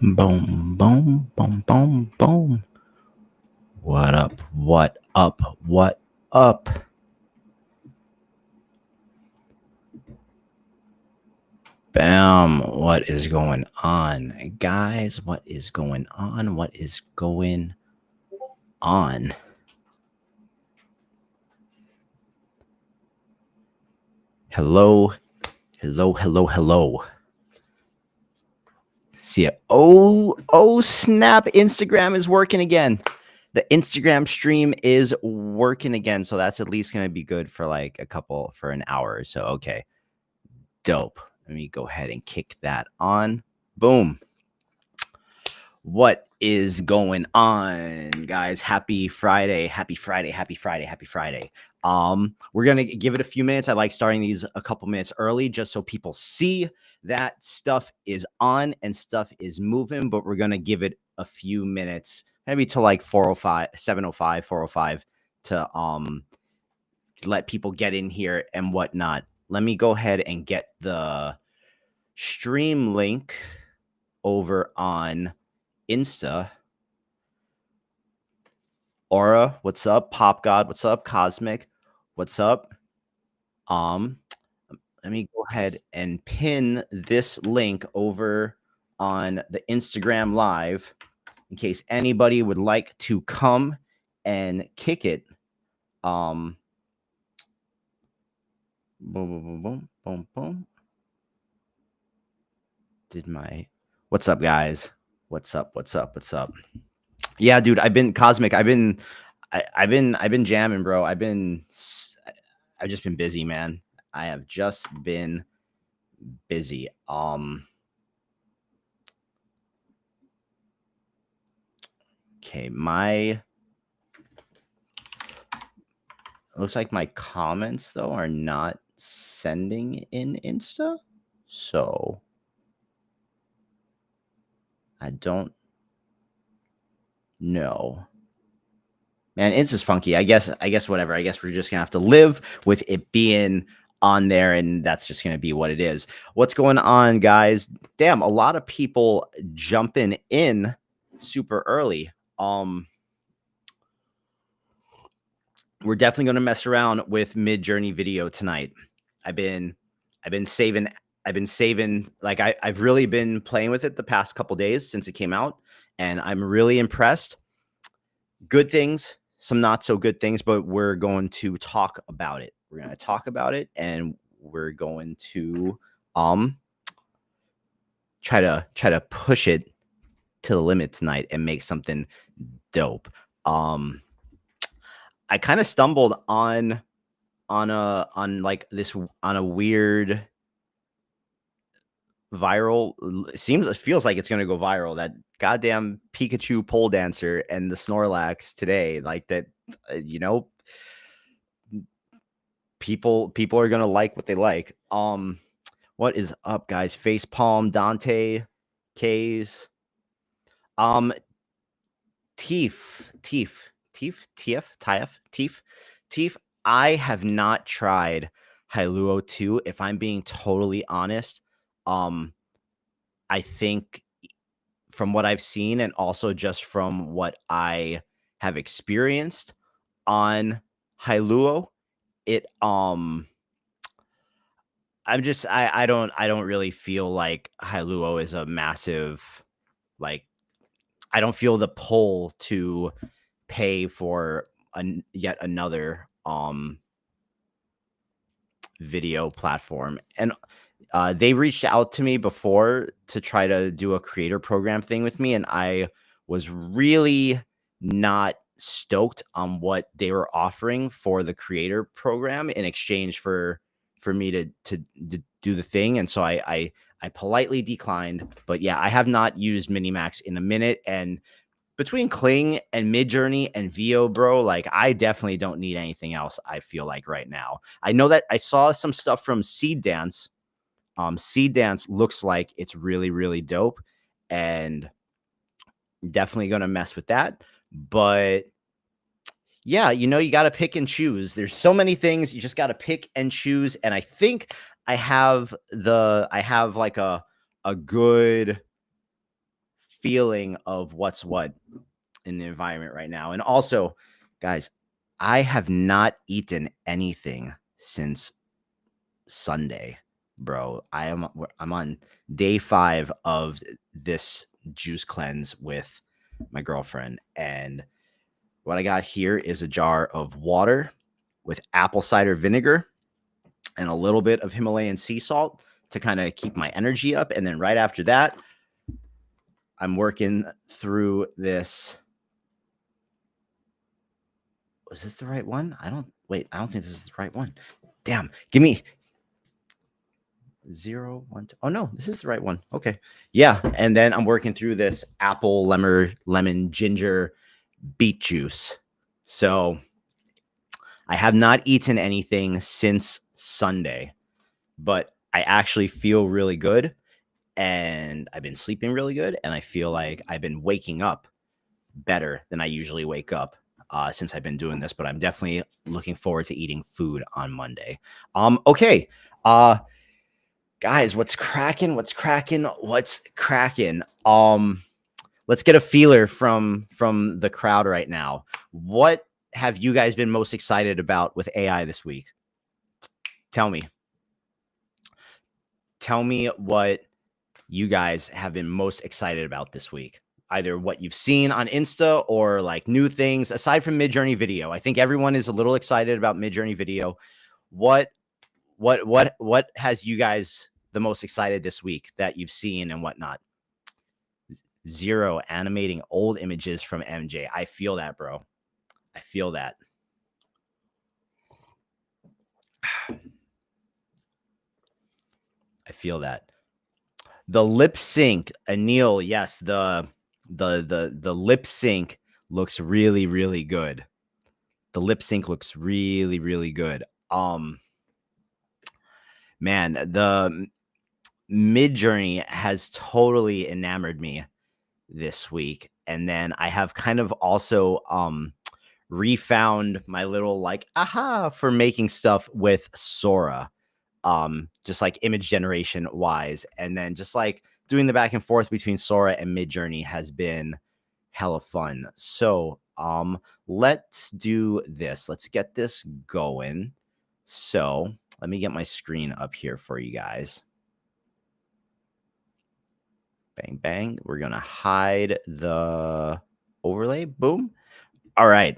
Boom, boom, boom, boom, boom. What up? What up? What up? Bam. What is going on, guys? What is going on? What is going on? Hello, hello, hello, hello. See it. Oh, snap. Instagram is working again. The Instagram stream is working again. So that's at least going to be good for like for an hour or so. Okay. Dope. Let me go ahead and kick that on. Boom. What is going on, guys? Happy Friday. Happy Friday. Happy Friday. Happy Friday. We're going to give it a few minutes. I like starting these a couple minutes early just so people see that stuff is on and stuff is moving, but we're going to give it a few minutes, maybe to like 4:05, 7:05, 4:05 to let people get in here and whatnot. Let me go ahead and get the stream link over on Insta. Aura, what's up? Pop God, what's up? Cosmic, what's up? Let me go ahead and pin this link over on the Instagram live in case anybody would like to come and kick it. Boom, boom, boom, boom, boom, boom. What's up, guys? What's up? What's up? What's up? Yeah, dude, I've been Cosmic. I've been jamming, bro. I've just been busy, man. I have just been busy. Okay, looks like my comments though are not sending in Insta. So I don't know. Man, Insta's funky. I guess whatever. I guess we're just gonna have to live with it being on there, and that's just gonna be what it is. What's going on, guys? Damn, a lot of people jumping in super early. We're definitely gonna mess around with Midjourney video tonight. I've been saving. Like I've really been playing with it the past couple days since it came out, and I'm really impressed. Good things, some not so good things, but we're going to talk about it. We're going to talk about it, and we're going to try to push it to the limit tonight and make something dope. I kind of stumbled on a weird viral. It feels like it's going to go viral. That goddamn Pikachu pole dancer and the Snorlax today, like that, people are going to like what they like. What is up, guys? Facepalm, Dante, K's, Teef. I have not tried Hyluo 2, if I'm being totally honest. I think from what I've seen and also just from what I have experienced on Hyluo, it I don't really feel like Hyluo is a massive, like, I don't feel the pull to pay for yet another video platform. And they reached out to me before to try to do a creator program thing with me, and I was really not stoked on what they were offering for the creator program in exchange for me to do the thing. And so I politely declined. But yeah, I have not used Minimax in a minute, and between Kling and Midjourney and VO, bro, like I definitely don't need anything else. I feel like right now. I know that I saw some stuff from Seed Dance. Seed Dance looks like it's really, really dope, and definitely gonna mess with that. But yeah, you got to pick and choose. There's so many things you just got to pick and choose. And I think I have like a good feeling of what's what in the environment right now. And also, guys, I have not eaten anything since Sunday, bro. I'm on day 5 of this juice cleanse with my girlfriend, and what I got here is a jar of water with apple cider vinegar and a little bit of Himalayan sea salt to kind of keep my energy up. And then right after that, I'm working through this. Was this the right one? I don't think this is the right one. Damn. Give me 0, 1, 2. Oh no, this is the right one. Okay. Yeah. And then I'm working through this apple, lemon, ginger, beet juice. So I have not eaten anything since Sunday, but I actually feel really good, and I've been sleeping really good, and I feel like I've been waking up better than I usually wake up since I've been doing this. But I'm definitely looking forward to eating food on Monday. Okay. Guys, what's cracking? Let's get a feeler from the crowd right now. What have you guys been most excited about with AI this week? Tell me what you guys have been most excited about this week. Either what you've seen on Insta or like new things aside from Midjourney video. I think everyone is a little excited about Midjourney video. What has you guys the most excited this week that you've seen and whatnot? 0 animating old images from MJ. I feel that, bro. I feel that. I feel that. The lip sync, Anil, yes, the lip sync looks really, really good. The lip sync looks really, really good. Man, the Midjourney has totally enamored me this week. And then I have kind of also refound my little like aha for making stuff with Sora. Just like image generation wise, and then just like doing the back and forth between Sora and Midjourney has been hella fun. So let's do this. Let's get this going. So let me get my screen up here for you guys. Bang, bang. We're gonna hide the overlay. Boom. All right.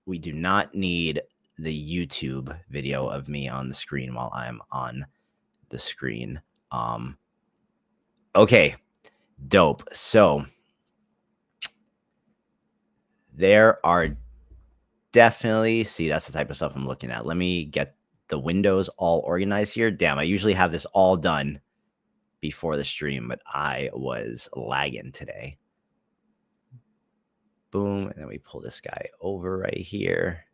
We do not need the YouTube video of me on the screen while I'm on the screen. Okay, dope. So there are definitely, see, that's the type of stuff I'm looking at. Let me get the windows all organized here. Damn, I usually have this all done before the stream, but I was lagging today. Boom, and then we pull this guy over right here.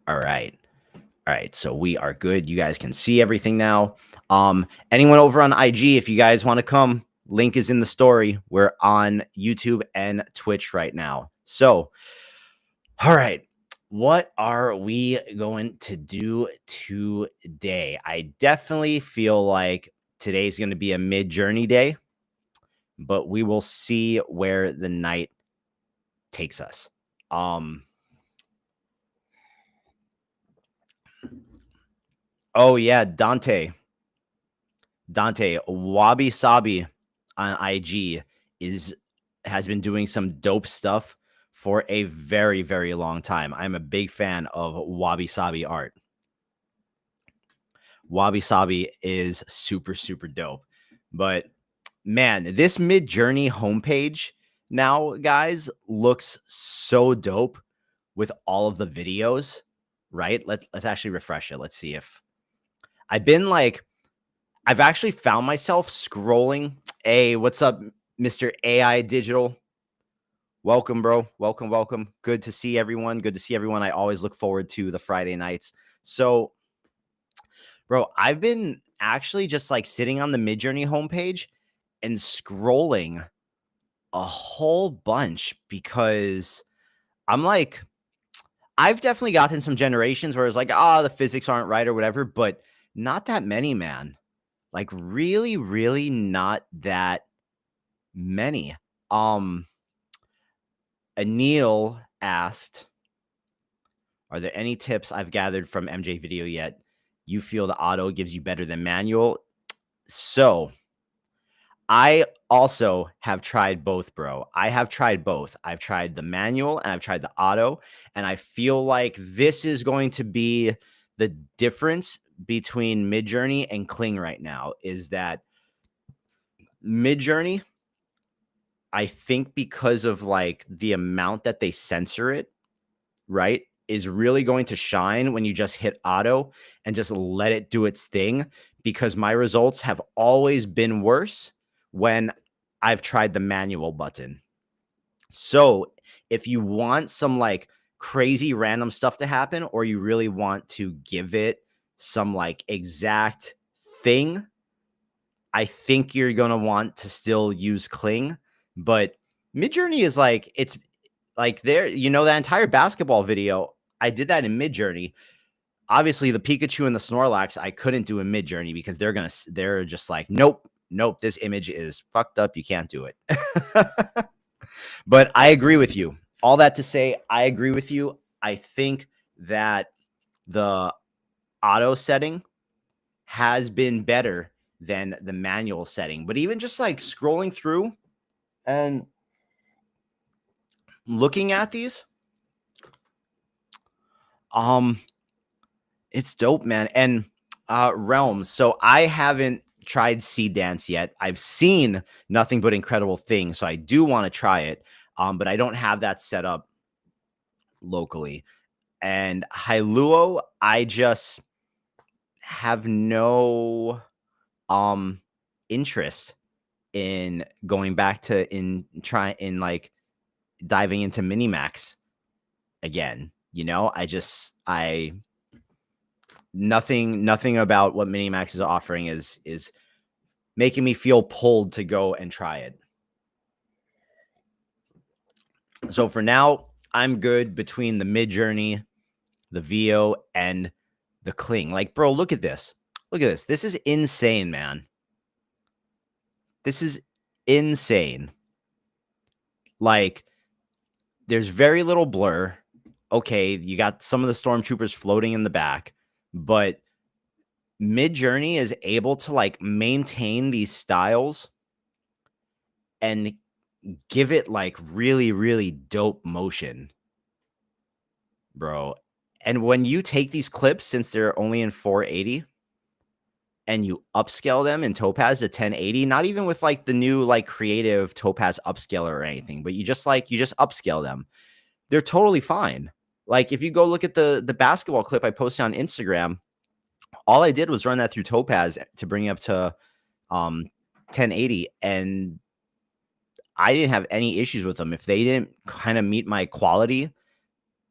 All right. All right, so we are good. You guys can see everything now. Anyone over on IG, if you guys want to come, link is in the story. We're on YouTube and Twitch right now. So, all right, what are we going to do today? I definitely feel like today's going to be a Midjourney day, but we will see where the night takes us. Oh yeah, Dante, Wabi Sabi on IG has been doing some dope stuff for a very, very long time. I'm a big fan of Wabi Sabi art. Wabi Sabi is super, super dope. But man, this Midjourney homepage now, guys, looks so dope with all of the videos, right? Let's actually refresh it. Let's see if I've actually found myself scrolling. Hey, what's up, Mr. AI Digital? Welcome, bro. Welcome. Good to see everyone. I always look forward to the Friday nights. So, bro, I've been actually just like sitting on the Midjourney homepage and scrolling a whole bunch because I'm like, I've definitely gotten some generations where it's like, the physics aren't right or whatever, but not that many, man. Like really, really not that many. Anil asked, are there any tips I've gathered from MJ video yet you feel the auto gives you better than manual? So I also have tried both, bro. I have tried both. I've tried the manual and I've tried the auto. And I feel like this is going to be the difference between Midjourney and Kling right now is that Midjourney, I think because of like the amount that they censor it, right, is really going to shine when you just hit auto and just let it do its thing, because my results have always been worse when I've tried the manual button. So if you want some like crazy random stuff to happen, or you really want to give it some like exact thing, I think you're going to want to still use Kling. But Midjourney is like, it's like there, that entire basketball video, I did that in Midjourney. Obviously, the Pikachu and the Snorlax, I couldn't do in Midjourney because they're just like, nope, this image is fucked up. You can't do it. But I agree with you. All that to say, I agree with you. I think that the auto setting has been better than the manual setting. But even just like scrolling through and looking at these, it's dope, man. And Realms. So I haven't tried Seed Dance yet. I've seen nothing but incredible things, so I do want to try it. But I don't have that set up locally. And Hailuo, I just have no interest in going back to like diving into Minimax again. I nothing about what Minimax is offering is making me feel pulled to go and try it. So for now, I'm good between the Midjourney, the VO, and the Kling. Like, bro, look at this. Look at this. This is insane, man. This is insane. Like, there's very little blur. Okay, you got some of the stormtroopers floating in the back, but Midjourney is able to like maintain these styles and give it like really, really dope motion, bro. And when you take these clips, since they're only in 480, and you upscale them in Topaz to 1080, not even with like the new like creative Topaz upscaler or anything, but you just upscale them, they're totally fine. Like if you go look at the basketball clip I posted on Instagram, all I did was run that through Topaz to bring it up to 1080, and I didn't have any issues with them. If they didn't kind of meet my quality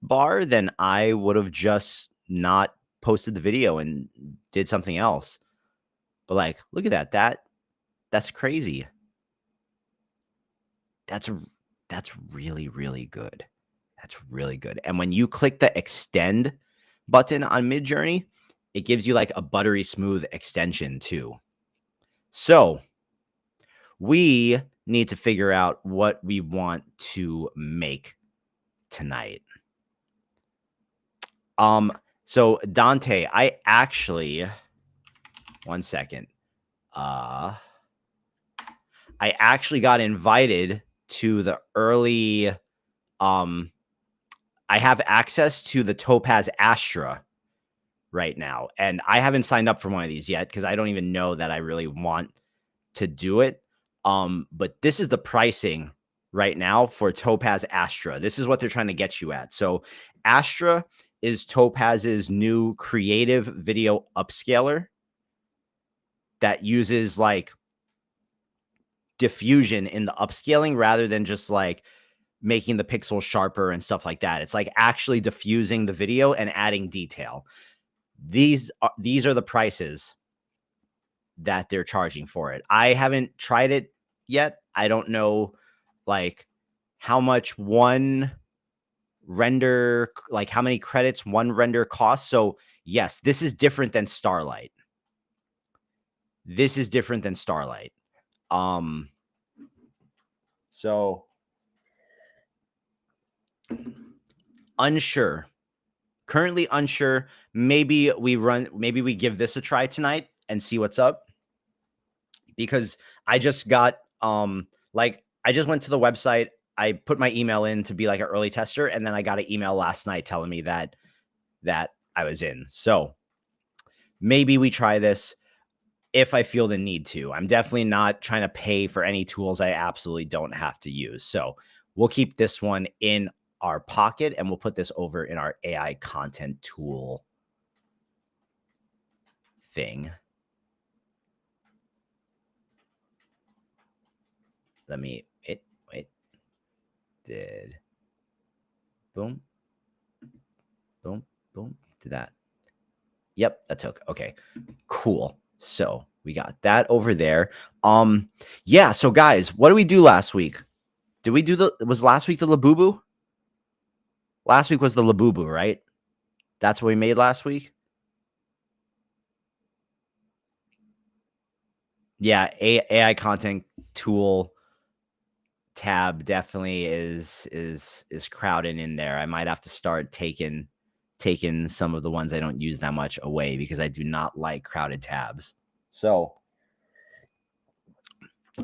bar, then I would have just not posted the video and did something else. But like, look at that. That's crazy. That's really, really good. That's really good. And when you click the extend button on Midjourney, it gives you like a buttery smooth extension too. So we need to figure out what we want to make tonight. So Dante, I actually, one second. I actually got invited to the early, I have access to the Topaz Astra right now, and I haven't signed up for one of these yet because I don't even know that I really want to do it. But this is the pricing right now for Topaz Astra. This is what they're trying to get you at. So Astra is Topaz's new creative video upscaler that uses like diffusion in the upscaling rather than just like making the pixels sharper and stuff like that. It's like actually diffusing the video and adding detail. These are the prices that they're charging for it. I haven't tried it yet. I don't know like how much one render, like how many credits one render costs. So yes, this is different than Starlight. this is different than Starlight. So unsure. Currently unsure. Maybe we give this a try tonight and see what's up. Because I just got I just went to the website. I put my email in to be like an early tester, and then I got an email last night telling me that I was in. So maybe we try this if I feel the need to. I'm definitely not trying to pay for any tools I absolutely don't have to use. So we'll keep this one in our pocket, and we'll put this over in our AI content tool thing. Let me wait. Did boom, boom, boom. Did that? Yep, that took. Okay, cool. So we got that over there. Yeah. So guys, what did we do last week? Did we do was last week the Labubu? Last week was the Labubu, right? That's what we made last week. Yeah, AI content tool tab definitely is crowded in there. I might have to start taking some of the ones I don't use that much away because I do not like crowded tabs. So,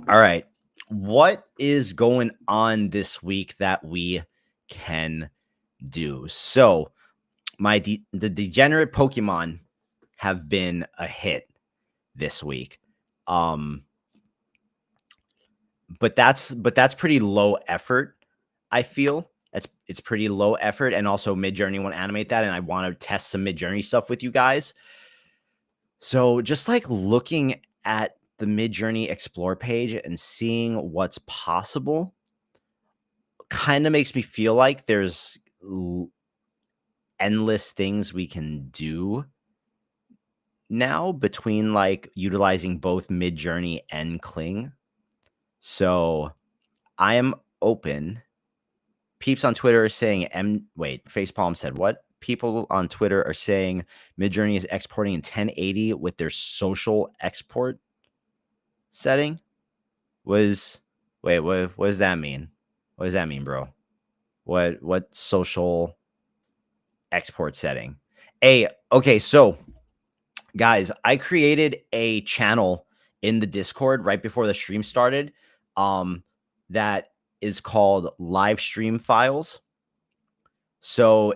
all right, what is going on this week that we can do? So, the degenerate Pokemon have been a hit this week. But that's pretty low effort. I feel it's pretty low effort, and also Midjourney won't animate that, and I want to test some Midjourney stuff with you guys. So just like looking at the Midjourney Explore page and seeing what's possible, kind of makes me feel like there's endless things we can do now between like utilizing both Midjourney and Kling. So I am open. Peeps on Twitter are saying Facepalm said what? People on Twitter are saying Midjourney is exporting in 1080 with their social export setting. What does that mean? What does that mean, bro? What social export setting? Okay, so guys, I created a channel in the Discord right before the stream started. That is called Live Stream Files. So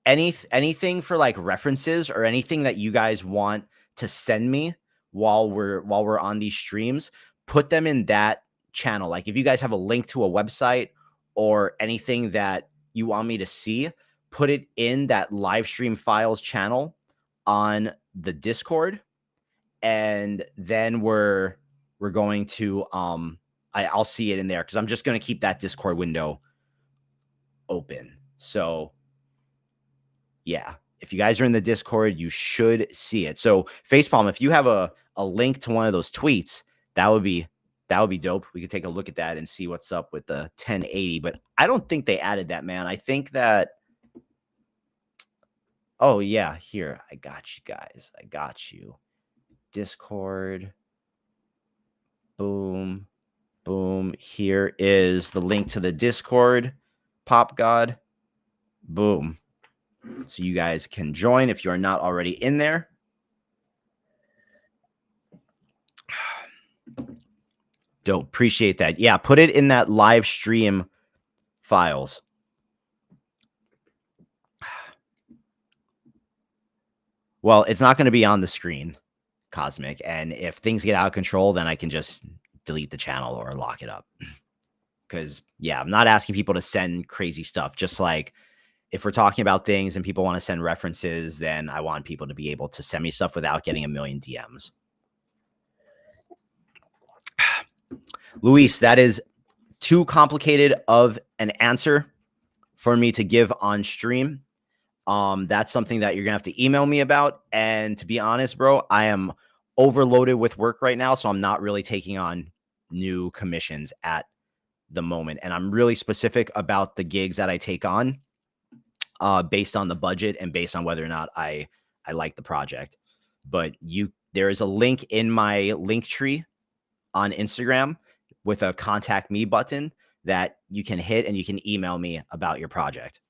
anything for like references or anything that you guys want to send me while we're on these streams, put them in that channel. Like if you guys have a link to a website or anything that you want me to see, put it in that live stream files channel on the Discord, and then we're going to I'll see it in there because I'm just going to keep that Discord window open. So yeah, if you guys are in the Discord, you should see it. So Facepalm, if you have a link to one of those tweets, that would be dope. We could take a look at that and see what's up with the 1080. But I don't think they added that, man. I think that. Oh yeah, here I got you guys. I got you. Discord. Boom, boom. Here is the link to the Discord. Pop God. Boom. So you guys can join if you are not already in there. Dope. Appreciate that. Yeah, put it in that live stream files. Well, it's not going to be on the screen, Cosmic. And if things get out of control, then I can just delete the channel or lock it up. Because, yeah, I'm not asking people to send crazy stuff. Just like if we're talking about things and people want to send references, then I want people to be able to send me stuff without getting a million DMs. Luis, that is too complicated of an answer for me to give on stream. That's something that you're gonna have to email me about. And to be honest, bro, I am overloaded with work right now, so I'm not really taking on new commissions at the moment. And I'm really specific about the gigs that I take on, based on the budget and based on whether or not I like the project. But you there is a link in my link tree on Instagram with a contact me button that you can hit and you can email me about your project.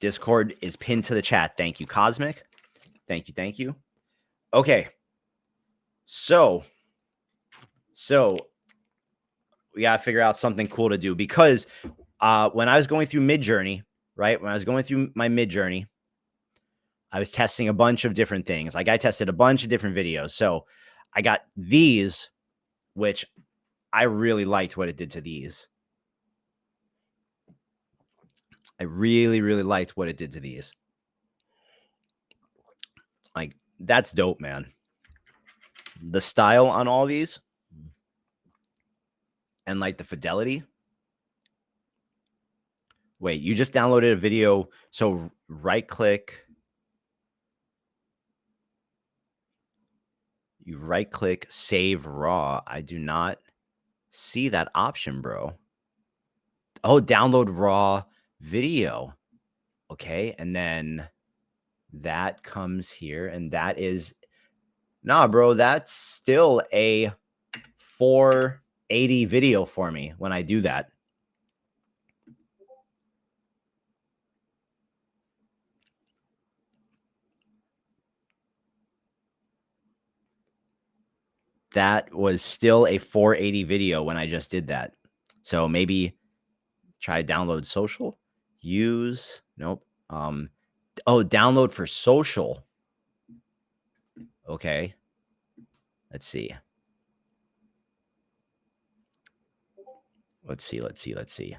Discord is pinned to the chat. Thank you, Cosmic. Thank you. Thank you. Okay. So we got to figure out something cool to do because when I was going through Midjourney, right? When I was going through my Midjourney, I was testing a bunch of different things. Like I tested a bunch of different videos. So I got these, which I really liked what it did to these. I really, really liked what it did to these. Like, that's dope, man. The style on all these and like the fidelity. Wait, you just downloaded a video. So right click. You right click, save raw. I do not see that option, bro. Oh, download raw video. Okay. And then that comes here. And that is, nah, bro, that's still a 480 video for me when I do that. That was still a 480 video when I just did that. So maybe try download social, use, nope. Oh, download for social. Okay. Let's see. Let's see.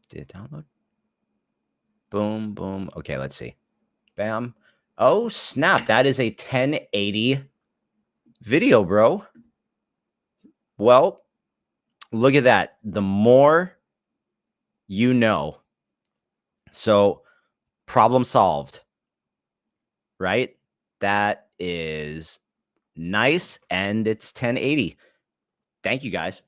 Did it download? Boom, boom. Okay, let's see. Bam. Oh, snap. That is a 1080 video, bro. Well, look at that. The more you know. So, problem solved, right? That is nice. And it's 1080. Thank you, guys.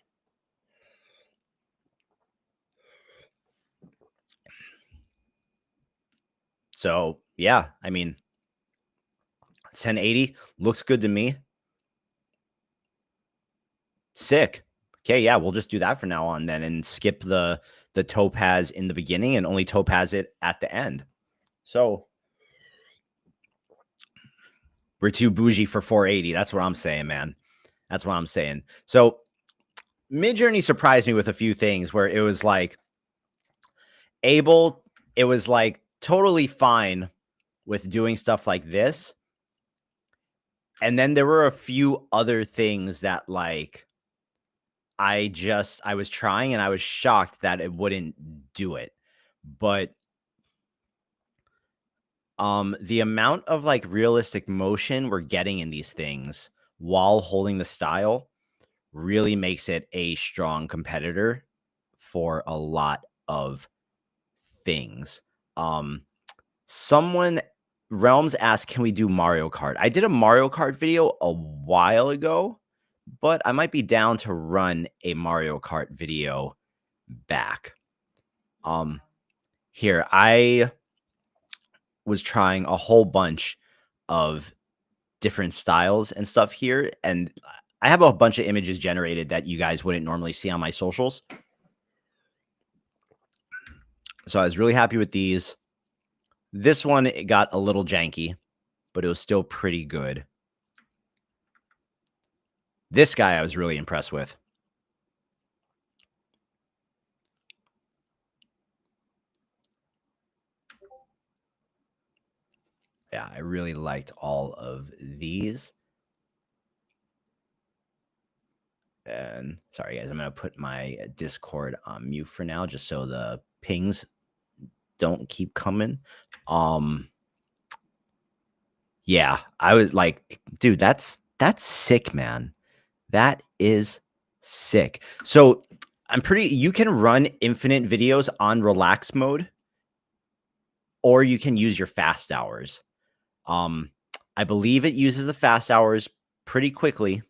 So, yeah, I mean, 1080 looks good to me. Sick. Okay, yeah, we'll just do that from now on then and skip the topaz in the beginning and only topaz it at the end. So we're too bougie for 480. That's what I'm saying, man. That's what I'm saying. So Midjourney surprised me with a few things where it was like it was like totally fine with doing stuff like this. And then there were a few other things that like I was trying and I was shocked that it wouldn't do it. But the amount of like realistic motion we're getting in these things while holding the style really makes it a strong competitor for a lot of things. Someone Realms asked, can we do Mario Kart? I did a Mario Kart video a while ago, but I might be down to run a Mario Kart video back. Here, I was trying a whole bunch of different styles and stuff here, and I have a bunch of images generated that you guys wouldn't normally see on my socials. So I was really happy with these. This one, it got a little janky, but it was still pretty good. This guy I was really impressed with. Yeah, I really liked all of these. And sorry, guys, I'm going to put my Discord on mute for now, just so the pings don't keep coming. Yeah, I was like, dude, that's sick, man. That is sick. So you can run infinite videos on relax mode, or you can use your fast hours. I believe it uses the fast hours pretty quickly.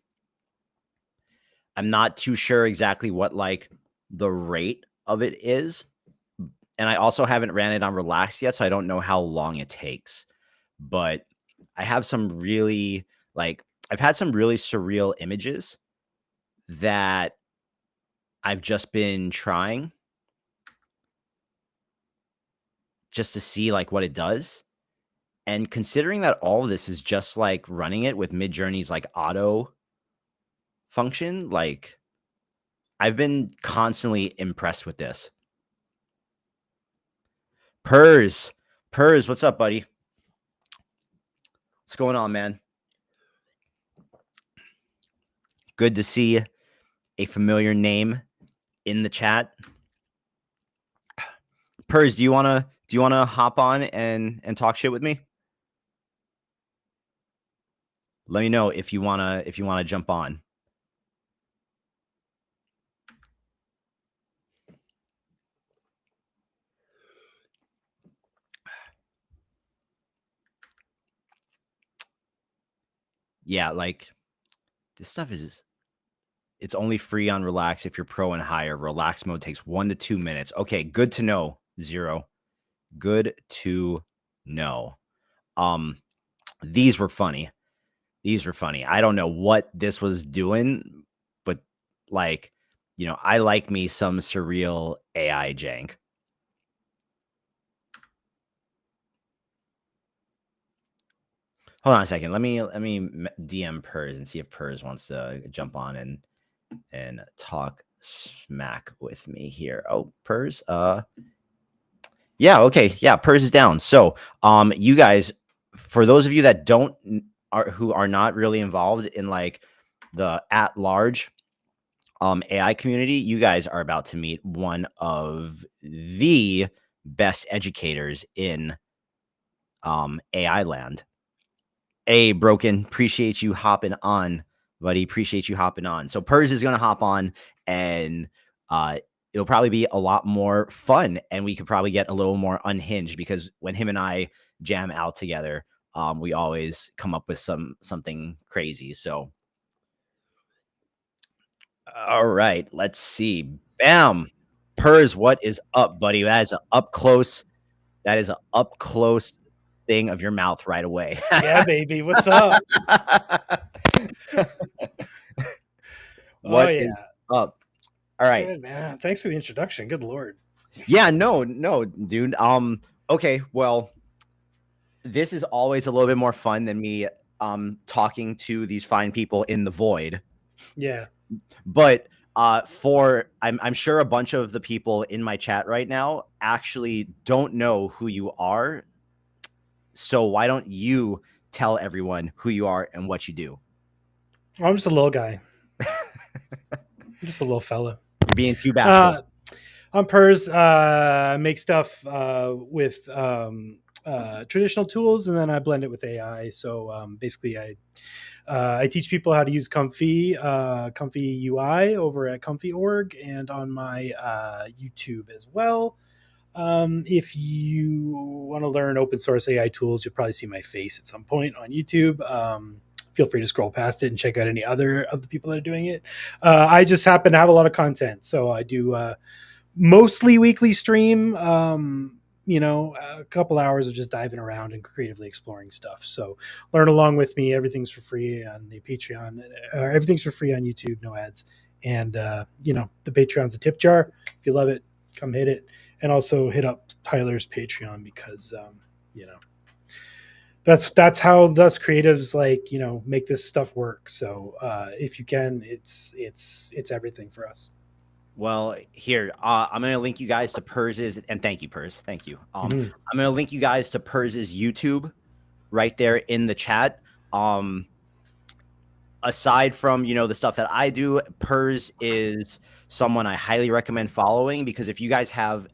I'm not too sure exactly what like the rate of it is. And I also haven't ran it on Relax yet, so I don't know how long it takes. But I have some really like I've had some really surreal images that I've just been trying just to see like what it does. And considering that all of this is just like running it with Midjourney's like auto function, like I've been constantly impressed with this. Purrs, Purrs, what's up, buddy? What's going on, man? Good to see a familiar name in the chat. Purrs, do you wanna hop on and talk shit with me? Let me know if you wanna jump on. Yeah, like this stuff is it's only free on Relax if you're pro and higher. Relax mode takes 1 to 2 minutes. Okay, good to know. Zero. Good to know. These were funny. These were funny. I don't know what this was doing, but like, I like me some surreal AI jank. Hold on a second. Let me DM Purrs and see if Purrs wants to jump on and talk smack with me here. Oh, Purrs. Yeah, okay. Yeah, Purrs is down. So, you guys, for those of you that who are not really involved in like the at large AI community, you guys are about to meet one of the best educators in AI land. Hey, Broken, appreciate you hopping on, buddy. Appreciate you hopping on. So Purrs is gonna hop on, and it'll probably be a lot more fun, and we could probably get a little more unhinged because when him and I jam out together, we always come up with something crazy. So, all right, let's see. Bam, Purrs, what is up, buddy? That is an up close. That is an up close thing of your mouth right away. Yeah, baby. What's up? What is up? All right. Good, man. Thanks for the introduction. Good Lord. Yeah, no, dude. Okay, well, this is always a little bit more fun than me talking to these fine people in the void. Yeah. But I'm sure a bunch of the people in my chat right now actually don't know who you are. So why don't you tell everyone who you are and what you do? I'm just a little guy. Just a little fella. You're being too bashful. I'm Purrs. I make stuff with traditional tools, and then I blend it with AI. So basically, I teach people how to use Comfy UI over at Comfy.org and on my YouTube as well. If you want to learn open source AI tools, you'll probably see my face at some point on YouTube. Feel free to scroll past it and check out any other of the people that are doing it. I just happen to have a lot of content, so I do mostly weekly stream. A couple hours of just diving around and creatively exploring stuff. So learn along with me. Everything's for free on the Patreon. Everything's for free on YouTube, no ads. And the Patreon's a tip jar. If you love it, come hit it. And also hit up Tyler's Patreon because that's how us creatives make this stuff work. So if you can, it's everything for us. Well, here, I'm going to link you guys to Purrs's, and thank you, Purrs. Thank you. I'm going to link you guys to Purrs's YouTube right there in the chat. Aside from, the stuff that I do, Purrs is someone I highly recommend following because if you guys have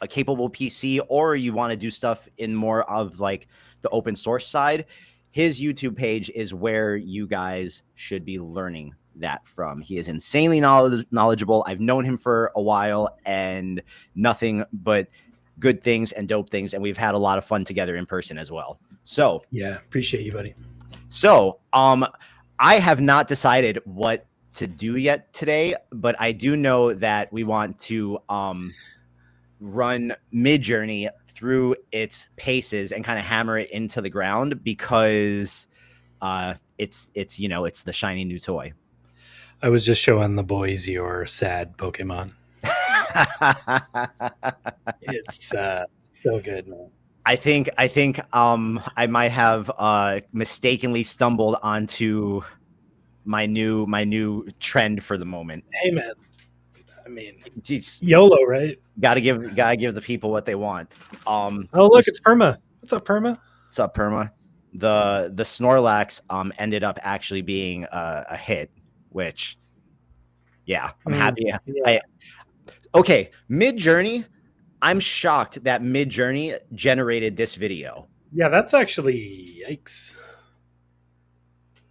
a capable PC or you want to do stuff in more of like the open source side, his YouTube page is where you guys should be learning that from. He is insanely knowledgeable. I've known him for a while and nothing but good things and dope things. And we've had a lot of fun together in person as well. So yeah, appreciate you, buddy. So I have not decided what to do yet today, but I do know that we want to run Midjourney through its paces and kind of hammer it into the ground because it's you know, it's the shiny new toy. I was just showing the boys your sad Pokemon. It's so good, man. I think I might have mistakenly stumbled onto my new trend for the moment. Hey, man. I mean, Jeez, YOLO, right? gotta give the people what they want. Oh, look, it's Perma. What's up, Perma? What's up, Perma? The Snorlax ended up actually being a hit, which yeah, I'm happy. Yeah. Okay, Midjourney. I'm shocked that Midjourney generated this video Yeah, that's actually yikes.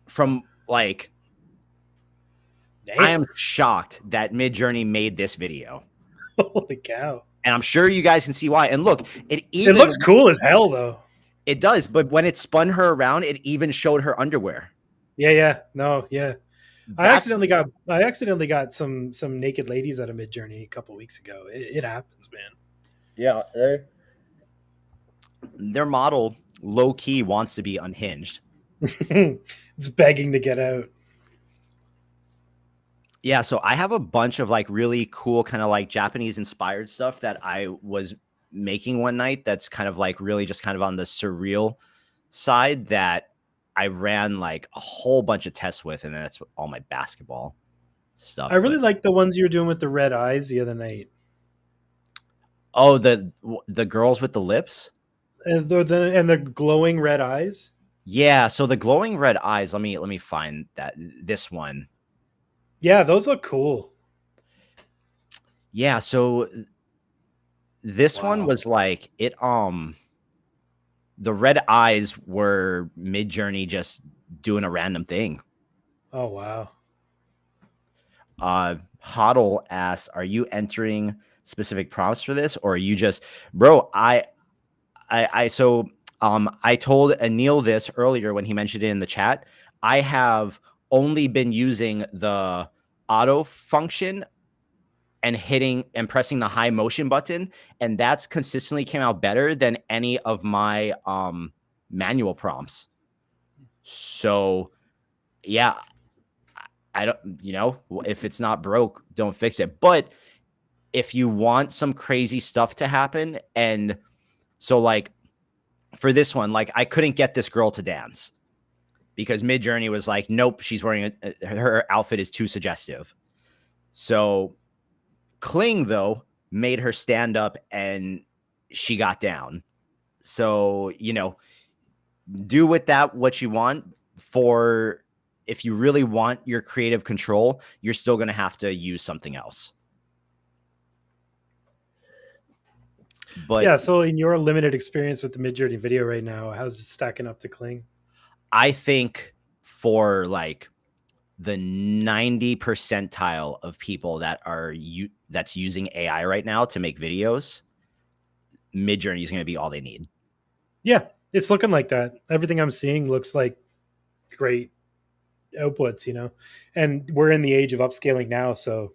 from like. Damn. I am shocked that Midjourney made this video, Holy cow. and I'm sure you guys can see why. And look, It looks cool as hell, though. It does, but when it spun her around, it even showed her underwear. Yeah. No, yeah. I accidentally got some naked ladies out of Midjourney a couple weeks ago. It happens, man. Yeah, their model low key wants to be unhinged. It's begging to get out. Yeah, so I have a bunch of like really cool kind of like Japanese inspired stuff that I was making one night that's kind of like really just kind of on the surreal side that I ran like a whole bunch of tests with, and that's all my basketball stuff. I really like the ones you were doing with the red eyes the other night. Oh, the girls with the lips? And the glowing red eyes. Yeah, so the glowing red eyes, let me find this one. Yeah, those look cool. Yeah, so this one was like the red eyes were Midjourney just doing a random thing. Oh wow. Hodl asks, are you entering specific prompts for this, or are you just, bro? I told Anil this earlier when he mentioned it in the chat. I have only been using the auto function and hitting and pressing the high motion button, and that's consistently came out better than any of my manual prompts. So yeah, I don't, you know, if it's not broke, don't fix it. But if you want some crazy stuff to happen, and so like for this one, like I couldn't get this girl to dance because Midjourney was like, nope, she's wearing her outfit is too suggestive. So Kling, though, made her stand up and she got down. So, you know, do with that what you want. For if you really want your creative control, you're still going to have to use something else. But yeah, so in your limited experience with the Midjourney video right now, how's it stacking up to Kling? I think for like the 90 percentile of people that's using AI right now to make videos, Midjourney is going to be all they need. Yeah, it's looking like that. Everything I'm seeing looks like great outputs, you know. And we're in the age of upscaling now, so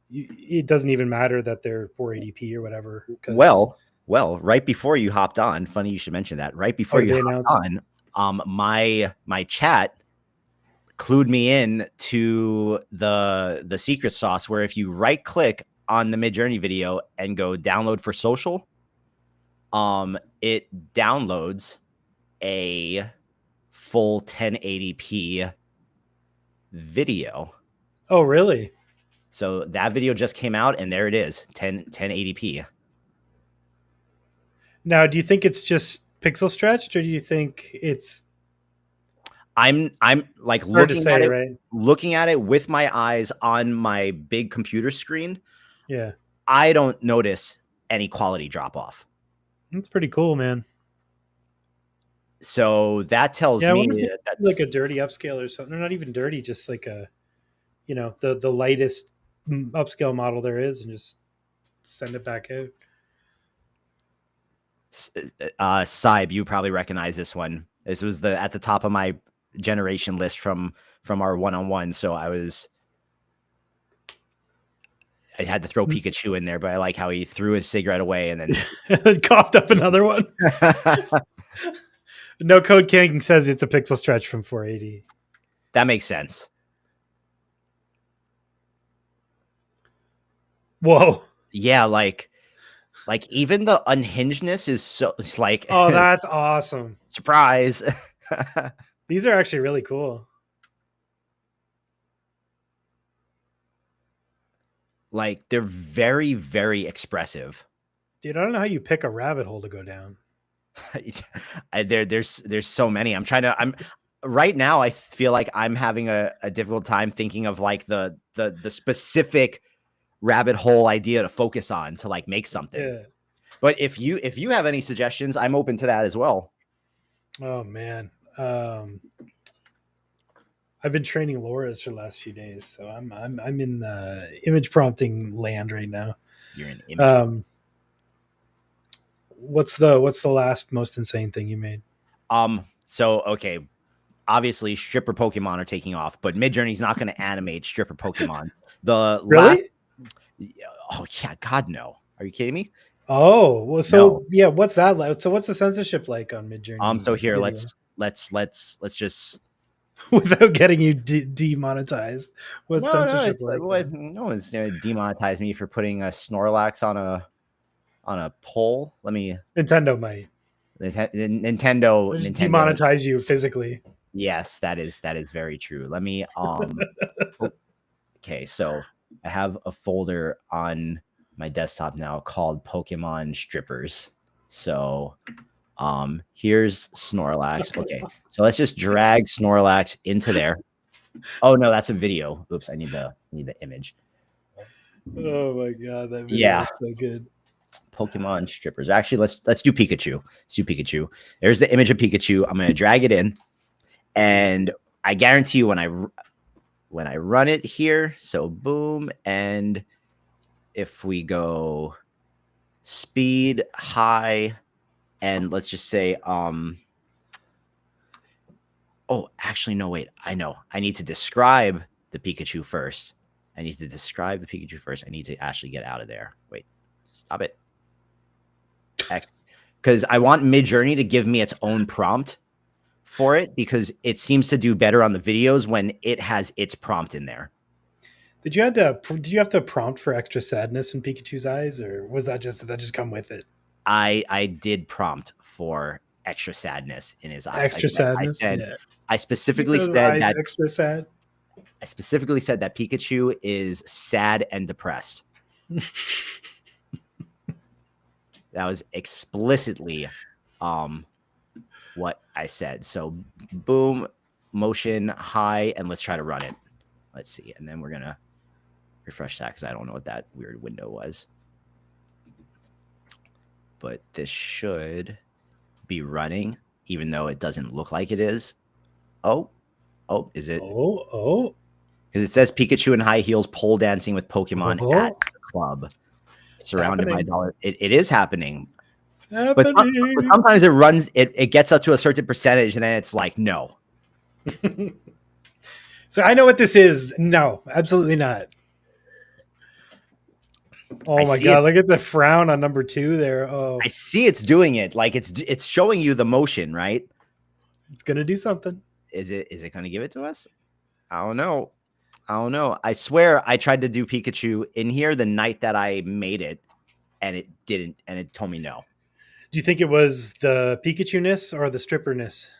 it doesn't even matter that they're 480p or whatever. Well, right before you hopped on, funny you should mention that. Right before you hopped on, my chat clued me in to the secret sauce where if you right click on the Midjourney video and go download for social, it downloads a full 1080p video. Oh, really? So that video just came out and there it is, 1080p. Now, do you think it's just pixel stretched, or do you think it's I'm like looking at it, right? Looking at it with my eyes on my big computer screen. Yeah. I don't notice any quality drop off. That's pretty cool, man. So that tells me that's like a dirty upscale or something. They're not even dirty, just like a, you know, the lightest upscale model there is, and just send it back out. Saib, you probably recognize this one. This was at the top of my generation list from our one-on-one. So I was I had to throw Pikachu in there, but I like how he threw his cigarette away and then Coughed up another one. No Code King says it's a pixel stretch from 480. That makes sense. Whoa. Yeah, like even the unhingedness is so, it's like, Oh, that's awesome. surprise. These are actually really cool. Like, they're very, very expressive. Dude, I don't know how you pick a rabbit hole to go down. There's so many. I'm right now, I feel like I'm having a difficult time thinking of like the specific rabbit hole idea to focus on to like make something. Yeah. But if you have any suggestions, I'm open to that as well. Oh man. I've been training Laura's for the last few days, so I'm in image prompting land right now. You're an image. What's the last most insane thing you made? So okay, obviously stripper Pokemon are taking off, but Midjourney's not going to animate stripper Pokemon. Really? Oh yeah, God no. Are you kidding me? Oh, well, so No. yeah, what's that like? So what's the censorship like on Midjourney? So here, video? let's just Without getting you demonetized. What's censorship like? no one's going to demonetize me for putting a Snorlax on a poll. Let me Nintendo might. Nintendo Just demonetize you physically. Yes, that is very true. Let me okay, so I have a folder on my desktop now called Pokemon Strippers. So here's Snorlax. Okay, so let's just drag Snorlax into there. Oh no, that's a video. Oops, I need the image. Oh my god, that video is so good. Pokemon Strippers. Actually, let's do Pikachu. Let's do Pikachu. There's the image of Pikachu. I'm gonna drag it in, and I guarantee you when I run it here, so boom, and if we go speed high, and let's just say oh, actually no, wait, I know. I need to describe the Pikachu first. I need to actually get out of there. Wait, stop it. X, because I want Midjourney to give me its own prompt for it, because it seems to do better on the videos when it has its prompt in there. Did you have to prompt for extra sadness in Pikachu's eyes, or was that just come with it? I did prompt for extra sadness in his eyes. Extra sadness. I specifically said that extra sad. I specifically said that Pikachu is sad and depressed. That was explicitly what I said. So boom, motion high, and let's try to run it. Let's see. And then we're going to refresh that because I don't know what that weird window was. But this should be running, even though it doesn't look like it is. Oh, is it? Oh. Because it says Pikachu in high heels pole dancing with Pokemon at the club. Surrounded by dollars. It is happening. It's happening. But sometimes it runs, it gets up to a certain percentage, and then it's like, no. So I know what this is. No, absolutely not. Oh my god, look at the frown on number 2 there. Oh, I see it's doing it. Like it's showing you the motion, right? It's gonna do something. Is it gonna give it to us? I don't know. I swear I tried to do Pikachu in here the night that I made it, and it didn't, and it told me no. Do you think it was the Pikachu-ness or the stripper-ness?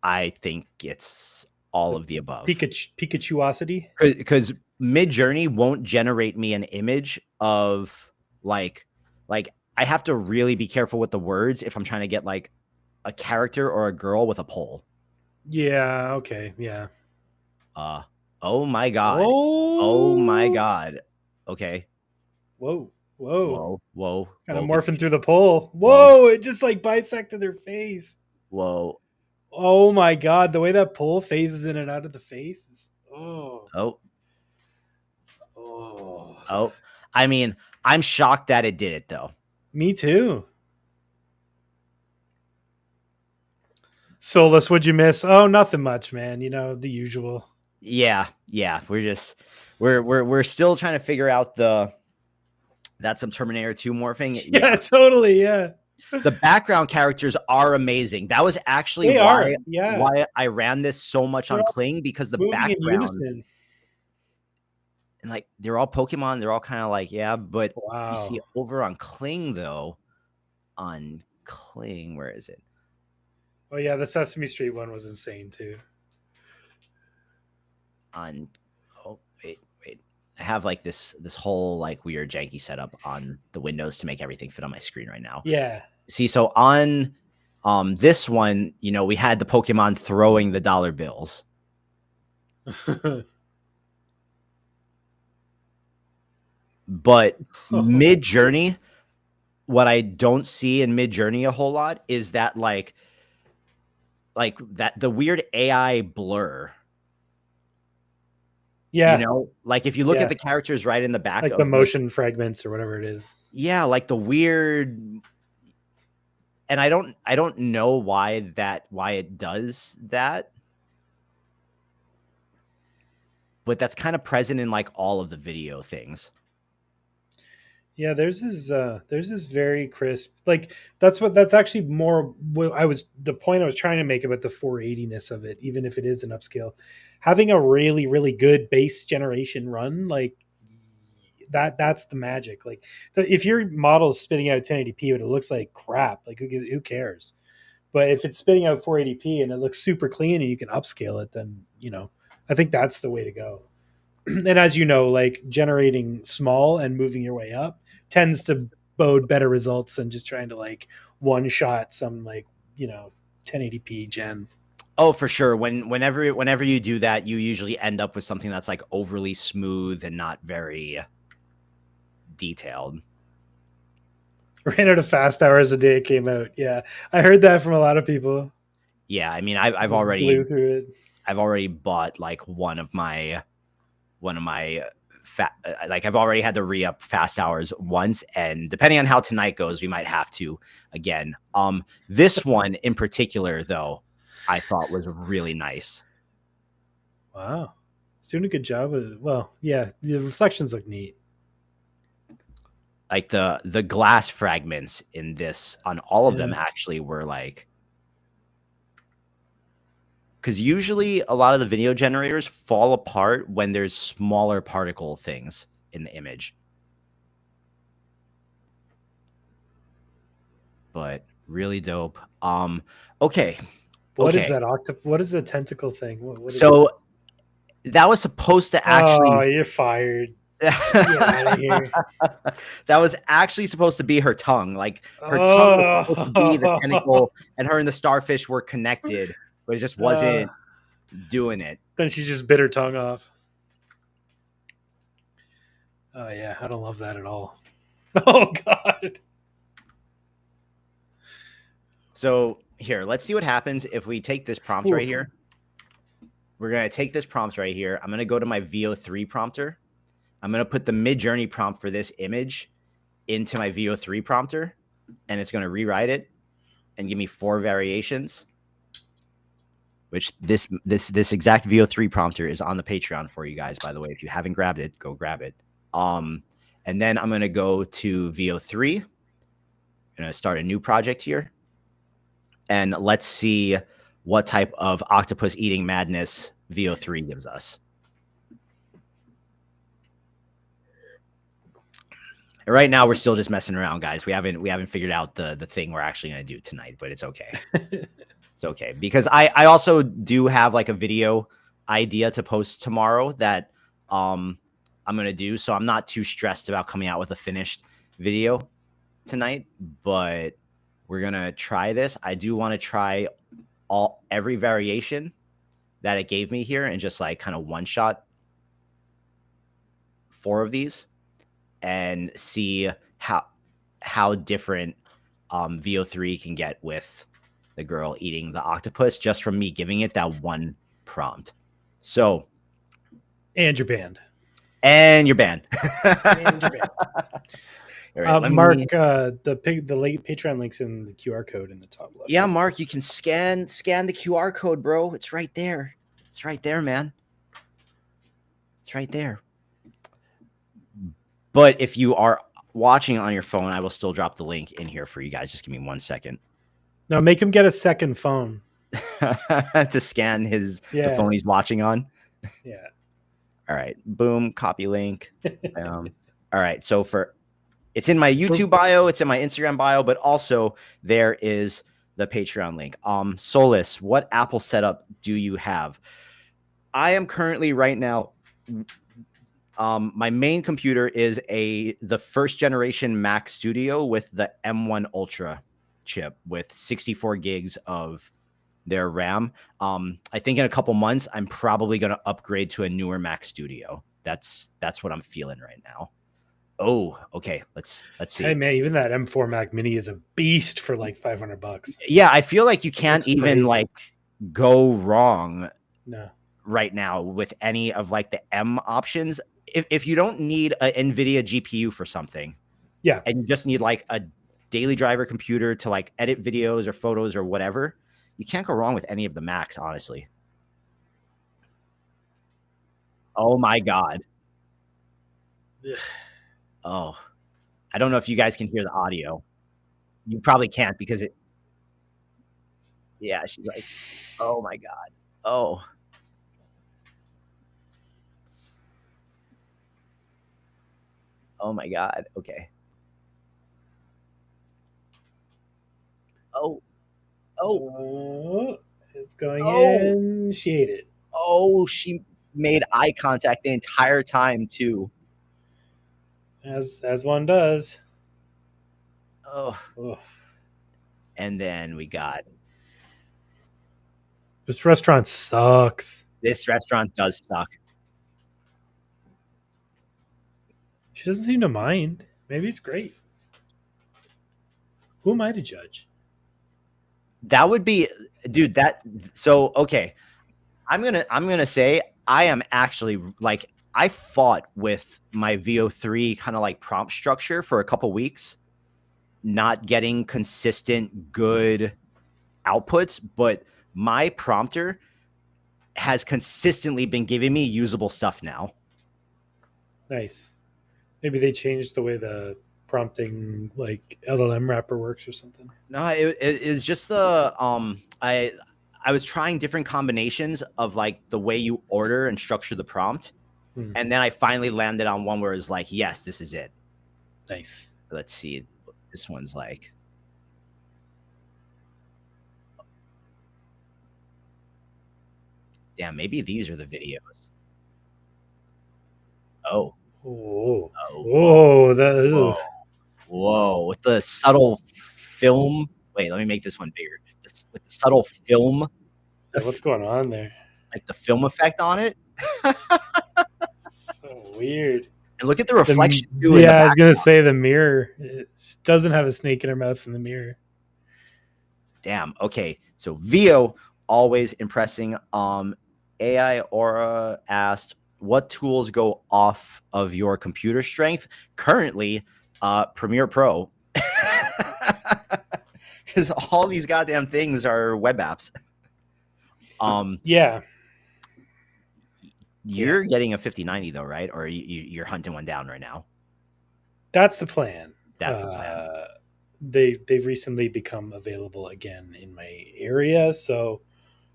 I think it's all of the above. Pikachuosity? Because Midjourney won't generate me an image of like I have to really be careful with the words if I'm trying to get like a character or a girl with a pole. Yeah, okay, yeah. Oh my god. Oh my god. Okay. Whoa. Kind of morphing through the pole. Whoa, it just like bisected their face. Whoa. Oh my god, the way that pole phases in and out of the face is Oh. I mean, I'm shocked that it did it though. Me too. Solus, what'd you miss? Oh, nothing much, man. You know, the usual. Yeah. We're still trying to figure out the That's some Terminator 2 morphing. Yeah, totally. Yeah. The background characters are amazing. That was actually They are. Yeah. why I ran this so much They're on all Kling, because the moving in background, unison. and like they're all Pokemon, they're all kind of like, yeah, but you see Wow. over on Kling though, on Kling, where is it? Oh yeah, the Sesame Street one was insane too. On oh wait. I have like this whole like weird janky setup on the windows to make everything fit on my screen right now. Yeah. See, so on this one, you know, we had the Pokemon throwing the dollar bills. But Midjourney, what I don't see in Midjourney a whole lot is that like that the weird AI blur. Yeah. You know, like if you look Yeah. at the characters right in the back Like of the motion fragments or whatever it is. yeah, like the weird, and I don't know why it does that. But that's kind of present in like all of the video things. Yeah, there's this very crisp, like that's actually more what I was the point I was trying to make about the 480ness of it, even if it is an upscale. Having a really, really good base generation run, like that's the magic. Like, so if your model's spitting out 1080p but it looks like crap, like who cares? But if it's spitting out 480p and it looks super clean and you can upscale it, then I think that's the way to go. And as you know, like generating small and moving your way up tends to bode better results than just trying to like one shot some like 1080p gen. Oh, for sure. Whenever you do that, you usually end up with something that's like overly smooth and not very detailed. Ran out of fast hours a day it came out. Yeah, I heard that from a lot of people. Yeah, I mean, I've Just blew already through it. I've already bought like one of my like I've already had to re-up fast hours once, and depending on how tonight goes, we might have to again. This one in particular, though, I thought was really nice. Wow, it's doing a good job of it. Well, yeah, the reflections look neat. Like the glass fragments in this on all of them actually were like, because usually a lot of the video generators fall apart when there's smaller particle things in the image. But really dope. Okay. What is that What is the tentacle thing? What so that was supposed to actually. Oh, you're fired. Get out of here. That was actually supposed to be her tongue. Like her tongue was supposed to be the tentacle, and her and the starfish were connected, but it just wasn't doing it. Then she just bit her tongue off. Oh yeah, I don't love that at all. Oh god. So here, let's see what happens if we take this prompt right here. We're gonna take this prompt right here. I'm gonna go to my VO3 prompter. I'm going to put the Midjourney prompt for this image into my VO3 prompter, and it's going to rewrite it and give me 4 variations, which this exact VO3 prompter is on the Patreon for you guys, by the way. If you haven't grabbed it, go grab it. And then I'm going to go to VO3. I'm going to start a new project here, and let's see what type of octopus eating madness VO3 gives us. Right now, we're still just messing around, guys. We haven't figured out the thing we're actually going to do tonight, but it's okay. It's okay, because I also do have like a video idea to post tomorrow that I'm going to do. So I'm not too stressed about coming out with a finished video tonight, but we're going to try this. I do want to try every variation that it gave me here and just like kind of one shot 4 of these and see how different VO3 can get with the girl eating the octopus just from me giving it that one prompt. So, and you're banned. And you're banned. And you're banned. All right, Mark, the late Patreon links in the QR code in the top left. Yeah, Mark, you can scan the QR code, bro. It's right there. It's right there, man. It's right there. But if you are watching on your phone, I will still drop the link in here for you guys. Just give me 1 second. Now make him get a second phone. To scan the phone he's watching on. Yeah. All right. Boom. Copy link. All right. So it's in my YouTube bio, it's in my Instagram bio, but also there is the Patreon link. Solus, what Apple setup do you have? I am currently right now. My main computer is the first generation Mac Studio with the M1 Ultra chip with 64 gigs of their RAM. I think in a couple months, I'm probably going to upgrade to a newer Mac Studio. That's what I'm feeling right now. Oh, okay. Let's see. Hey man, even that M4 Mac Mini is a beast for like $500. Yeah, I feel like you can't even like go wrong. No. Right now with any of like the M options. If you don't need an NVIDIA GPU for something, yeah, and you just need like a daily driver computer to like edit videos or photos or whatever, you can't go wrong with any of the Macs, honestly. Oh my God. Ugh. Oh, I don't know if you guys can hear the audio. You probably can't because yeah, she's like, oh my God. Oh. Oh my God. Okay. Oh. It's going in. She ate it. Oh, she made eye contact the entire time too. As one does. Oh. And then we got this restaurant sucks. This restaurant does suck. She doesn't seem to mind. Maybe it's great. Who am I to judge? That would be, dude. So okay. I'm gonna say I am actually like I fought with my VO3 kind of like prompt structure for a couple weeks, not getting consistent good outputs, but my prompter has consistently been giving me usable stuff now. Nice. Maybe they changed the way the prompting like LLM wrapper works or something. No, it's just the I was trying different combinations of like the way you order and structure the prompt. And then I finally landed on one where it's like, yes, this is it. Nice. Let's see. This one's like. Damn, maybe these are the videos. Oh. Oh. Whoa. With the subtle film. Wait, let me make this one bigger. With the subtle film. What's going on there? Like the film effect on it. So weird. And look at the reflection too. Yeah, I was gonna say the mirror. It doesn't have a snake in her mouth in the mirror. Damn. Okay. So Vio always impressing. AI Aura asked, what tools go off of your computer strength? Currently, Premiere Pro. Because all these goddamn things are web apps. Yeah. You're getting a 5090 though, right? Or you're hunting one down right now? That's the plan. That's the plan. They've recently become available again in my area, so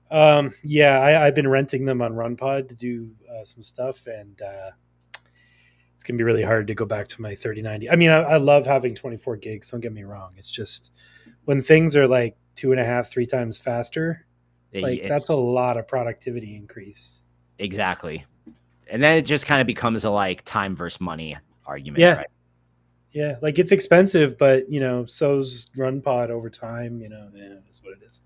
I've been renting them on RunPod to do some stuff, and it's gonna be really hard to go back to my 3090. I mean, I love having 24 gigs. Don't get me wrong. It's just when things are like 2.5, 3 times faster, like that's a lot of productivity increase. Exactly. And then it just kind of becomes a like time versus money argument. Yeah. Right? Yeah. Like it's expensive, but so's RunPod over time, is what it is.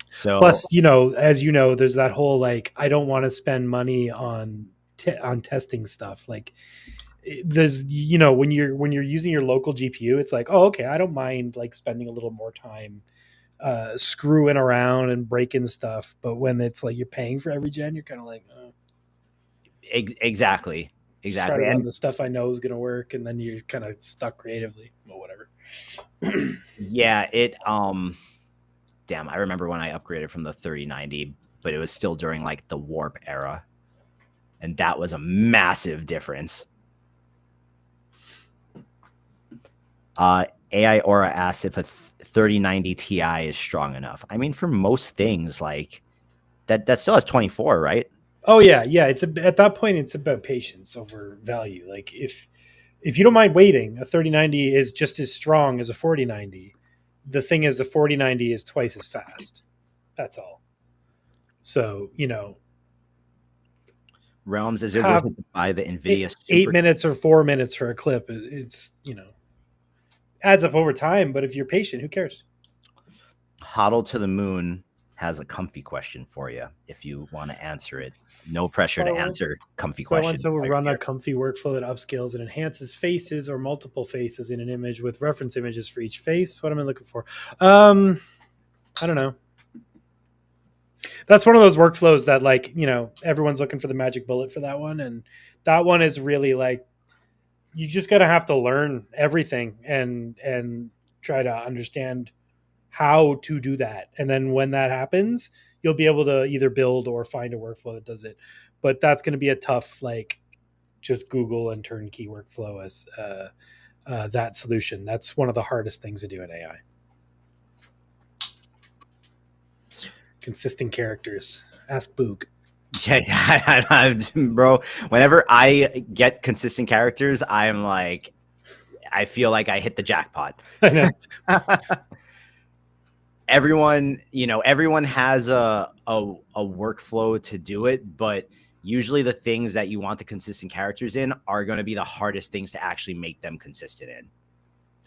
So plus, as there's that whole like I don't want to spend money on testing stuff. Like there's when you're using your local GPU, it's like, oh, okay, I don't mind like spending a little more time screwing around and breaking stuff. But when it's like you're paying for every gen, you're kind of like, oh. Exactly. Try to run the stuff I know is going to work, and then you're kind of stuck creatively. Well, whatever. Yeah, damn, I remember when I upgraded from the 3090, but it was still during like the warp era, and that was a massive difference. AI Aura asks if a 3090 Ti is strong enough. I mean, for most things, like that still has 24, right? Oh yeah, yeah. At that point, it's about patience over value. Like if you don't mind waiting, a 3090 is just as strong as a 4090. The thing is, the 4090 is twice as fast. That's all. So Realms, is it worth have it to buy the Nvidia 8 Super? minutes or 4 minutes for a clip. It's adds up over time. But if you're patient, who cares? Hoddle to the Moon has a comfy question for you if you want to answer it. No pressure So I to want answer comfy so I want questions to right run a here. comfy workflow that upscales and enhances faces or multiple faces in an image with reference images for each face. What am I looking for? I don't know. That's one of those workflows that everyone's looking for the magic bullet for that one, and that one is really like you just gotta have to learn everything and try to understand how to do that, and then when that happens, you'll be able to either build or find a workflow that does it. But that's going to be a tough just Google and turnkey workflow as that solution. That's one of the hardest things to do in AI. Consistent characters. Ask Boog. Yeah, bro. Whenever I get consistent characters, I'm like, I feel like I hit the jackpot. I know. Everyone has a workflow to do it, but usually the things that you want the consistent characters in are going to be the hardest things to actually make them consistent in.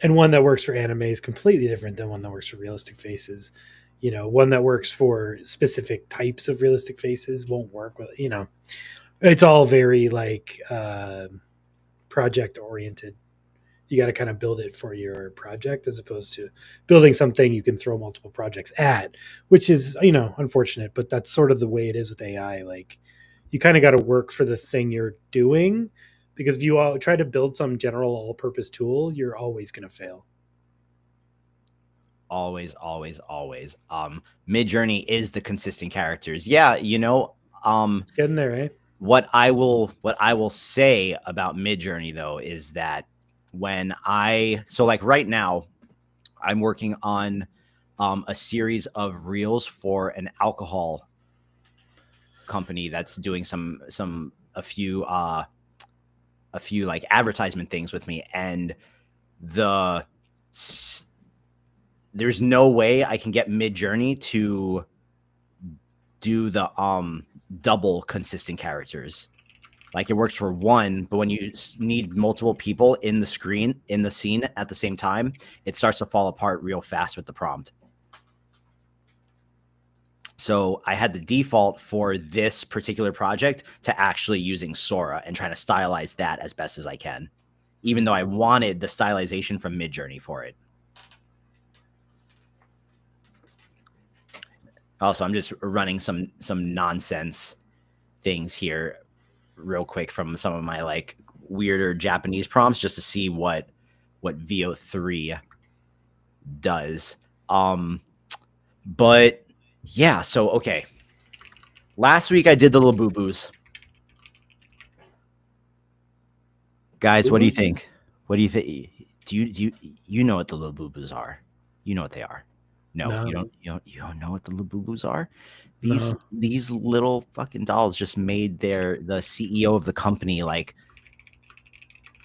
And one that works for anime is completely different than one that works for realistic faces. One that works for specific types of realistic faces won't work with, it's all very project oriented. You got to kind of build it for your project as opposed to building something you can throw multiple projects at, which is, unfortunate, but that's sort of the way it is with AI. Like you kind of got to work for the thing you're doing, because if you all try to build some general all purpose tool, you're always going to fail. Always, always, always. Midjourney is the consistent characters. Yeah, It's getting there, eh? what I will say about Midjourney though is that like right now, I'm working on a series of reels for an alcohol company that's doing a few like advertisement things with me, and the there's no way I can get Midjourney to do the double consistent characters. Like it works for one, but when you need multiple people in the scene at the same time, it starts to fall apart real fast with the prompt. So I had the default for this particular project to actually using Sora and trying to stylize that as best as I can, even though I wanted the stylization from Midjourney for it. Also, I'm just running some nonsense things here real quick from some of my like weirder Japanese prompts just to see what VO3 does. But yeah, so okay. Last week I did the little boo-boos. Guys, what do you think? What do you think? Do you know what the little boo-boos are? You know what they are. No, No, you don't know what the little boo-boos are? These no. these little fucking dolls just made the CEO of the company like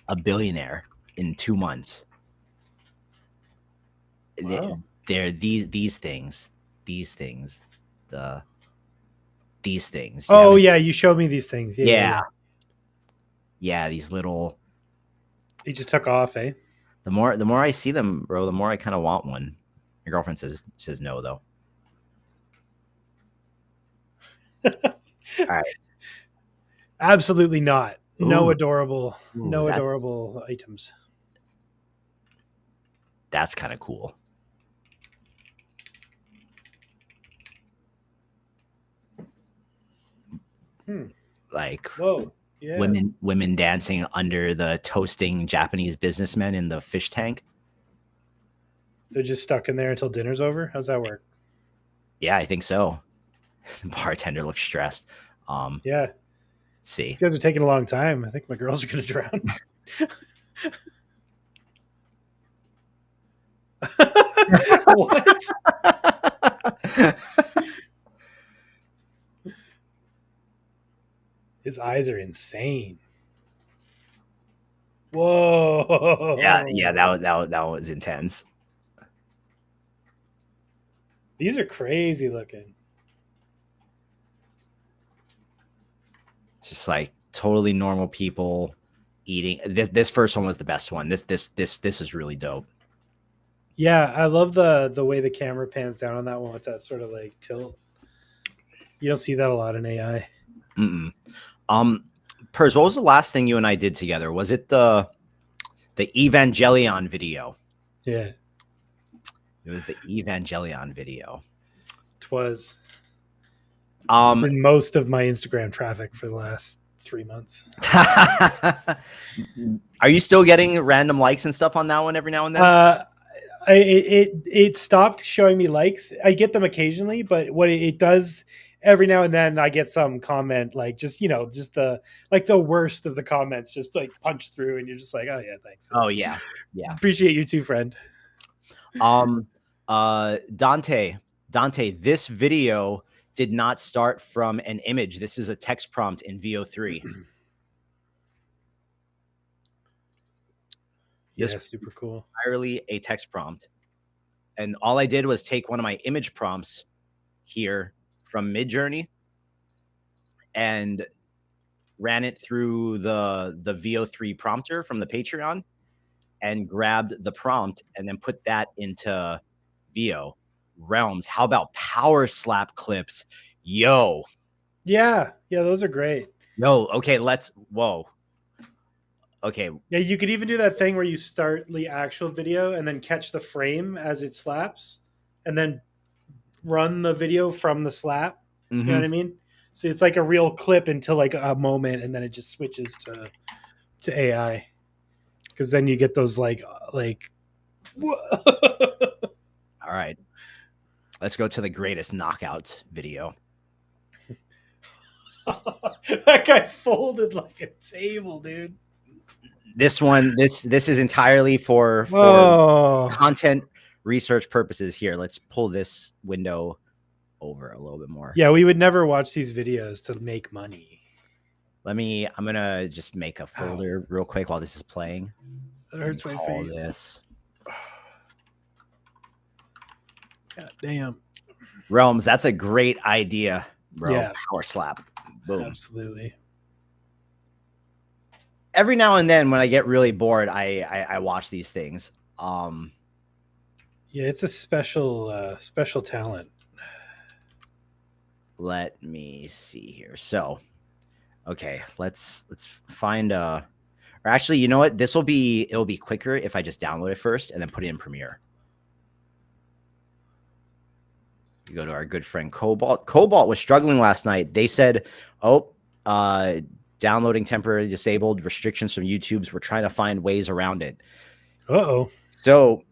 a billionaire in 2 months. Wow. They're these things. These things. The these things. You Oh haven't yeah, you showed me these things. Yeah, yeah, Yeah. yeah. Yeah, these little They just took off, eh? the more I see them, bro, the more I kind of want one. Your girlfriend says no though. All right. Absolutely not. Ooh, No that's adorable items. kind of cool. Hmm. Like Whoa. Yeah. women dancing under the toasting Japanese businessmen in the fish tank. They're just stuck in there until dinner's over. How's that work? Yeah, I think so. The bartender looks stressed. Yeah. Let's These see. guys are taking a long time. I think my girls are going to drown. What? His eyes are insane. Yeah, Whoa. yeah, that was intense. These are crazy looking. Just like totally normal people eating. This first one was the best one. This is really dope. Yeah, I love the way the camera pans down on that one with that sort of like tilt. You don't see that a lot in AI. Mm-mm. Pers, what was the last thing you and I did together? Was it the Evangelion video? Yeah, It was the Evangelion video. twas. It's Um, been most of my Instagram traffic for the last 3 months. are you still getting random likes and stuff on that one every now and then? It stopped showing me likes. I get them occasionally, but what it does every now and then, I get some comment like just just the worst of the comments just like punch through, and you're just like, oh yeah, thanks. Oh yeah, yeah. Appreciate you too, friend. Um, Dante, this video did not start from an image. This is a text prompt in VO3. This Yeah, super cool. entirely a text prompt. And all I did was take one of my image prompts here from Midjourney and ran it through the VO3 prompter from the Patreon and grabbed the prompt and then put that into VO. Realms. How about power slap clips? Yo. Yeah, those are great. Yo, okay, whoa. Okay. Yeah, you could even do that thing where you start the actual video and then catch the frame as it slaps and then run the video from the slap. You know what I mean? So it's like a real clip until like a moment, and then it just switches to AI. Because then you get those like All right. Let's go to the greatest knockouts video. that guy folded like a table, dude. This one, this is entirely for content research purposes. Here, let's pull this window over a little bit more. Yeah, we would never watch these videos to make money. I'm gonna just make a folder real quick while this is playing. That hurts my face. This. God damn. Realms, that's a great idea, bro. Yeah. Power slap. Boom. Absolutely. Every now and then when I get really bored, I watch these things. Yeah, it's a special talent. Let me see here. So, okay, let's find or actually, you know what? It'll be quicker if I just download it first and then put it in Premiere. You go to our good friend Cobalt. Cobalt was struggling last night. They said, "Oh, downloading temporarily disabled, restrictions from YouTube's. We're trying to find ways around it." Uh-oh. So,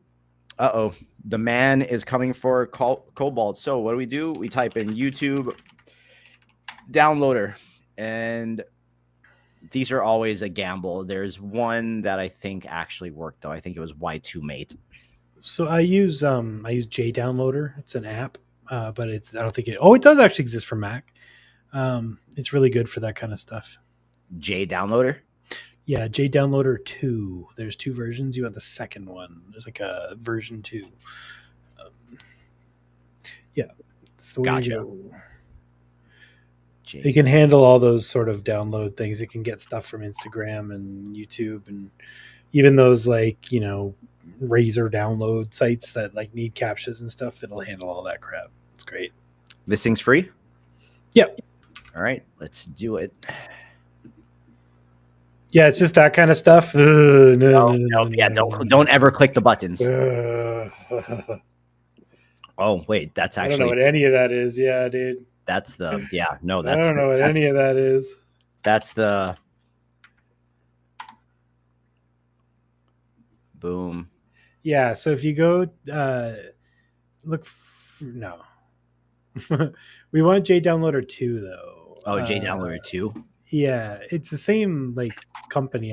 the man is coming for Cobalt. So what do? We type in YouTube downloader, and these are always a gamble. There's one that I think actually worked though. I think it was Y2Mate. So I use jdownloader. It's an app, but I don't think it does actually exist for Mac. It's really good for that kind of stuff. jdownloader? Yeah, jdownloader 2. There's 2 versions. You want the second one. There's like a version 2. Yeah. So Gotcha. It can handle all those sort of download things. It can get stuff from Instagram and YouTube and even those like, Razor download sites that like need captchas and stuff. It'll handle all that crap. It's great. This thing's free? Yep. All right, let's do it. Yeah, it's just that kind of stuff. Don't ever click the buttons. Oh, wait, that's actually... I don't know what any of that is. Yeah, dude. That's the... I don't know what any of that is. That's the... Boom. Yeah, so if you go... look... No. We want jdownloader 2, though. Oh, jdownloader 2? Yeah, it's the same, like, company.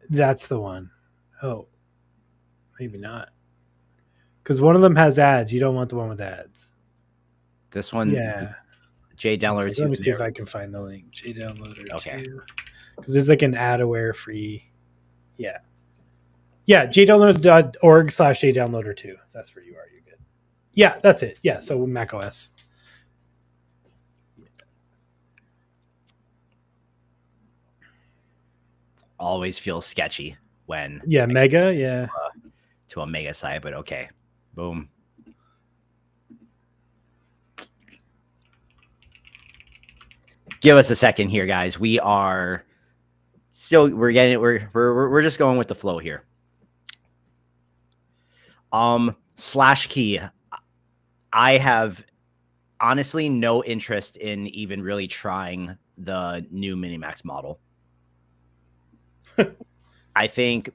That's the one. Oh. Maybe not. Because one of them has ads. You don't want the one with ads. This one, Yeah. JDownloader 2. Let me see if There. I can find the link. JDownloader Okay. 2. Because there's like an ad aware free. Yeah. Yeah. jdownloader.org/jdownloader 2. That's where you are. You're good. Yeah, that's it. Yeah. So Mac OS. Always feels sketchy when Yeah. Mega. Yeah. to a mega site, but okay. Boom. Give us a second here, guys. We are still we're just going with the flow here. Slash key. I have honestly no interest in even really trying the new Minimax model. I think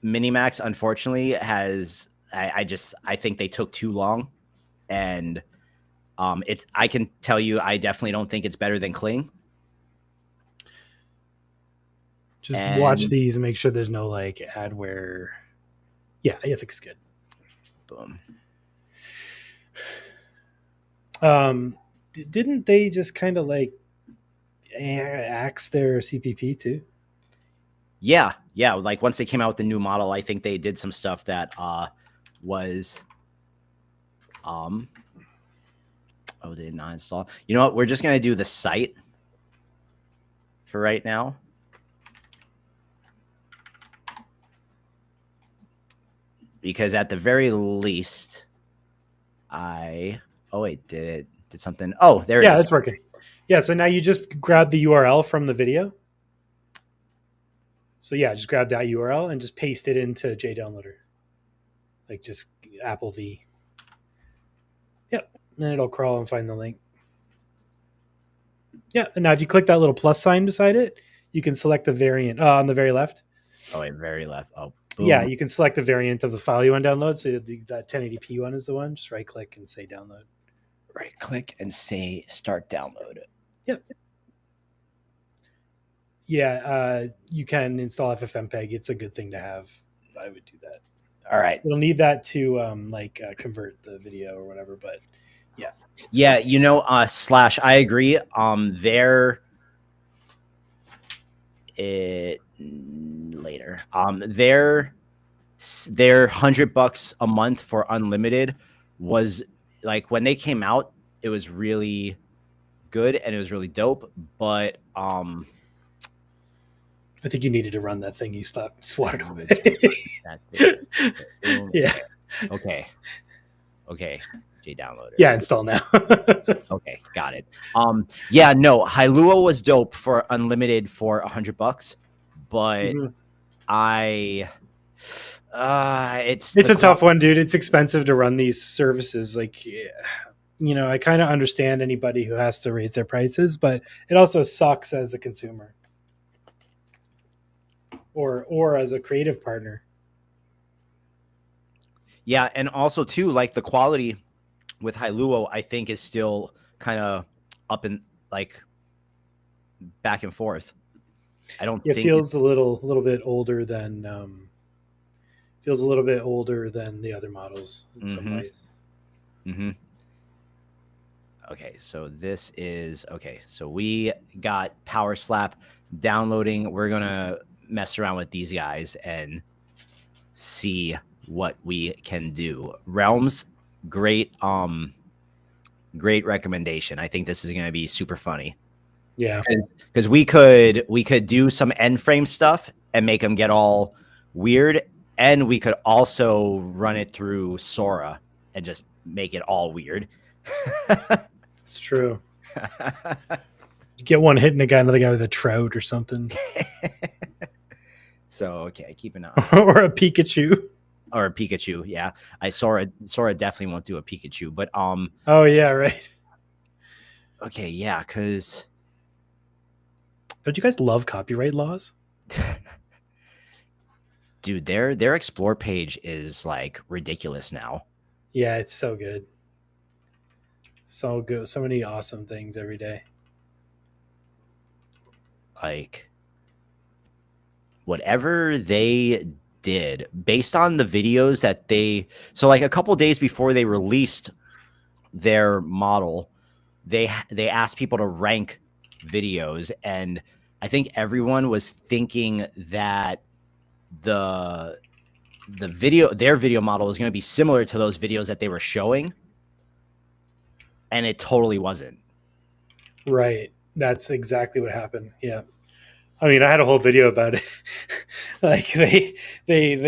Minimax, unfortunately, has I think they took too long, and I can tell you I definitely don't think it's better than Kling. Just watch these and make sure there's no like adware. Yeah, I think it's good. Boom. Didn't they just kind of like axe their CPP too? Yeah. Like once they came out with the new model, I think they did some stuff that was did not install. You know what? We're just gonna do the site for right now. Because at the very least, did something? Oh, there it is. Yeah, it's working. Yeah, so now you just grab the URL from the video. So yeah, just grab that URL and just paste it into JDownloader. Like just Apple V. Yep. And it'll crawl and find the link. Yeah, and now if you click that little plus sign beside it, you can select the variant on the very left. Oh, wait, very left. Oh, boom. Yeah, you can select the variant of the file you want to download. So that 1080p one is the one. Just right click and say download. Right click and say start download. Yep. Yeah, you can install FFmpeg. It's a good thing to have. I would do that. All right. You'll need that to convert the video or whatever. But yeah, yeah, good. You know, Slash, I agree. Later. Their $100 a month for unlimited was like when they came out, it was really good and it was really dope. But I think you needed to run that thing you swatted away. Yeah. Okay. JDownloader. Yeah, install now. Okay, got it. Yeah, no, Hailuo was dope for unlimited for $100, but it's a tough one, dude. It's expensive to run these services. Like, you know, I kind of understand anybody who has to raise their prices, but it also sucks as a consumer or as a creative partner. Yeah, and also too, like the quality with Hailuo, I think is still kind of up and like back and forth. I don't think it feels a little bit older than the other models in some ways. Okay, so this is okay. So we got Power Slap downloading. We're gonna mess around with these guys and see what we can do. Realms, great recommendation. I think this is gonna be super funny. Yeah, because we could do some end frame stuff and make them get all weird, and we could also run it through Sora and just make it all weird. It's true. Get one hitting another guy with a trout or something. So okay, keep an eye. Or a Pikachu. Or a Pikachu, yeah. Sora definitely won't do a Pikachu, but Oh yeah, right. Okay, yeah, because don't you guys love copyright laws? Dude, their explore page is like ridiculous now. Yeah, it's so good. So good. So many awesome things every day. Like whatever they did based on the videos that so like a couple days before they released their model, they asked people to rank videos, and I think everyone was thinking that their video model is going to be similar to those videos that they were showing, and it totally wasn't. Right. That's exactly what happened. Yeah. I mean, I had a whole video about it. Like they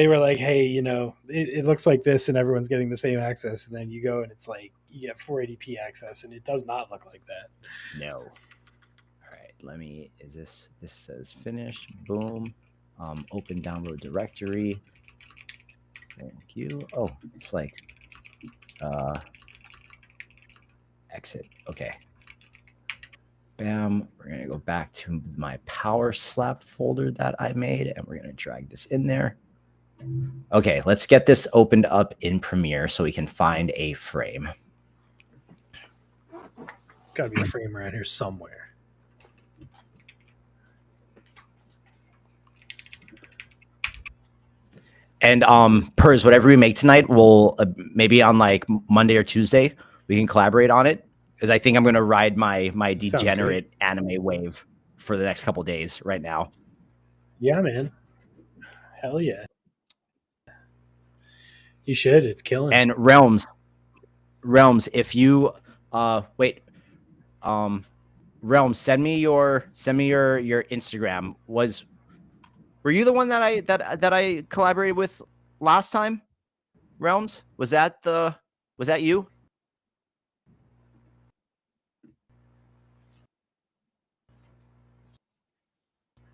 were like, hey, you know, it looks like this and everyone's getting the same access. And then you go and it's like you get 480p access and it does not look like that. No. All right. This says finished. Boom. Open download directory. Thank you. Oh, it's like exit. Okay. Bam. We're going to go back to my power slap folder that I made, and we're going to drag this in there. Okay, let's get this opened up in Premiere so we can find a frame. It's got to be a frame around here somewhere. And Pers, whatever we make tonight, we'll maybe on like Monday or Tuesday, we can collaborate on it. Because I think I'm going to ride my degenerate anime wave for the next couple of days right now. Yeah, man. Hell yeah. You should. It's killing. And Realms, if you wait, Realms, send me your Instagram. Were you the one that I collaborated with last time? Realms, was that you?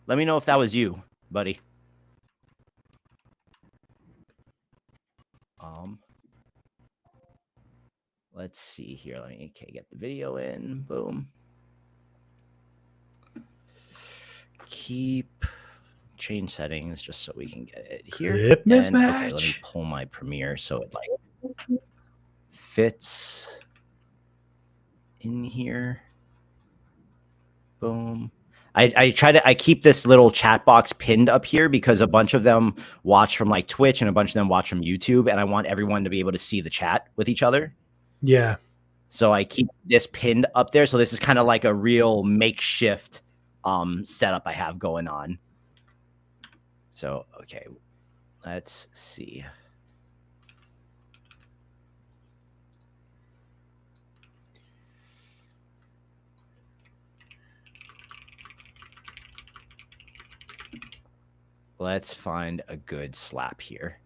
Let me know if that was you, buddy. Let's see here. Let me get the video in. Boom. Keep change settings just so we can get it here. Clip mismatch. Okay, let me pull my Premiere so it like fits in here. Boom. I keep this little chat box pinned up here because a bunch of them watch from like Twitch and a bunch of them watch from YouTube, and I want everyone to be able to see the chat with each other. Yeah. So I keep this pinned up there. So this is kind of like a real makeshift setup I have going on. So, okay, let's see. Let's find a good slap here.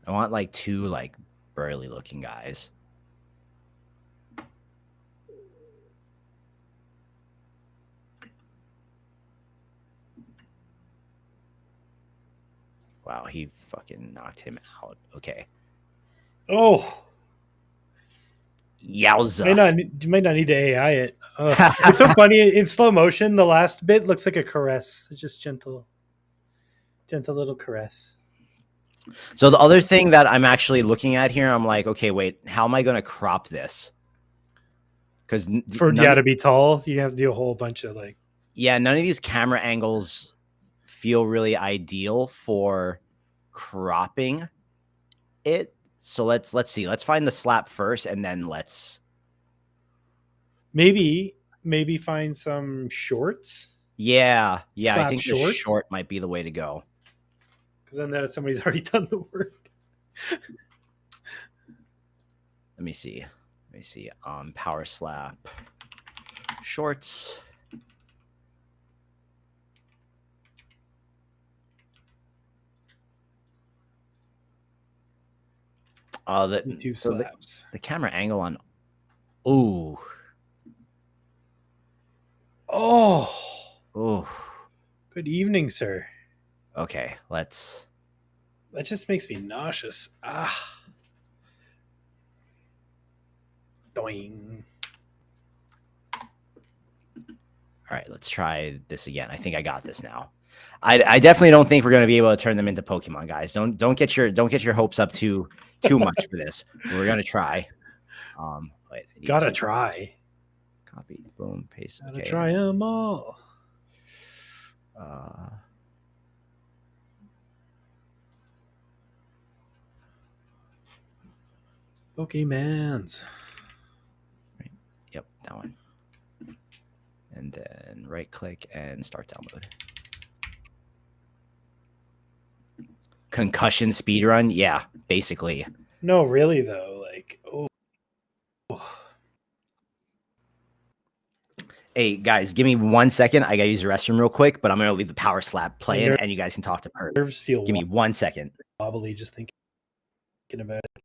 I want like two like burly looking guys. Wow, he fucking knocked him out. Okay. Oh. Yowza. You might not need to AI it. It's so funny. In slow motion, the last bit looks like a caress. It's just gentle little caress. So the other thing that I'm actually looking at here, I'm like, okay, wait, how am I going to crop this? Because to be tall, you have to do a whole bunch of like. Yeah, none of these camera angles feel really ideal for cropping it. So let's see. Let's find the slap first, and then let's maybe find some shorts. Yeah. Slap I think shorts? the short might be the way to go. Because then somebody's already done the work. Let me see. Power slap shorts. The YouTube slaps. The camera angle on. Ooh. Oh. Good evening, sir. Okay, let's. That just makes me nauseous. Doing. All right, let's try this again. I think I got this now. I definitely don't think we're going to be able to turn them into Pokemon, guys. Don't get your hopes up too much for this. We're going to try. Gotta try. Copy. Boom. Paste. Gotta try them all. Pokemans. Right. Yep, that one. And then right click and start download. Concussion speedrun? Yeah, basically. No, really though. Like, oh. Hey guys, give me 1 second. I gotta use the restroom real quick, but I'm gonna leave the power slap playing and you guys can talk to Perk. Nerves feel Give me 1 second. wobbly just thinking about it.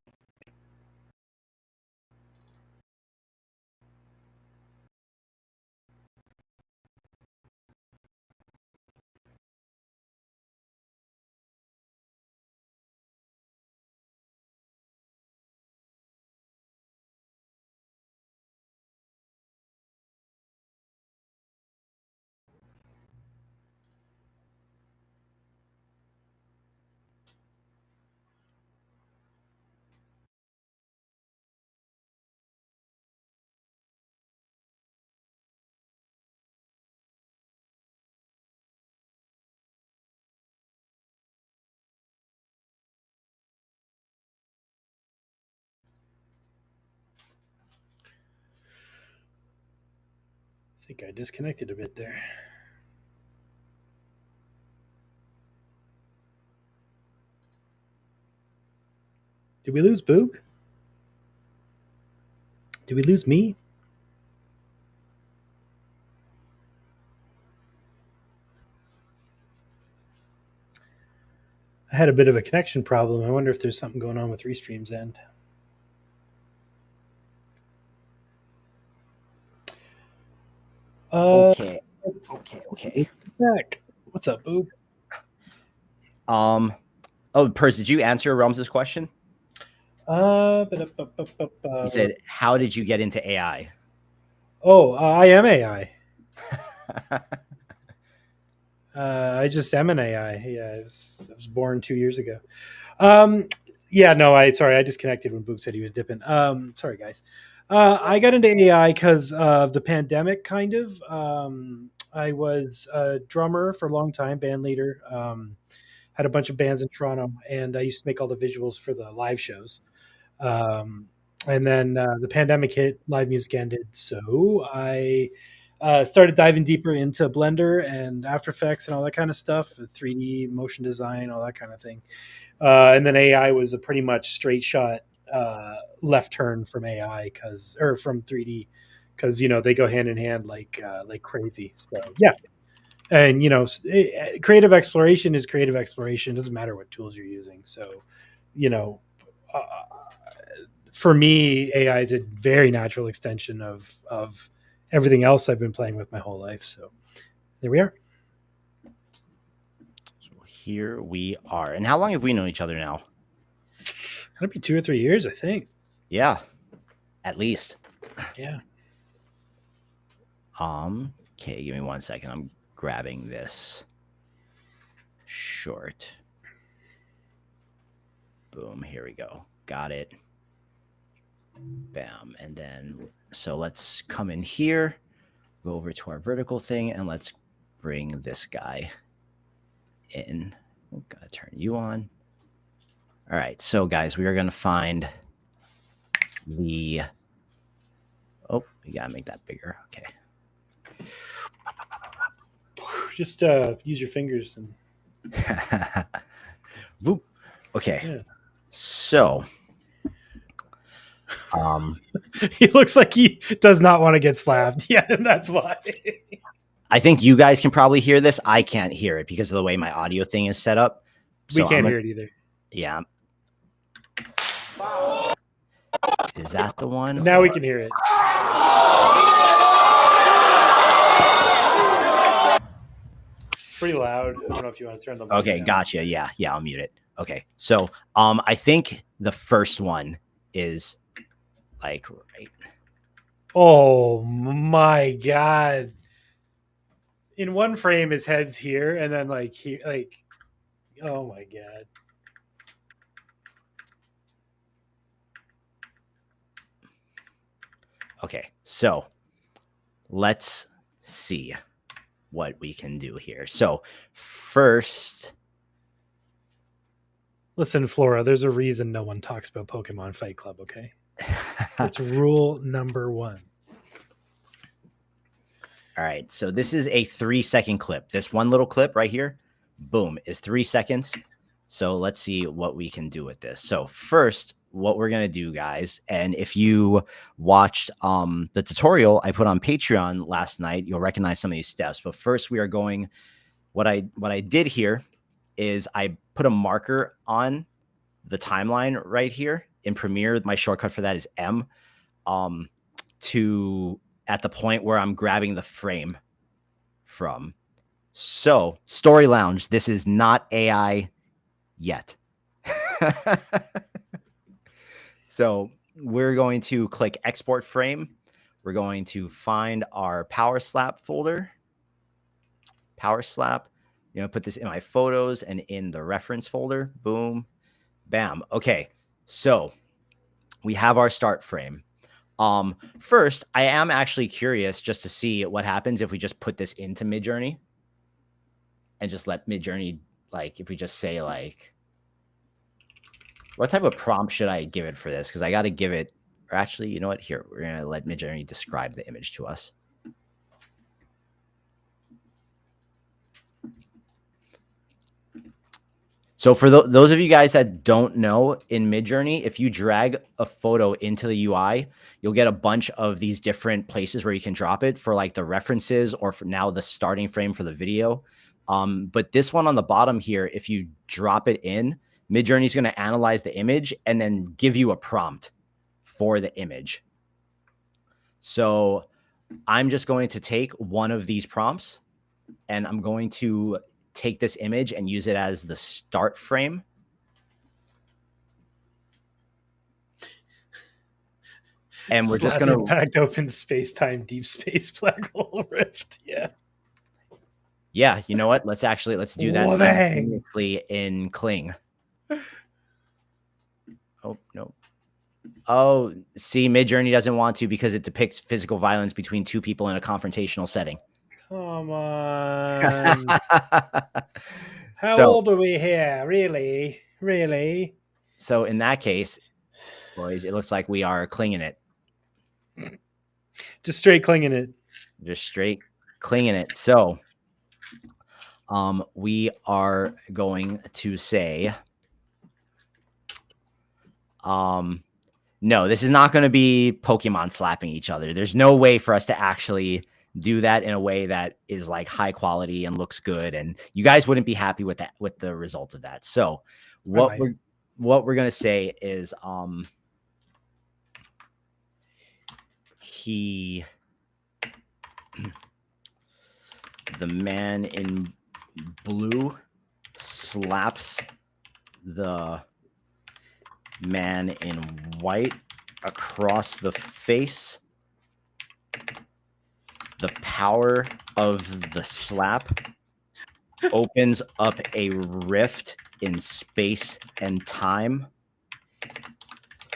I think I disconnected a bit there. Did we lose Boog? Did we lose me? I had a bit of a connection problem. I wonder if there's something going on with Restream's end. Okay. Back. What's up, Boog? Oh, Pers, did you answer Realms' question? He said, how did you get into AI? Oh, I am AI. I just am an AI. Yeah, I was born 2 years ago. Yeah, no, I disconnected when Boog said he was dipping. Sorry, guys. I got into AI because of the pandemic, kind of. I was a drummer for a long time, band leader. Had a bunch of bands in Toronto, and I used to make all the visuals for the live shows. And then the pandemic hit, live music ended, so I started diving deeper into Blender and After Effects and all that kind of stuff, 3D motion design, all that kind of thing. And then AI was a pretty much straight shot left turn from AI or from 3D because they go hand in hand like crazy. So yeah, and creative exploration is creative exploration. It doesn't matter what tools you're using. So you know. Uh, for me, AI is a very natural extension of everything else I've been playing with my whole life. So there we are. So here we are. And how long have we known each other now? It'll be 2 or 3 years, I think. Yeah, at least. Yeah. Okay, give me 1 second. I'm grabbing this short. Boom, here we go. Got it. Bam. And then, so let's come in here, go over to our vertical thing, and let's bring this guy in. I'm gonna turn you on. All right, so guys, we are gonna find the. Oh, you gotta make that bigger. Okay. Just use your fingers and. Whoop. Okay. Yeah. So. He looks like he does not want to get slapped. Yeah, and that's why. I think you guys can probably hear this. I can't hear it because of the way my audio thing is set up. So we can't hear it either. Yeah. Is that the one? Now we can hear it. It's pretty loud. I don't know if you want to turn the volume Okay, down. gotcha. Yeah, I'll mute it. Okay. So I think the first one is like right. Oh my god. In one frame his head's here and then like he like oh my god. Okay, so let's see what we can do here. So first, listen, Flora, there's a reason no one talks about Pokemon Fight Club, okay? It's rule number 1. All right, so this is a 3-second clip. This one little clip right here, boom, is 3 seconds. So let's see what we can do with this. So first, what we're gonna do, guys, and if you watched the tutorial I put on Patreon last night, you'll recognize some of these steps. But first, we are going. What I did here is I put a marker on the timeline right here in Premiere. My shortcut for that is M. To at the point where I'm grabbing the frame from. So, Story Lounge, this is not AI yet. So, we're going to click Export Frame. We're going to find our Power Slap folder. Power Slap. You know, put this in my photos and in the reference folder. Boom, bam. Okay, so we have our start frame. First, I am actually curious just to see what happens if we just put this into Midjourney and just let Midjourney, like, if we just say, like, what type of prompt should I give it for this? Because I got to give it, or actually, you know what? Here, we're going to let Midjourney describe the image to us. So for those of you guys that don't know, in Midjourney, if you drag a photo into the UI, you'll get a bunch of these different places where you can drop it for like the references or for now the starting frame for the video. But this one on the bottom here, if you drop it in, Midjourney is going to analyze the image and then give you a prompt for the image. So I'm just going to take one of these prompts and I'm going to take this image and use it as the start frame. And we're just going to impact open space-time deep space black hole rift. Yeah. Yeah, you know what? Let's do that simultaneously in Kling. Oh, no. Oh, see, Midjourney doesn't want to because it depicts physical violence between two people in a confrontational setting. Come on. How old are we here? Really? Really? So in that case, boys, it looks like we are clinging it. Just straight clinging it. Just straight clinging it. So we are going to say, no, this is not going to be Pokemon slapping each other. There's no way for us to actually do that in a way that is like high quality and looks good. And you guys wouldn't be happy with that, with the results of that. So what we're going to say is, the man in blue slaps the man in white across the face. The power of the slap opens up a rift in space and time.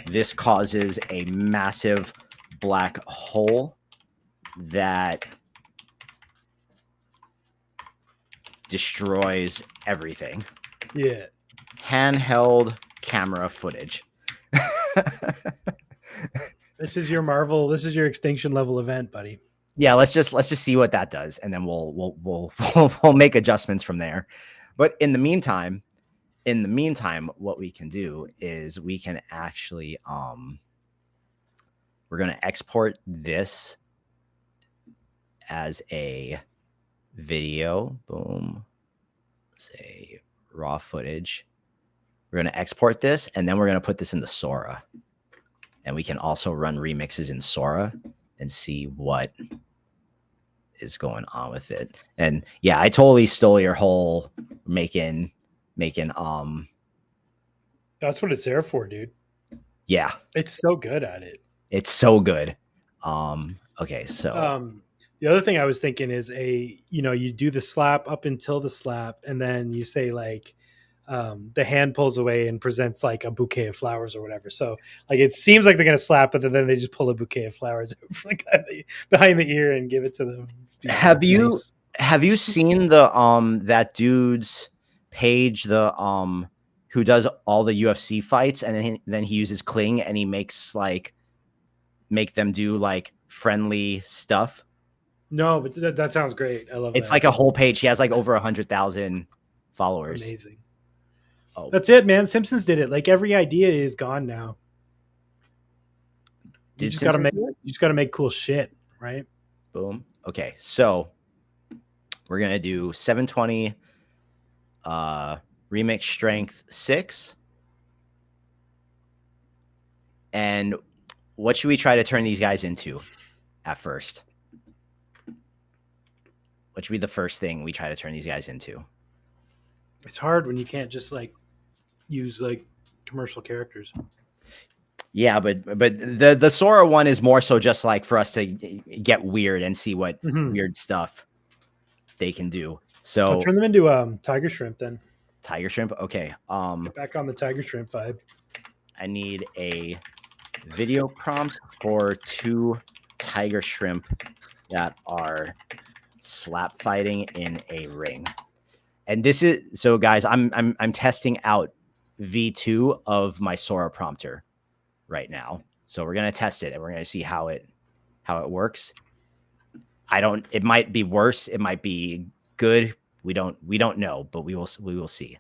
This causes a massive black hole that destroys everything. Yeah. Handheld camera footage. This is your Marvel. This is your extinction level event, buddy. Yeah, let's just see what that does, and then we'll make adjustments from there. But in the meantime, what we can do is we can actually we're going to export this as a video. Boom. Say raw footage. We're going to export this, and then we're going to put this in the Sora. And we can also run remixes in Sora and see what is going on with it. And yeah, I totally stole your whole making That's what it's there for, dude. Yeah. It's so good at it. It's so good. Okay, so the other thing I was thinking is you do the slap up until the slap, and then you say like the hand pulls away and presents like a bouquet of flowers or whatever. So like it seems like they're gonna slap, but then they just pull a bouquet of flowers behind the ear and give it to them. Have you Have you seen the that dude's page, the who does all the UFC fights, and then he uses Kling and he makes like make them do like friendly stuff? No, but that sounds great. I love It's that. like a whole page. He has like over 100,000 followers. Amazing. Oh, That's it, man. Simpsons did it. Like every idea is gone now. You did just gotta Simpsons make do it? you just gotta make cool shit, right? Boom. Okay, so we're gonna do 720 remix strength 6. And what should we try to turn these guys into at first? What should be the first thing we try to turn these guys into? It's hard when you can't just like use like commercial characters. Yeah, but the Sora one is more so just like for us to get weird and see what weird stuff they can do. I'll So turn them into tiger shrimp then. tiger shrimp. Okay. Let's get back on the tiger shrimp vibe. I need a video prompt for 2 tiger shrimp that are slap fighting in a ring. And this is so guys, I'm testing out V2 of my Sora prompter right now. So we're going to test it and we're going to see how it works. It might be worse, it might be good. We don't know, but we will see.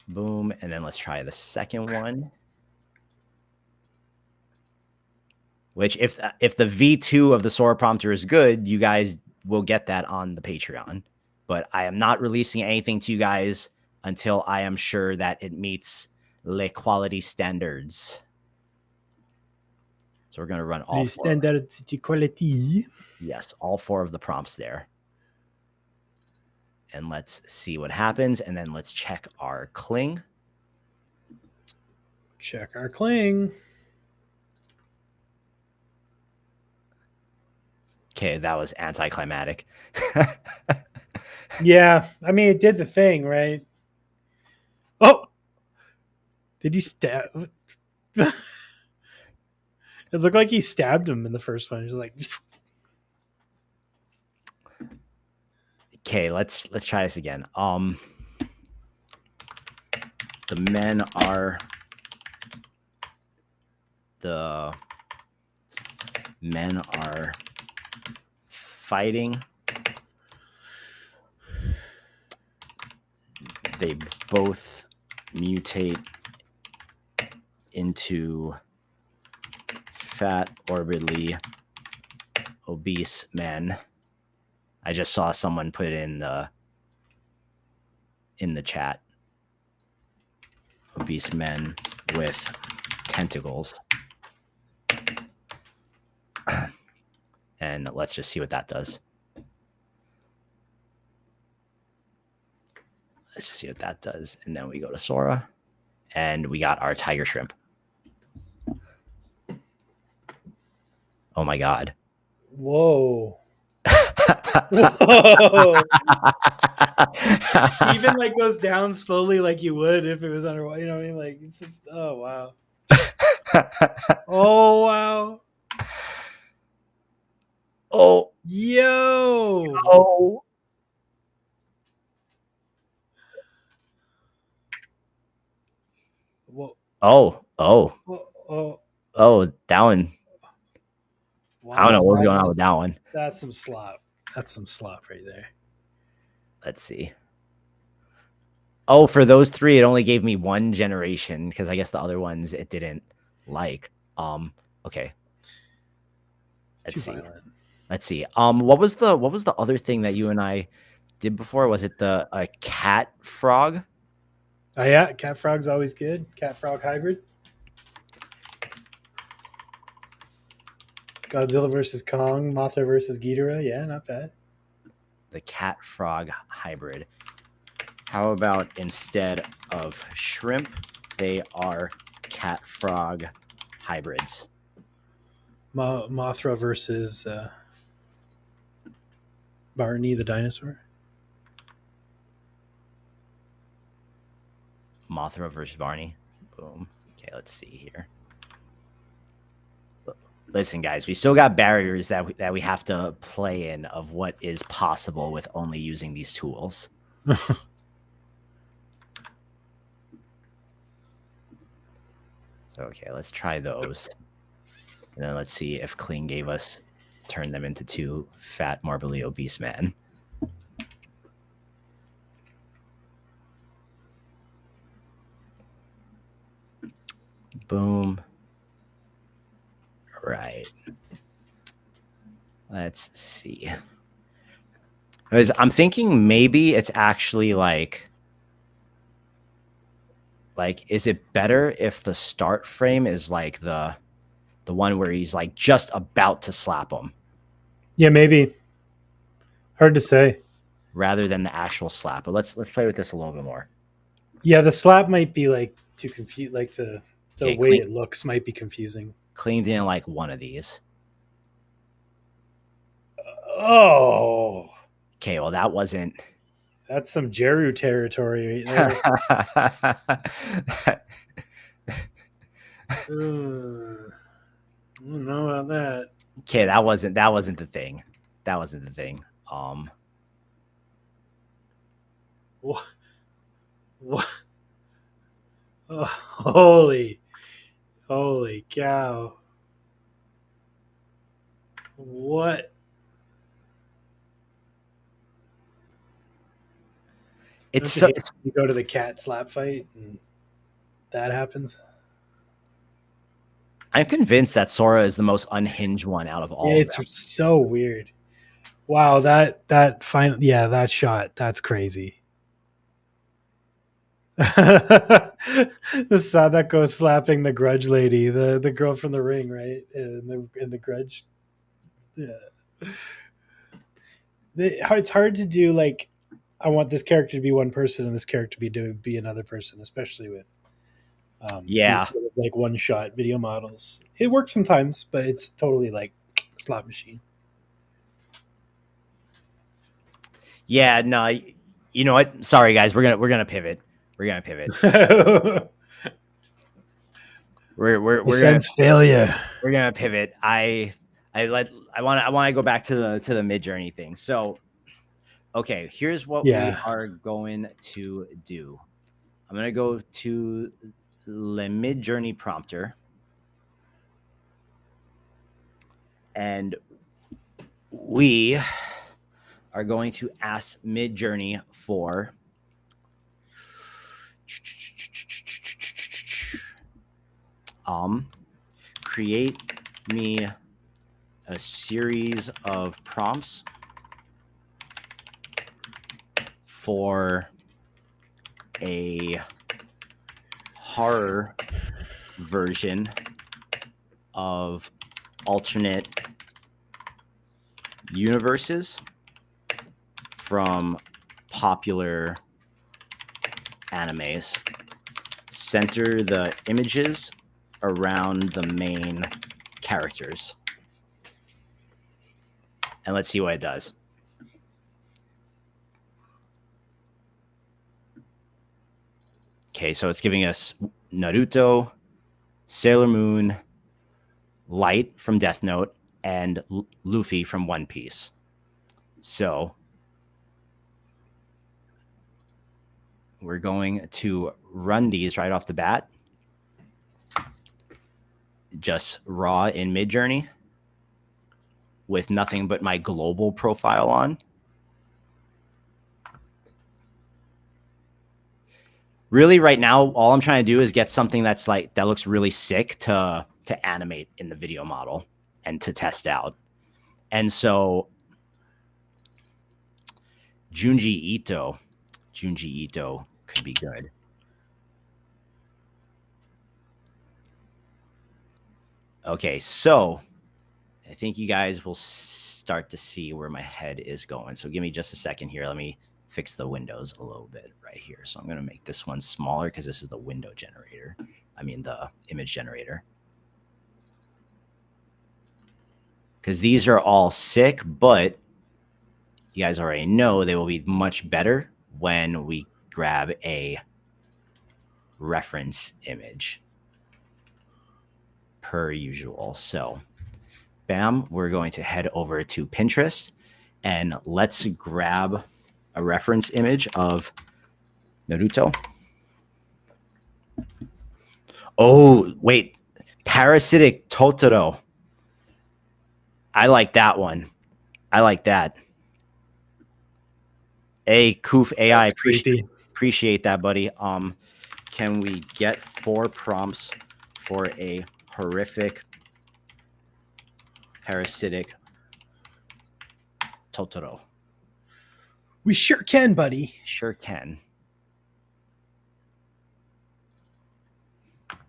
Boom, and then let's try the second one. Which if the V2 of the Sora prompter is good, you guys will get that on the Patreon. But I am not releasing anything to you guys until I am sure that it meets le quality standards. So we're going to run all 4. Standards quality. Yes, all 4 of the prompts there. And let's see what happens. And then let's check our Kling. Check our Kling. Okay, that was anticlimactic. Yeah, I mean, it did the thing, right? Oh, did he stab? It looked like he stabbed him in the first one. He was like, okay, let's try this again. The men are fighting. They both mutate into fat, morbidly obese men. I just saw someone put it in the chat. Obese men with tentacles. And let's just see what that does. Let's just see what that does. And then we go to Sora. And we got our tiger shrimp. Oh my god. whoa. Whoa. He even like goes down slowly like you would if it was underwater. You know what I mean? Like it's just oh wow. Oh wow. Oh. Yo. Oh. Whoa. Oh. Oh. Oh. Oh, that one. Wow. I don't know what's going on with that one. That's some slop. That's some slop right there. Let's see. Oh, for those 3, it only gave me 1 generation because I guess the other ones it didn't like. Okay. Let's see. Violent. Let's see. What was the other thing that you and I did before? Was it a cat frog? Oh yeah, cat frog's always good. Cat frog hybrid. Godzilla versus Kong, Mothra versus Ghidorah. Yeah, not bad. The cat frog hybrid. How about instead of shrimp, they are cat frog hybrids? Mothra versus Barney the dinosaur. Mothra versus Barney. Boom. Okay, let's see here. listen, guys, we still got barriers that we have to play in of what is possible with only using these tools. So, okay, let's try those. And then let's see if Kling gave us, turn them into 2 fat, morbidly obese men. Boom. Right. Let's see. Because I'm thinking maybe it's actually like, is it better if the start frame is like the one where he's like just about to slap him? Yeah, maybe. Hard to say. Rather than the actual slap. But let's play with this a little bit more. Yeah, the slap might be like too confused. Like the Okay, way it looks might be confusing. Kling didn't like one of these. Oh, Okay, well that wasn't. that's some Jeru territory right there. I don't know about that. Okay, that wasn't the thing. That wasn't the thing. What? What? Oh, holy cow! What? It's so, you go to the cat slap fight and that happens. I'm convinced that Sora is the most unhinged one out of all. It's so weird. Wow, that shot, that's crazy. The Sadako slapping the Grudge lady, the girl from the Ring, right? In the Grudge. Yeah. It's hard to do like I want this character to be one person and this character to be another person, especially with these sort of like one shot video models. It works sometimes, but it's totally like slot machine. Yeah, no, you know what? Sorry guys, we're gonna pivot. We're gonna pivot. we're sense failure. We're gonna pivot. I want to go back to the Midjourney thing. So, okay, here's what we are going to do. I'm gonna go to the Midjourney prompter, and we are going to ask Midjourney for create me a series of prompts for a horror version of alternate universes from popular animes. Center the images around the main characters. And let's see what it does. Okay, so it's giving us Naruto, Sailor Moon, Light from Death Note, and Luffy from One Piece. So we're going to run these right off the bat. Just raw in Midjourney with nothing but my global profile on. Really, right now, all I'm trying to do is get something that's like that looks really sick to animate in the video model and to test out. And so Junji Ito could be good. Okay, so I think you guys will start to see where my head is going. So give me just a second here. Let me fix the windows a little bit right here. So I'm going to make this one smaller because this is the window generator. I mean, the image generator. Because these are all sick, but you guys already know they will be much better when we grab a reference image per usual. So bam, we're going to head over to Pinterest and let's grab a reference image of Naruto. Oh, wait. Parasitic Totoro. I like that one. I like that. Koof AI, appreciate that, buddy. Can we get 4 prompts for a horrific parasitic Totoro? We sure can, buddy. Sure can.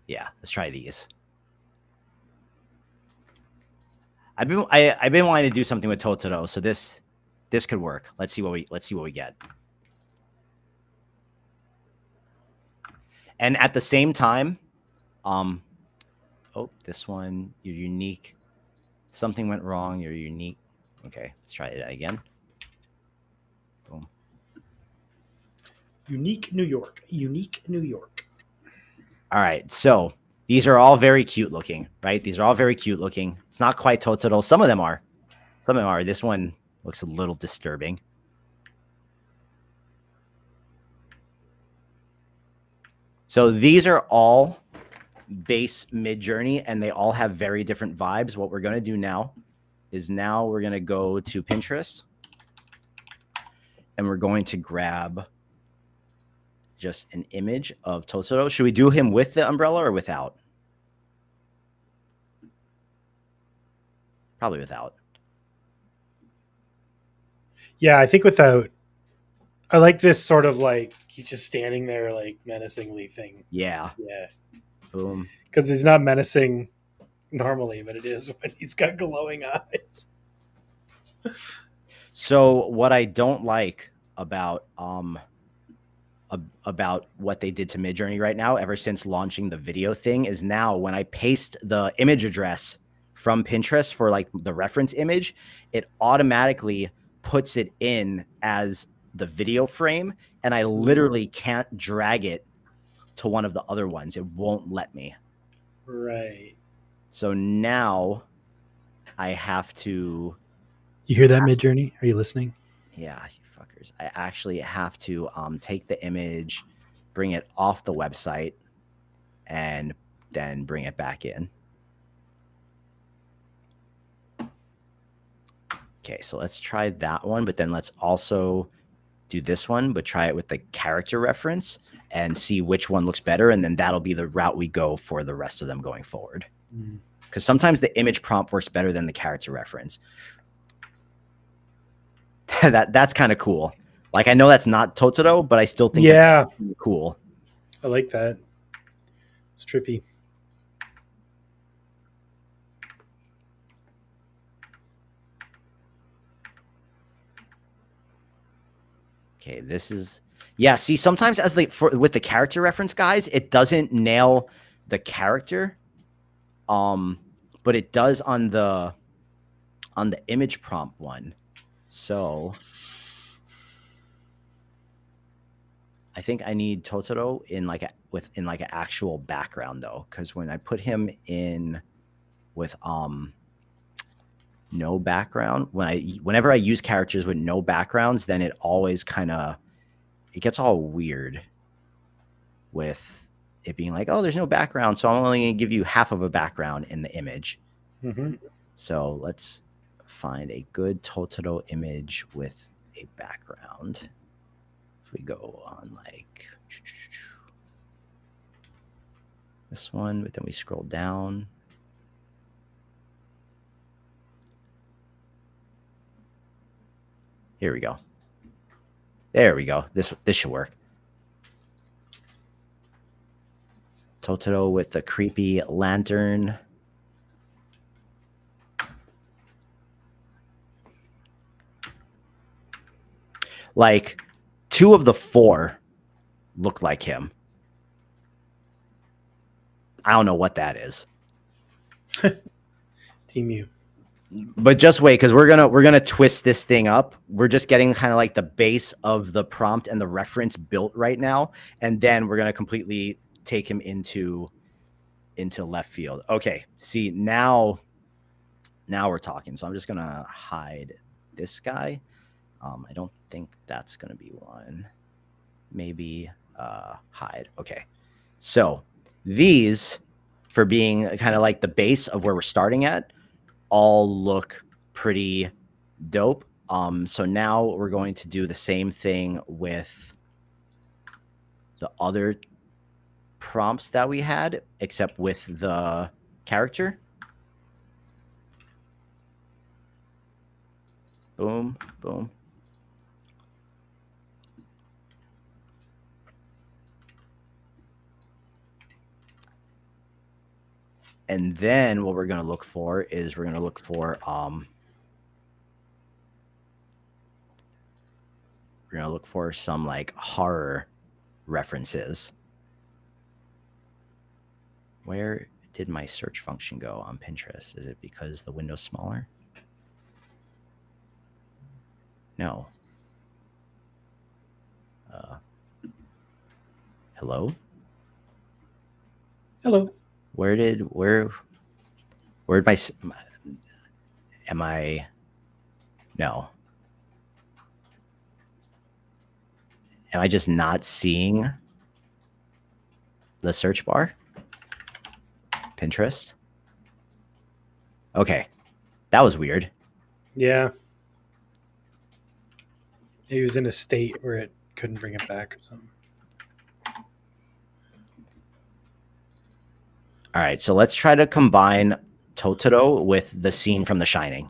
Yeah, let's try these. I've been wanting to do something with Totoro, so this could work. Let's see what we get. And at the same time, oh, this one, you're unique. Something went wrong. You're unique. Okay, let's try it again. Boom. Unique New York. Unique New York. All right, so these are all very cute looking, right? These are all very cute looking. It's not quite Totoro. Some of them are. Some of them are. This one looks a little disturbing. So these are all base Midjourney, and they all have very different vibes. What we're going to do now is we're going to go to Pinterest, and we're going to grab just an image of Totoro. Should we do him with the umbrella or without? Probably without. Yeah, I think without. I like this sort of like he's just standing there like menacingly thing. Yeah. Yeah. Boom. Because he's not menacing normally, but it is when he's got glowing eyes. So what I don't like about what they did to Midjourney right now, ever since launching the video thing, is now when I paste the image address from Pinterest for like the reference image, it automatically puts it in as the video frame, and I literally can't drag it to one of the other ones. It won't let me. Right. So now I have to. You hear that, Midjourney? Are you listening? Yeah, you fuckers. I actually have to take the image, bring it off the website, and then bring it back in. Okay, so let's try that one, but then let's also do this one, but try it with the character reference and see which one looks better, and then that'll be the route we go for the rest of them going forward. Because sometimes the image prompt works better than the character reference. That's kind of cool. Like, I know that's not Totoro, but I still think that's cool. I like that. It's trippy. Okay, this is see, sometimes with the character reference, guys, it doesn't nail the character, but it does on the image prompt one. So I think I need Totoro in like an actual background though, because when I put him in with no background, whenever I use characters with no backgrounds, then it always it gets all weird with it being like, oh, there's no background, so I'm only going to give you half of a background in the image. So let's find a good Totoro image with a background. If we go on like this one, but then we scroll down. Here we go. There we go. This should work. Totoro with the creepy lantern. Like 2 of the 4 look like him. I don't know what that is. Team U. But just wait, because we're gonna twist this thing up. We're just getting kind of like the base of the prompt and the reference built right now, and then we're gonna completely take him into left field. Okay, see now Now we're talking. So I'm just gonna hide this guy. I don't think that's gonna be one. Maybe hide. Okay. So these, for being kind of like the base of where we're starting at, all look pretty dope. So now we're going to do the same thing with the other prompts that we had, except with the character. Boom, boom. And then what we're going to look for is we're going to look for some like horror references. Where did my search function go on Pinterest? Is it because the window's smaller? No. Hello? Hello. Where'd my, am I, no. Am I just not seeing the search bar? Pinterest? Okay. That was weird. Yeah. He was in a state where it couldn't bring it back or something. All right, so let's try to combine Totoro with the scene from The Shining.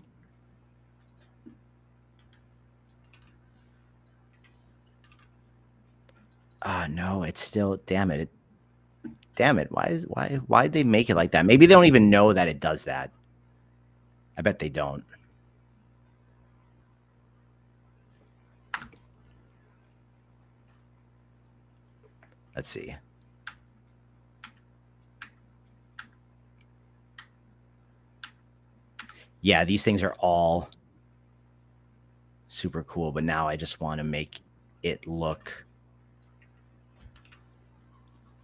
No, it's still, damn it. Damn it. Why'd they make it like that? Maybe they don't even know that it does that. I bet they don't. Let's see. Yeah, these things are all super cool, but now I just want to make it look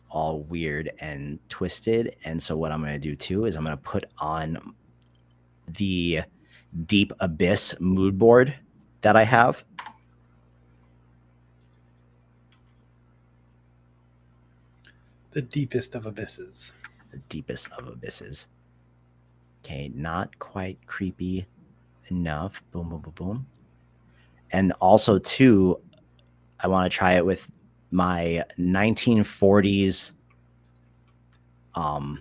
all weird and twisted. And so what I'm going to do too is I'm going to put on the Deep Abyss mood board that I have. The deepest of abysses. The deepest of abysses. Okay, not quite creepy enough. Boom, boom, boom, boom. And also, too, I want to try it with my 1940s, my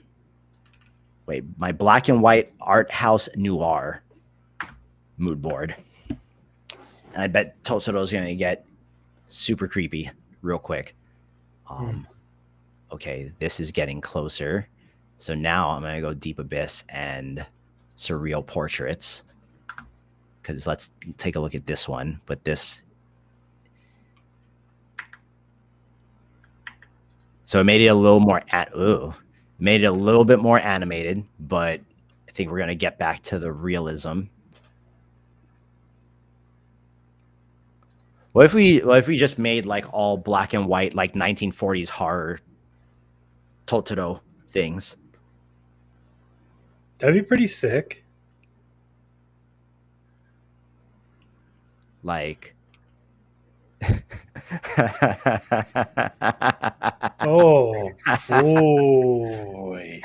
black and white art house noir mood board. And I bet Totoro's going to get super creepy real quick. Okay, this is getting closer. So now I'm going to go Deep Abyss and Surreal Portraits. Because let's take a look at this one. But this... So it made it a little more... made it a little bit more animated. But I think we're going to get back to the realism. What if we just made like all black and white, like 1940s horror Totoro things? That'd be pretty sick. Like, oh boy.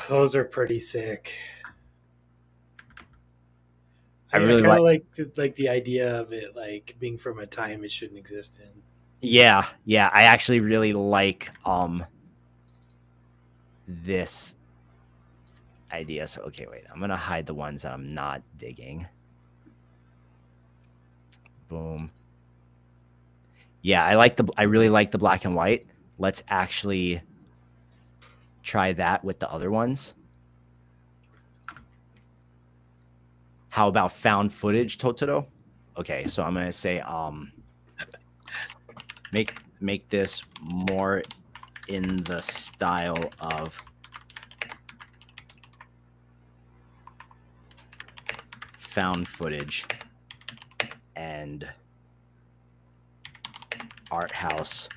Those are pretty sick. I really kind of like the idea of it like being from a time it shouldn't exist in. Yeah, I actually really like this idea. So okay, wait, I'm gonna hide the ones that I'm not digging. Boom. Yeah, I really like the black and white. Let's actually try that with the other ones. How about found footage, Totoro? Okay, so I'm gonna say make this more in the style of found footage and art house.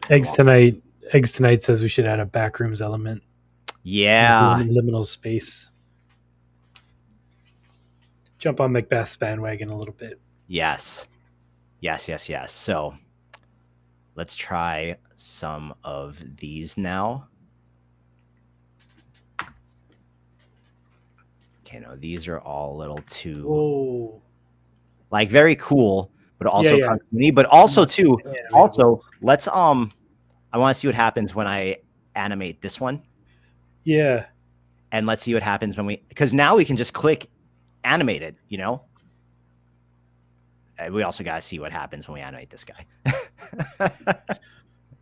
Eggs tonight Eggs Tonight says we should add a backrooms element. Yeah. Like liminal space. Jump on Macbeth's bandwagon a little bit. Yes. Yes, yes, yes. So let's try some of these now. Okay, no, these are all a little too like very cool, but also cartoony, but also too also let's I want to see what happens when I animate this one. Yeah. And let's see what happens when because now we can just click animate it, you know? We also got to see what happens when we animate this guy.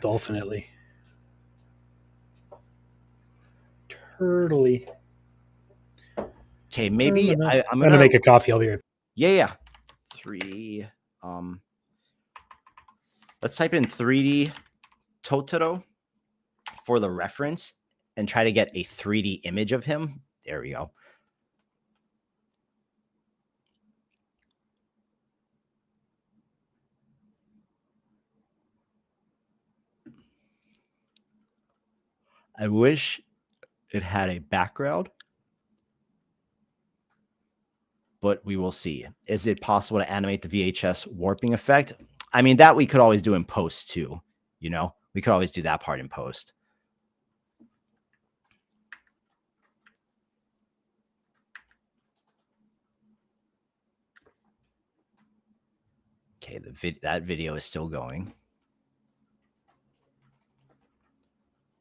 Dolphinately. Turtly. Okay, maybe I'm gonna make a coffee. I'll be right back. Yeah. 3 let's type in 3D Totoro for the reference and try to get a 3D image of him. There we go. I wish it had a background, but we will see. Is it possible to animate the VHS warping effect? I mean, that we could always do in post too, you know? We could always do that part in post. Okay, that video is still going.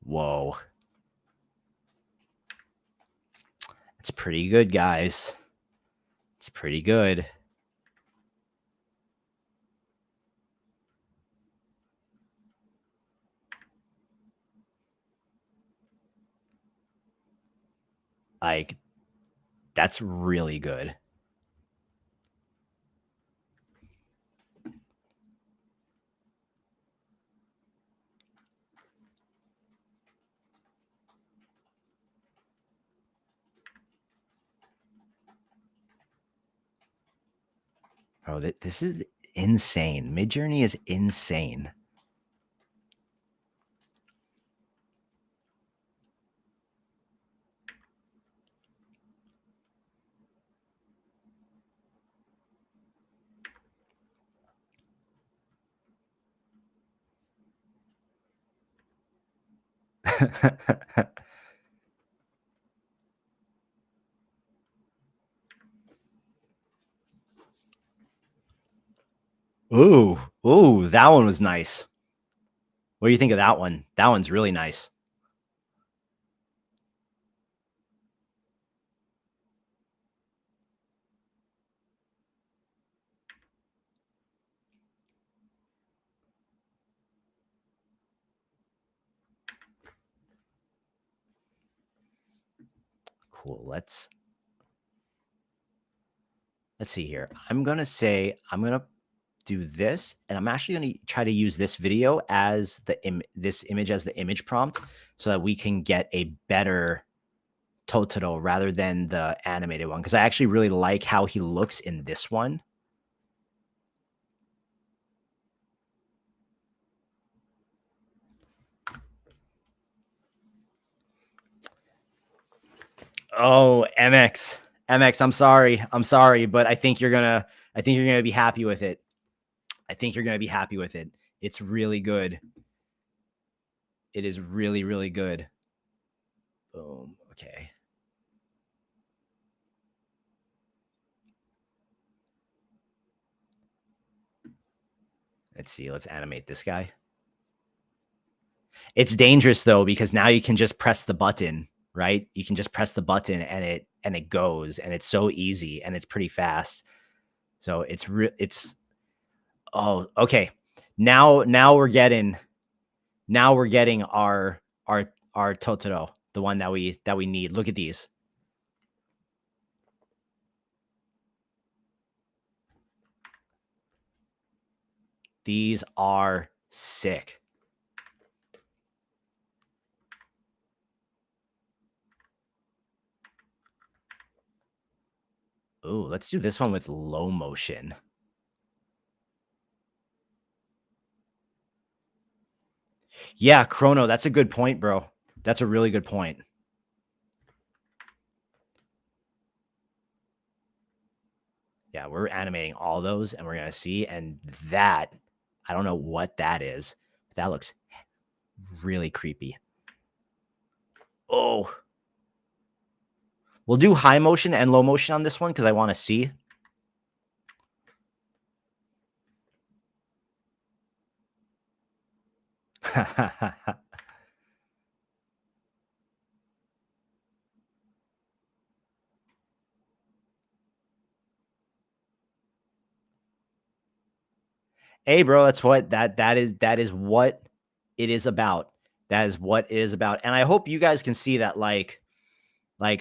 Whoa. It's pretty good, guys. It's pretty good. Like, that's really good. Bro, this is insane. Midjourney is insane. Ooh, that one was nice. What do you think of that one? That one's really nice. Cool. Let's see here. I'm going to do this, and I'm actually going to try to use this video as this image as the image prompt so that we can get a better Totoro rather than the animated one, because I actually really like how he looks in this one. Oh, MX, I'm sorry, but I think you're gonna be happy with it. It's really good. It is really, really good. Boom. Okay. Let's see. Let's animate this guy. It's dangerous though, because now you can just press the button, right? You can just press the button and it goes, and it's so easy and it's pretty fast. So it's oh, okay. Now we're getting our Totoro, the one that we need. Look at these. These are sick. Ooh, let's do this one with low motion. Yeah, Chrono, that's a good point, bro. That's a really good point. Yeah, we're animating all those and we're going to see. And that, I don't know what that is, but that looks really creepy. Oh, we'll do high motion and low motion on this one because I want to see. Hey, bro, that's what that is what it is about. That is what it is about. And I hope you guys can see that like I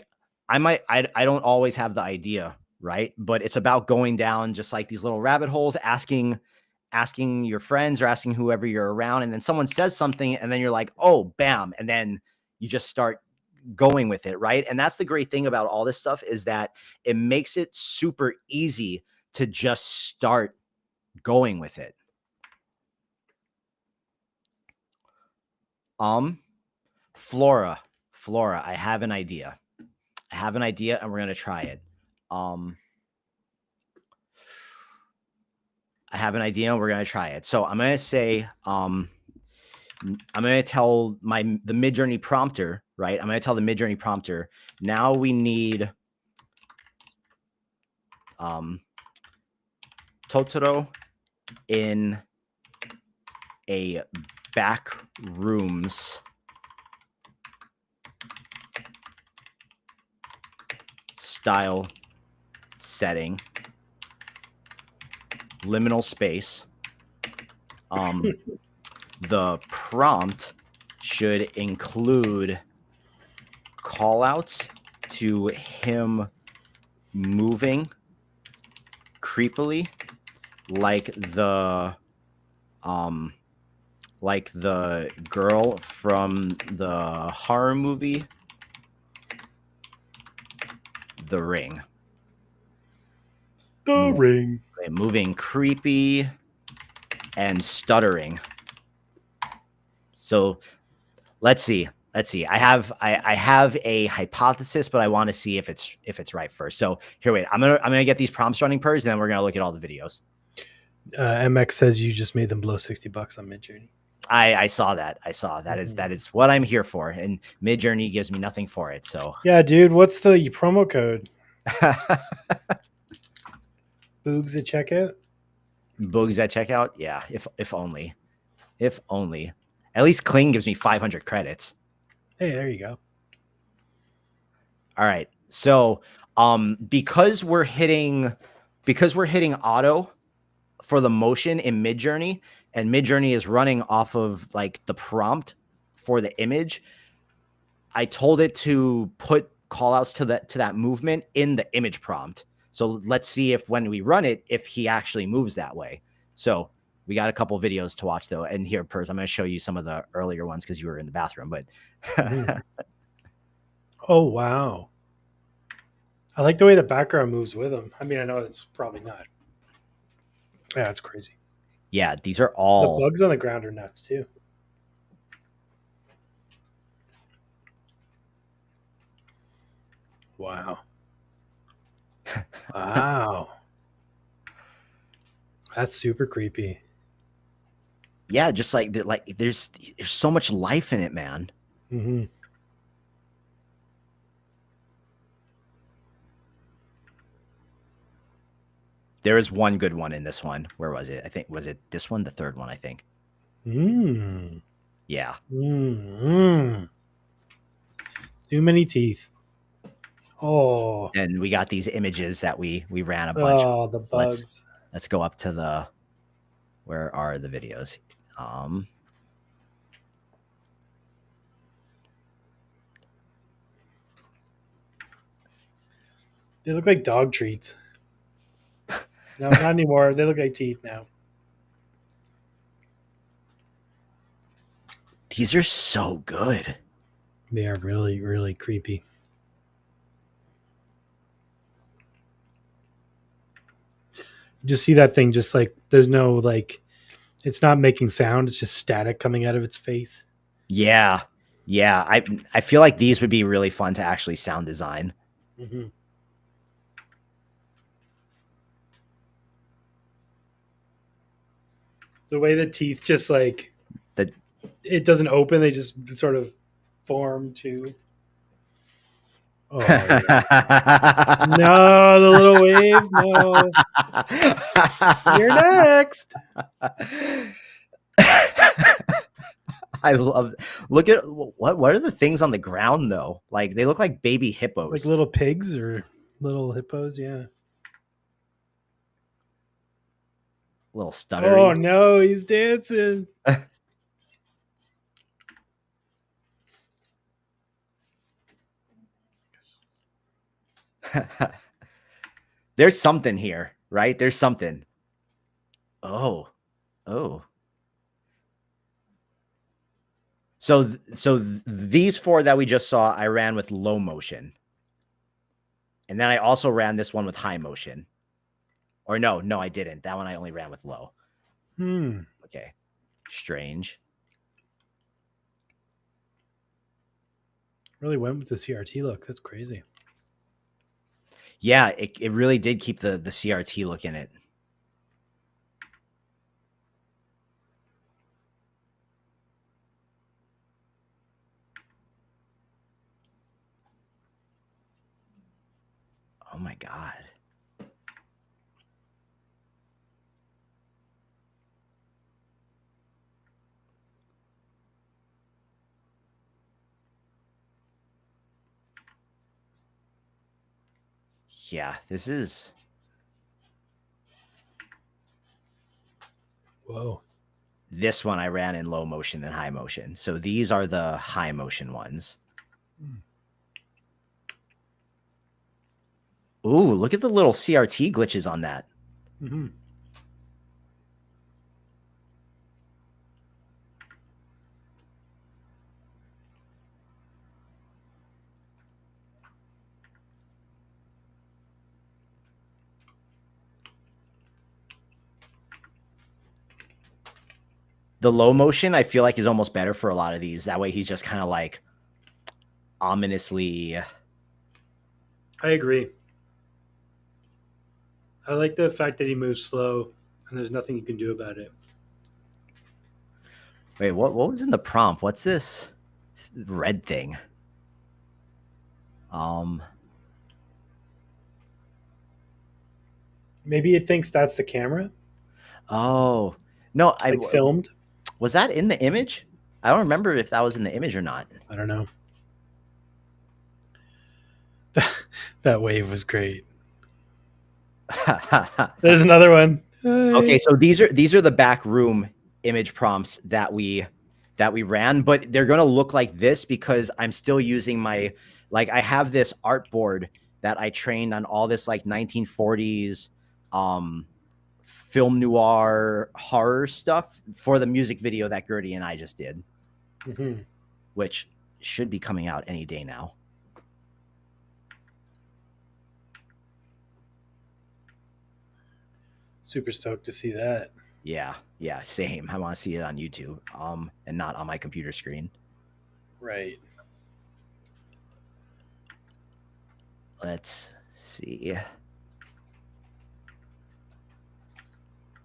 don't always have the idea, right? But it's about going down just like these little rabbit holes, asking your friends or asking whoever you're around, and then someone says something and then you're like, "Oh, bam." And then you just start going with it, right? And that's the great thing about all this stuff is that it makes it super easy to just start going with it. Flora, I have an idea. And we're gonna try it. I have an idea and we're gonna try it. So I'm gonna say, I'm gonna tell the Midjourney prompter, right? I'm gonna tell the Midjourney prompter, now we need Totoro in a back rooms style setting, liminal space. The prompt should include call outs to him moving creepily like the girl from the horror movie The Ring. Moving creepy and stuttering. So let's see. I have a hypothesis, but I want to see if it's right first. So here, wait. I'm gonna get these prompts running first, and then we're gonna look at all the videos. MX says you just made them blow $60 on Midjourney. I saw that. That is what I'm here for, and Midjourney gives me nothing for it. So yeah, dude, what's the promo code? Boogs at checkout. Boogs at checkout. Yeah, if only. At least Kling gives me 500 credits. Hey, there you go. All right. So, because we're hitting auto for the motion in Midjourney, and Midjourney is running off of like the prompt for the image, I told it to put callouts to that movement in the image prompt. So let's see if when we run it, if he actually moves that way. So we got a couple videos to watch though. And here, Pers, I'm going to show you some of the earlier ones because you were in the bathroom. But oh wow, I like the way the background moves with him. I mean, I know it's probably not. Yeah, it's crazy. Yeah, these are all the bugs on the ground are nuts too. Wow. Wow. That's super creepy. Yeah, just like there's so much life in it, man. Mm-hmm. There is one good one in this one. Where was it? I think was it this one, the third one, I think. Yeah. Too many teeth. Oh. And we got these images that we ran a bunch. Oh, the bugs. Let's go up to the, where are the videos? They look like dog treats. No, not anymore. They look like teeth now. These are so good. They are really, really creepy. Just see that thing, just like there's no like It's not making sound; it's just static coming out of its face. Yeah. Yeah. I feel like these would be really fun to actually sound design. Mm-hmm. The way the teeth just like it doesn't open; they just sort of form too. Oh yeah. No, the little wave. No, you're next. I love. Look at what are the things on the ground though? Like they look like baby hippos, Like little pigs or little hippos. Yeah. little Oh stuttery. no, he's dancing. There's something here, right? There's something. Oh, oh. So these four that we just saw, I ran with low motion, and then I also ran this one with high motion. Or no, I didn't. That one I only ran with low. Okay, strange. Really went with the CRT look. That's crazy. Yeah, it really did keep the CRT look in it. Oh my God. Yeah, this is. Whoa. This one I ran in low motion and high motion. So these are the high motion ones. Ooh, look at the little CRT glitches on that. Mm-hmm. The low motion, I feel like, is almost better for a lot of these. That way he's just kind of like ominously. I agree. I like the fact that he moves slow and there's nothing you can do about it. Wait, what was in the prompt? What's this red thing? Maybe it thinks that's the camera. Oh, no, I Like filmed. Was that in the image? I don't remember if that was in the image or not. I don't know. That wave was great. There's another one. Okay, so these are the back room image prompts that we ran, but they're going to look like this because I'm still using my, like, I have this artboard that I trained on all this like 1940s film noir horror stuff for the music video that Gertie and I just did, which should be coming out any day now. Super stoked to see that. Yeah, same. I want to see it on YouTube, and not on my computer screen. Right. Let's see.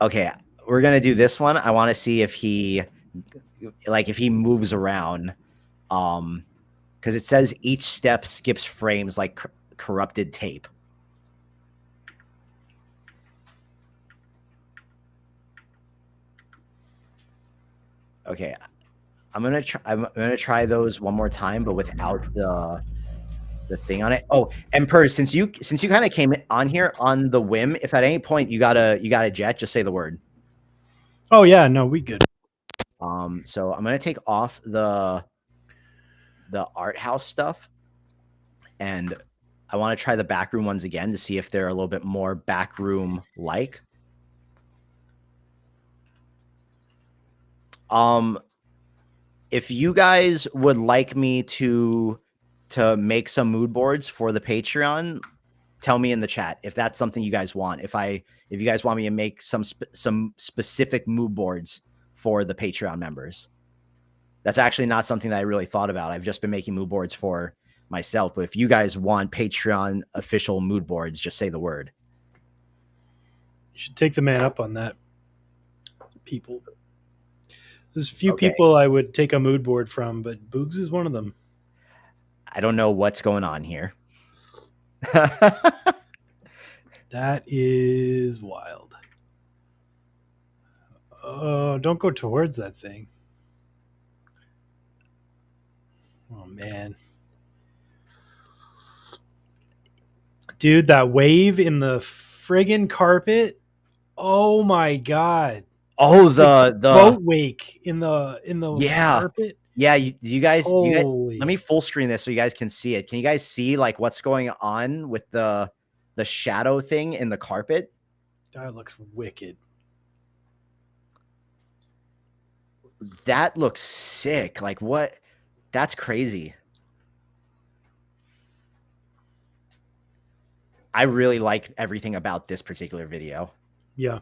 Okay, we're gonna do this one. I want to see if he, like, if he moves around, because it says each step skips frames like corrupted tape. Okay, I'm gonna try those one more time, but without the thing on it. Oh, and Purrs, since you kind of came on here on the whim, if at any point you got a jet, just say the word. Oh yeah, no, we good. So I'm gonna take off the art house stuff, and I want to try the backroom ones again to see if they're a little bit more backroom like. If you guys would like me to make some mood boards for the Patreon, tell me in the chat if that's something you guys want. If you guys want me to make some specific mood boards for the Patreon members. That's actually not something that I really thought about. I've just been making mood boards for myself. But if you guys want Patreon official mood boards, just say the word. You should take the man up on that, people. There's a few people I would take a mood board from, but Boogs is one of them. I don't know what's going on here. That is wild. Oh, don't go towards that thing. Oh, man. Dude, that wave in the friggin' carpet. Oh, my God. Oh, the boat wake in the carpet. Yeah, you guys, Holy. let me full screen this so you guys can see it. Can you guys see like what's going on with the shadow thing in the carpet? That looks wicked. That looks sick. Like what? That's crazy. I really like everything about this particular video. Yeah.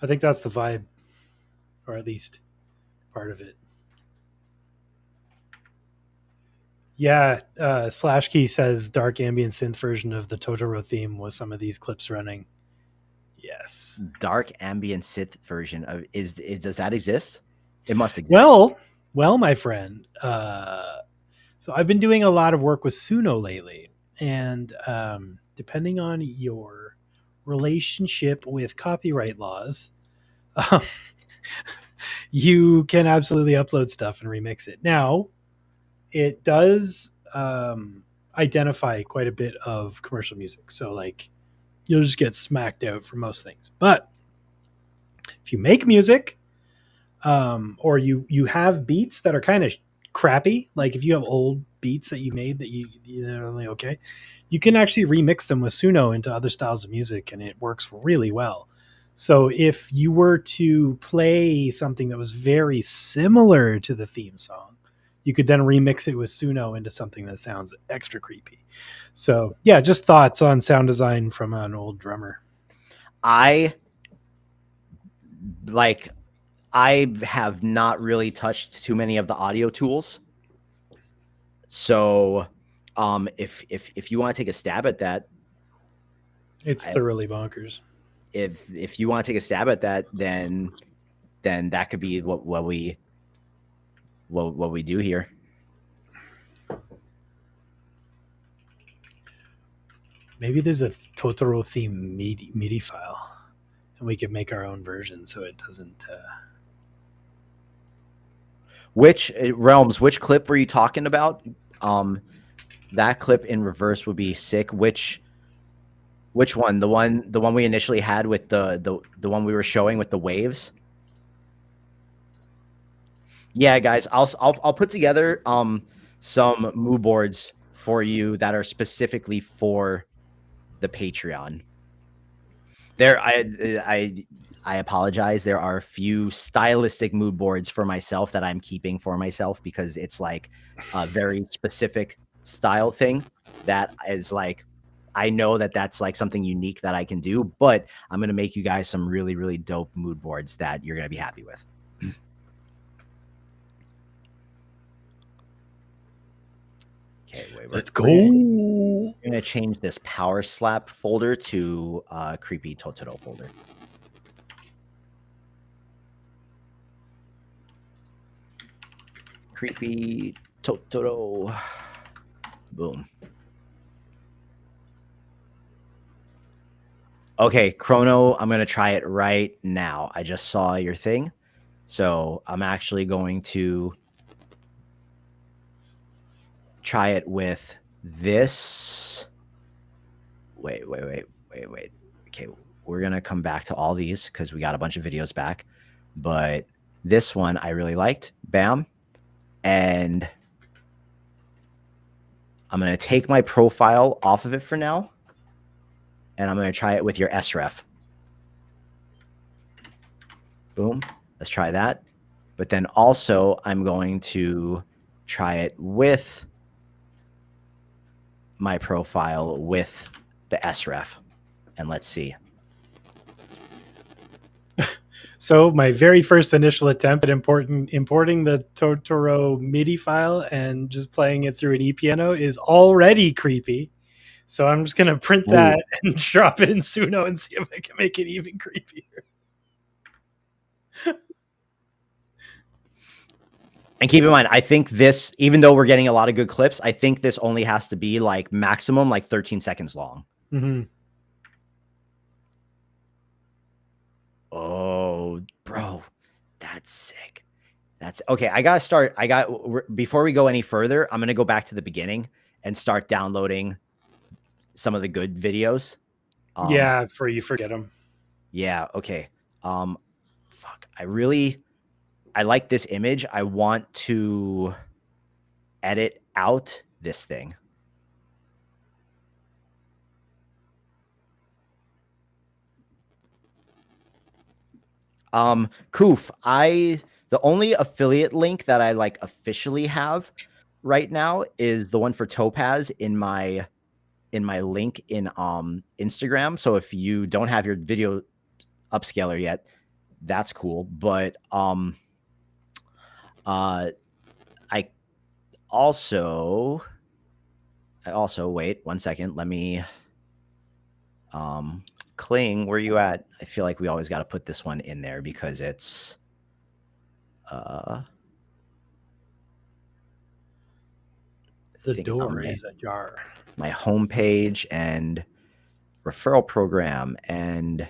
I think that's the vibe, or at least part of it. Yeah, /key says dark ambient synth version of the Totoro theme was some of these clips running. Yes. Dark ambient synth version of is does that exist? It must exist. Well, my friend. So I've been doing a lot of work with Suno lately, and depending on your relationship with copyright laws, you can absolutely upload stuff and remix it. Now, it does identify quite a bit of commercial music, so like you'll just get smacked out for most things. But if you make music, or you have beats that are kind of crappy, like if you have old beats that you made that you're only okay, you can actually remix them with Suno into other styles of music, and it works really well. So if you were to play something that was very similar to the theme song, you could then remix it with Suno into something that sounds extra creepy. So yeah, just thoughts on sound design from an old drummer. I have not really touched too many of the audio tools. So if you want to take a stab at that, it's thoroughly bonkers. If you want to take a stab at that, then that could be what we do here. Maybe there's a Totoro theme MIDI file, and we could make our own version so it doesn't. Which Realms? Which clip were you talking about? That clip in reverse would be sick. Which one? The one we initially had with the one we were showing with the waves. Yeah, guys, I'll put together some mood boards for you that are specifically for the Patreon. There, I apologize. There are a few stylistic mood boards for myself that I'm keeping for myself because it's like a very specific style thing that is like, I know that that's like something unique that I can do, but I'm going to make you guys some really, really dope mood boards that you're going to be happy with. Okay, wait, let's go. I'm going to change this power slap folder to creepy Totoro folder. Creepy Totoro. Boom. Okay, Chrono, I'm going to try it right now. I just saw your thing. So I'm actually going to try it with this. Wait. Okay, we're going to come back to all these because we got a bunch of videos back. But this one I really liked. Bam. And I'm going to take my profile off of it for now. And I'm going to try it with your sref. Boom. Let's try that. But then also I'm going to try it with my profile with the sref. And let's see. So my very first initial attempt at importing the Totoro MIDI file and just playing it through an ePiano is already creepy. So I'm just gonna print that and drop it in Suno and see if I can make it even creepier. And keep in mind, I think this, even though we're getting a lot of good clips, I think this only has to be like maximum like 13 seconds long. Mm-hmm. Oh, bro, that's sick. That's okay. Before we go any further, I'm going to go back to the beginning and start downloading some of the good videos. Yeah, for you forget them. Yeah. Okay. Fuck. I like this image. I want to edit out this thing. Koof, the only affiliate link that I like officially have right now is the one for Topaz in my link in Instagram. So if you don't have your video upscaler yet, that's cool. But I also wait 1 second. Let me Kling, where you at? I feel like we always got to put this one in there because it's the door is ajar. My homepage and referral program and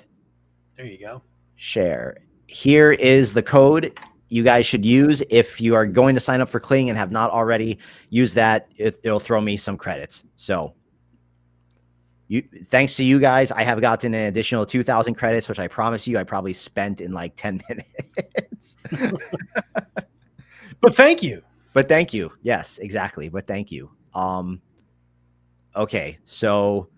there you go. Share. Here is the code you guys should use if you are going to sign up for Kling and have not already used that. It'll throw me some credits. So thanks to you guys, I have gotten an additional 2,000 credits, which I promise you I probably spent in like 10 minutes. But thank you. But thank you. Yes, exactly. But thank you. Okay, so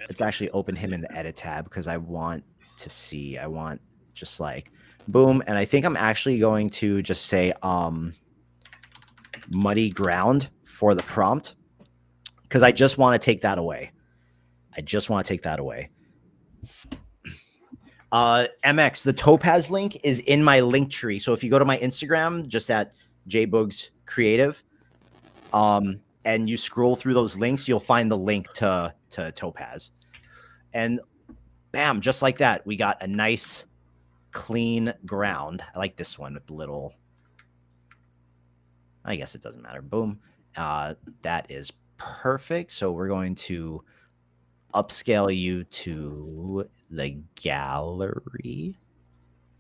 let's actually open him in the edit tab because I want to see. I want just like boom. And I think I'm actually going to just say muddy ground for the prompt because I just want to take that away. MX, the Topaz link is in my link tree. So if you go to my Instagram, just at jboogxcreative, and you scroll through those links, you'll find the link to Topaz. And bam, just like that, we got a nice clean ground. I like this one with the little, I guess it doesn't matter. Boom. That is perfect. So we're going to upscale you to the gallery,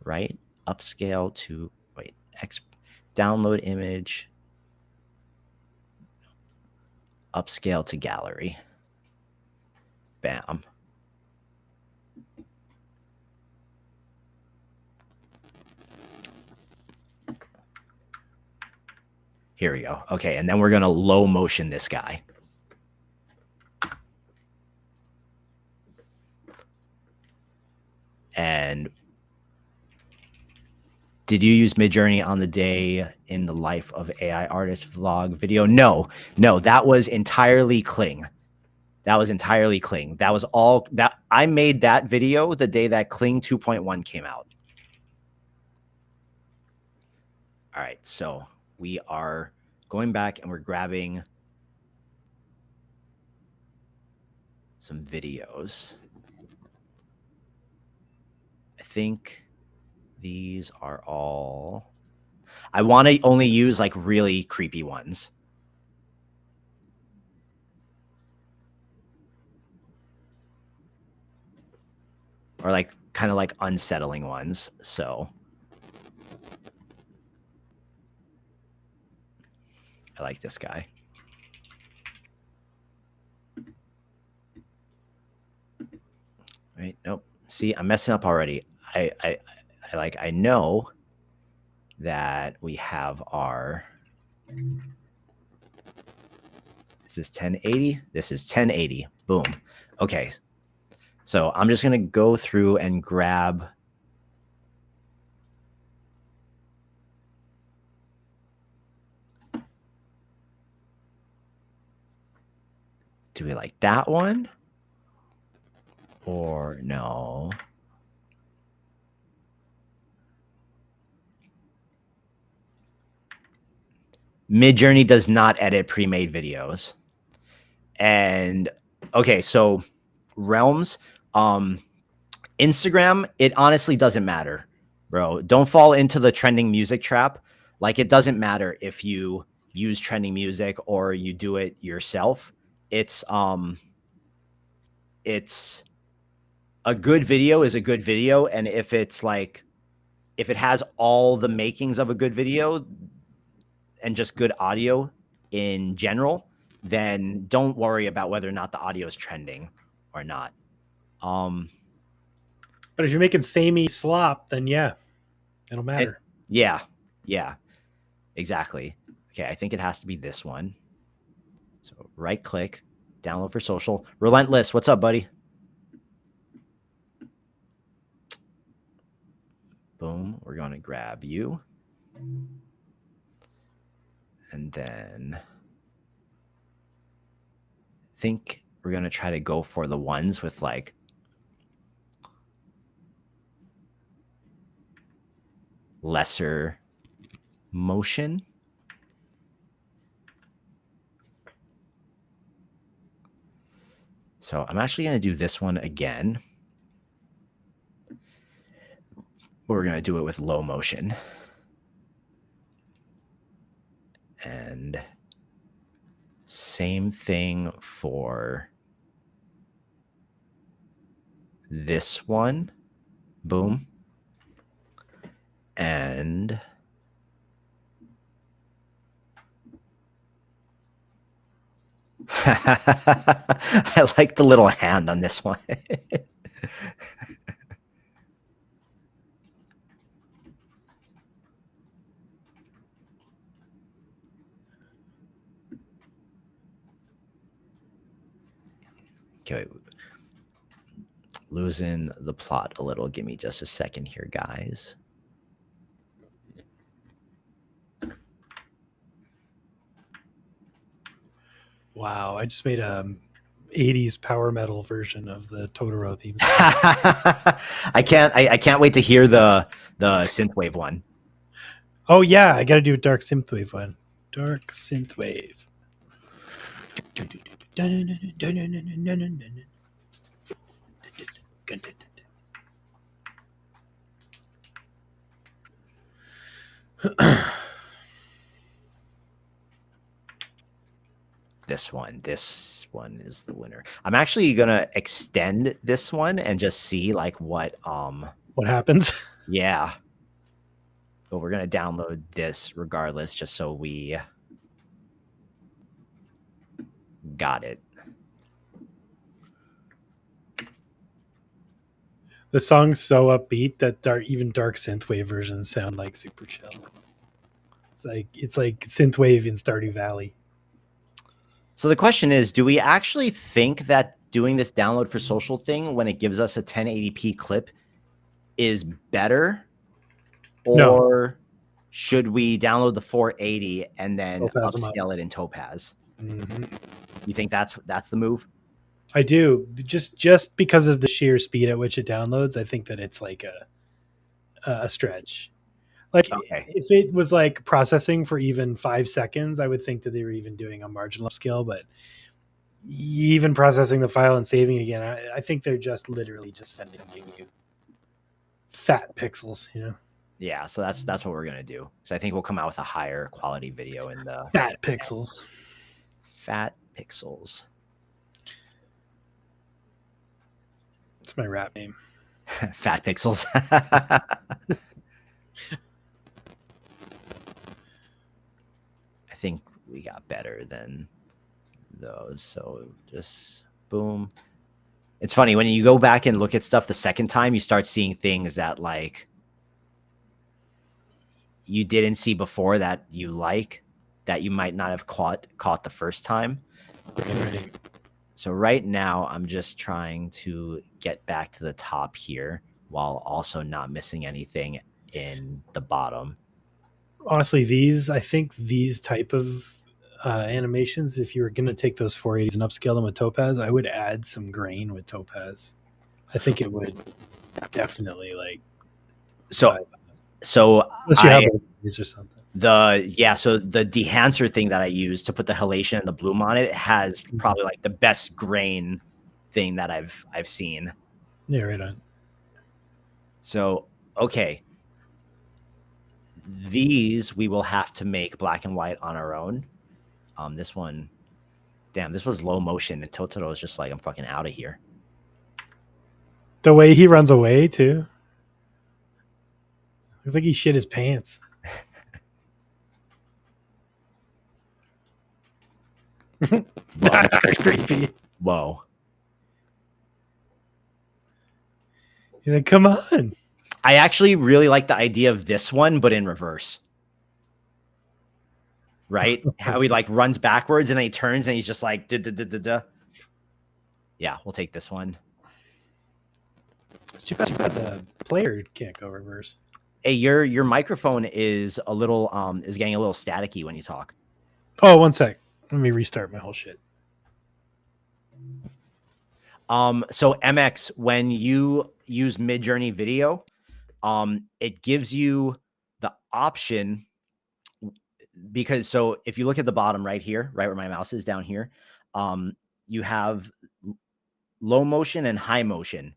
right? Upscale to, wait, download image, upscale to gallery. Bam. Here we go. Okay, and then we're going to low motion this guy. And did you use Midjourney on the day in the life of AI artist vlog video? No, that was entirely Kling. That was all that I made that video the day that Kling 2.1 came out. All right, so we are going back and we're grabbing some videos. I think these are all. I want to only use like really creepy ones. Or like kind of like unsettling ones. So I like this guy. Right? Nope. See, I'm messing up already. I know that we have our. This is 1080. This is 1080. Boom. Okay. So I'm just going to go through and grab. Do we like that one? Or no. Midjourney does not edit pre-made videos. And okay, so realms, Instagram, it honestly doesn't matter, bro. Don't fall into the trending music trap. Like, it doesn't matter if you use trending music or you do it yourself. It's a good video is a good video, and if it has all the makings of a good video and just good audio in general, then don't worry about whether or not the audio is trending or not. But if you're making samey slop, then yeah, it'll matter. Yeah, exactly. Okay, I think it has to be this one. So right click, download for social. Relentless, what's up, buddy? Boom, we're going to grab you. And then I think we're going to try to go for the ones with like lesser motion. So I'm actually going to do this one again. We're going to do it with low motion. And same thing for this one. Boom. And I like the little hand on this one. Okay, losing the plot a little. Give me just a second here, guys. Wow, I just made a 80s power metal version of the Totoro theme song. I can't wait to hear the synthwave one. Oh yeah, I got to do a dark synthwave one. Dark synthwave. This one is the winner. I'm actually gonna extend this one and just see like what happens. Yeah, but we're gonna download this regardless, just so we got it. The song's so upbeat that even dark synthwave versions sound like super chill. It's like synthwave in Stardew Valley. So the question is, do we actually think that doing this download for social thing when it gives us a 1080p clip is better? Or should we download the 480 and then upscale it in Topaz? Mm-hmm. You think that's the move? I do. Just because of the sheer speed at which it downloads, I think that it's like a stretch. Like, if it was like processing for even 5 seconds, I would think that they were even doing a marginal upscale, but even processing the file and saving it again, I think they're just literally just sending you fat pixels, you know? Yeah, so that's what we're gonna do. So I think we'll come out with a higher quality video in the fat pixels. Fat pixels. It's my rap name. Fat pixels. I think we got better than those. So just boom. It's funny when you go back and look at stuff the second time, you start seeing things that like you didn't see before that you like, that you might not have caught the first time. Right. So right now I'm just trying to get back to the top here while also not missing anything in the bottom. Honestly, I think these type of animations, if you were going to take those 480s and upscale them with Topaz, I would add some grain with Topaz. I think it would definitely like. So Unless you have these or something. So the dehancer thing that I use to put the halation and the bloom on it has probably like the best grain thing that I've seen. Yeah, right on. So okay, these we will have to make black and white on our own. This one, damn, this was low motion, and Totoro is just like, I'm fucking out of here. The way he runs away too. Looks like he shit his pants. That's creepy. Whoa. You're like, come on. I actually really like the idea of this one, but in reverse. Right? How he like runs backwards and then he turns and he's just like, da, da, da, da, da. Yeah, we'll take this one. It's too bad the player can't go reverse. Hey, your microphone is a little is getting a little staticky when you talk. Oh, 1 sec. Let me restart my whole shit. So MX, when you use Midjourney video, it gives you the option, because so if you look at the bottom right here, right where my mouse is down here, you have low motion and high motion,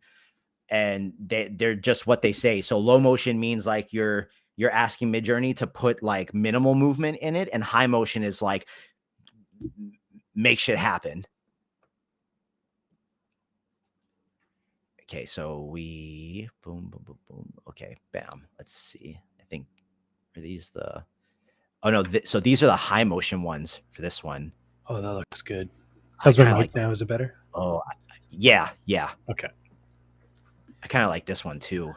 and they're just what they say. So low motion means like you're asking Midjourney to put like minimal movement in it, and high motion is like make shit happen. Okay, so we boom, boom, boom, boom. Okay, bam. Let's see. I think, are these the? Oh no, so these are the high motion ones for this one. Oh, that looks good. How's my mic now? Is it better? Oh, yeah. Okay. I kind of like this one too.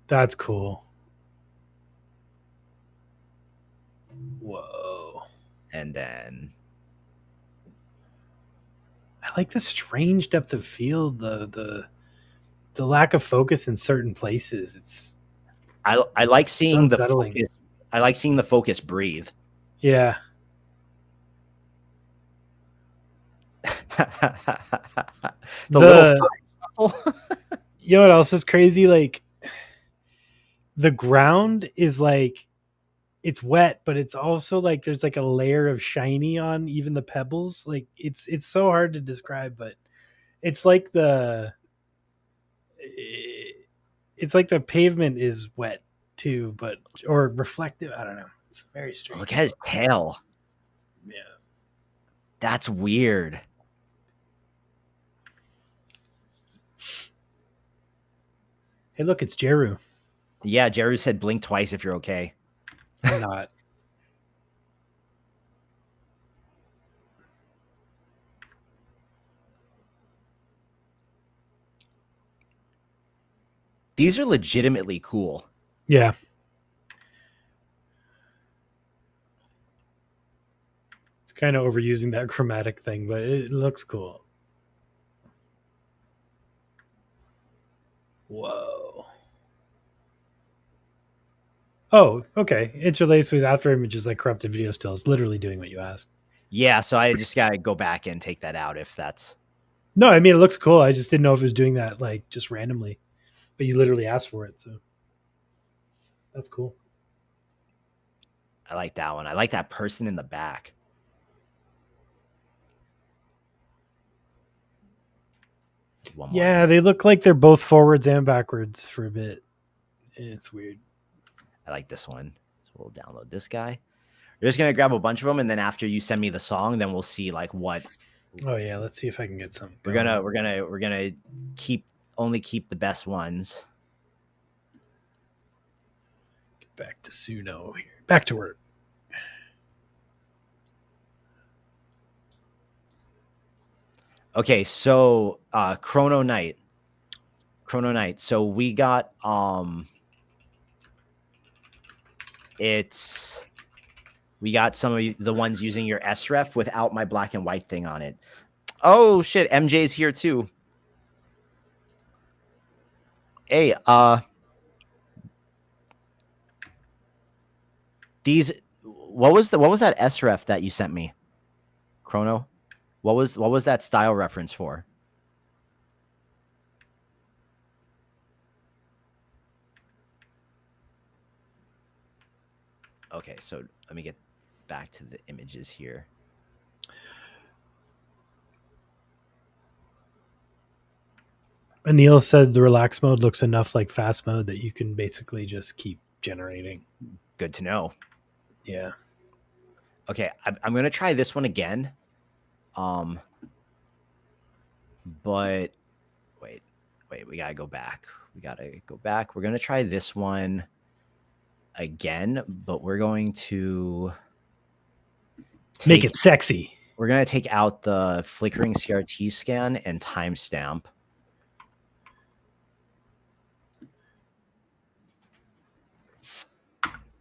That's cool. Whoa. And then I like the strange depth of field, the lack of focus in certain places. It's I like seeing the unsettling. focus. I like seeing the focus breathe. Yeah. the little side shuffle. You know what else is crazy? Like the ground is like it's wet, but it's also like there's like a layer of shiny on even the pebbles. Like it's so hard to describe, but it's like the pavement is wet too, but or reflective. I don't know. It's very strange. Look at his tail. Yeah. That's weird. Hey, look, it's Jeru. Yeah, Jeru said blink twice if you're okay. I'm not. These are legitimately cool. Yeah. It's kind of overusing that chromatic thing, but it looks cool. Whoa. Oh, okay. Interlace with after images like corrupted video stills, literally doing what you asked. Yeah, so I just gotta go back and take that out if that's. No, I mean it looks cool. I just didn't know if it was doing that like just randomly, but you literally asked for it, so that's cool. I like that one. I like that person in the back. One more. Yeah, they look like they're both forwards and backwards for a bit. It's weird. I like this one. So we'll download this guy. We're just gonna grab a bunch of them, and then after you send me the song, then we'll see like what. Oh yeah, let's see if I can get some. We're gonna keep the best ones. Get back to Suno here. Back to work. Okay, so Chrono Knight. So we got we got some of the ones using your sref without my black and white thing on it. Oh shit, MJ's here too. Hey, these what was that sref that you sent me? Chrono? What was that style reference for? Okay, so let me get back to the images here. Anil said the relax mode looks enough like fast mode that you can basically just keep generating. Good to know. Yeah. Okay, I'm gonna try this one again. But wait, we gotta go back. We're gonna try this one again, but we're going to Make it sexy. We're gonna take out the flickering CRT scan and timestamp.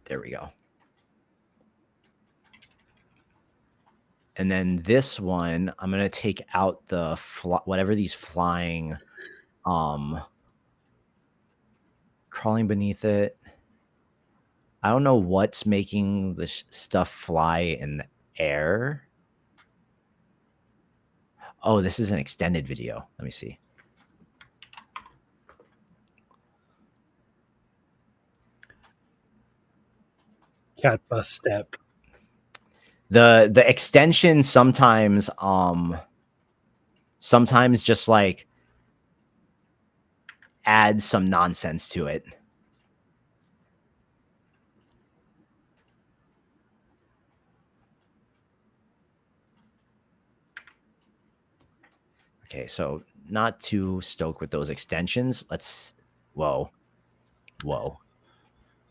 There we go. And then this one, I'm gonna take out the whatever these flying, crawling beneath it. I don't know what's making the stuff fly in the air. Oh, this is an extended video. Let me see. Cat bus step. The extension sometimes just like adds some nonsense to it. Okay, so not too stoked with those extensions. Let's whoa.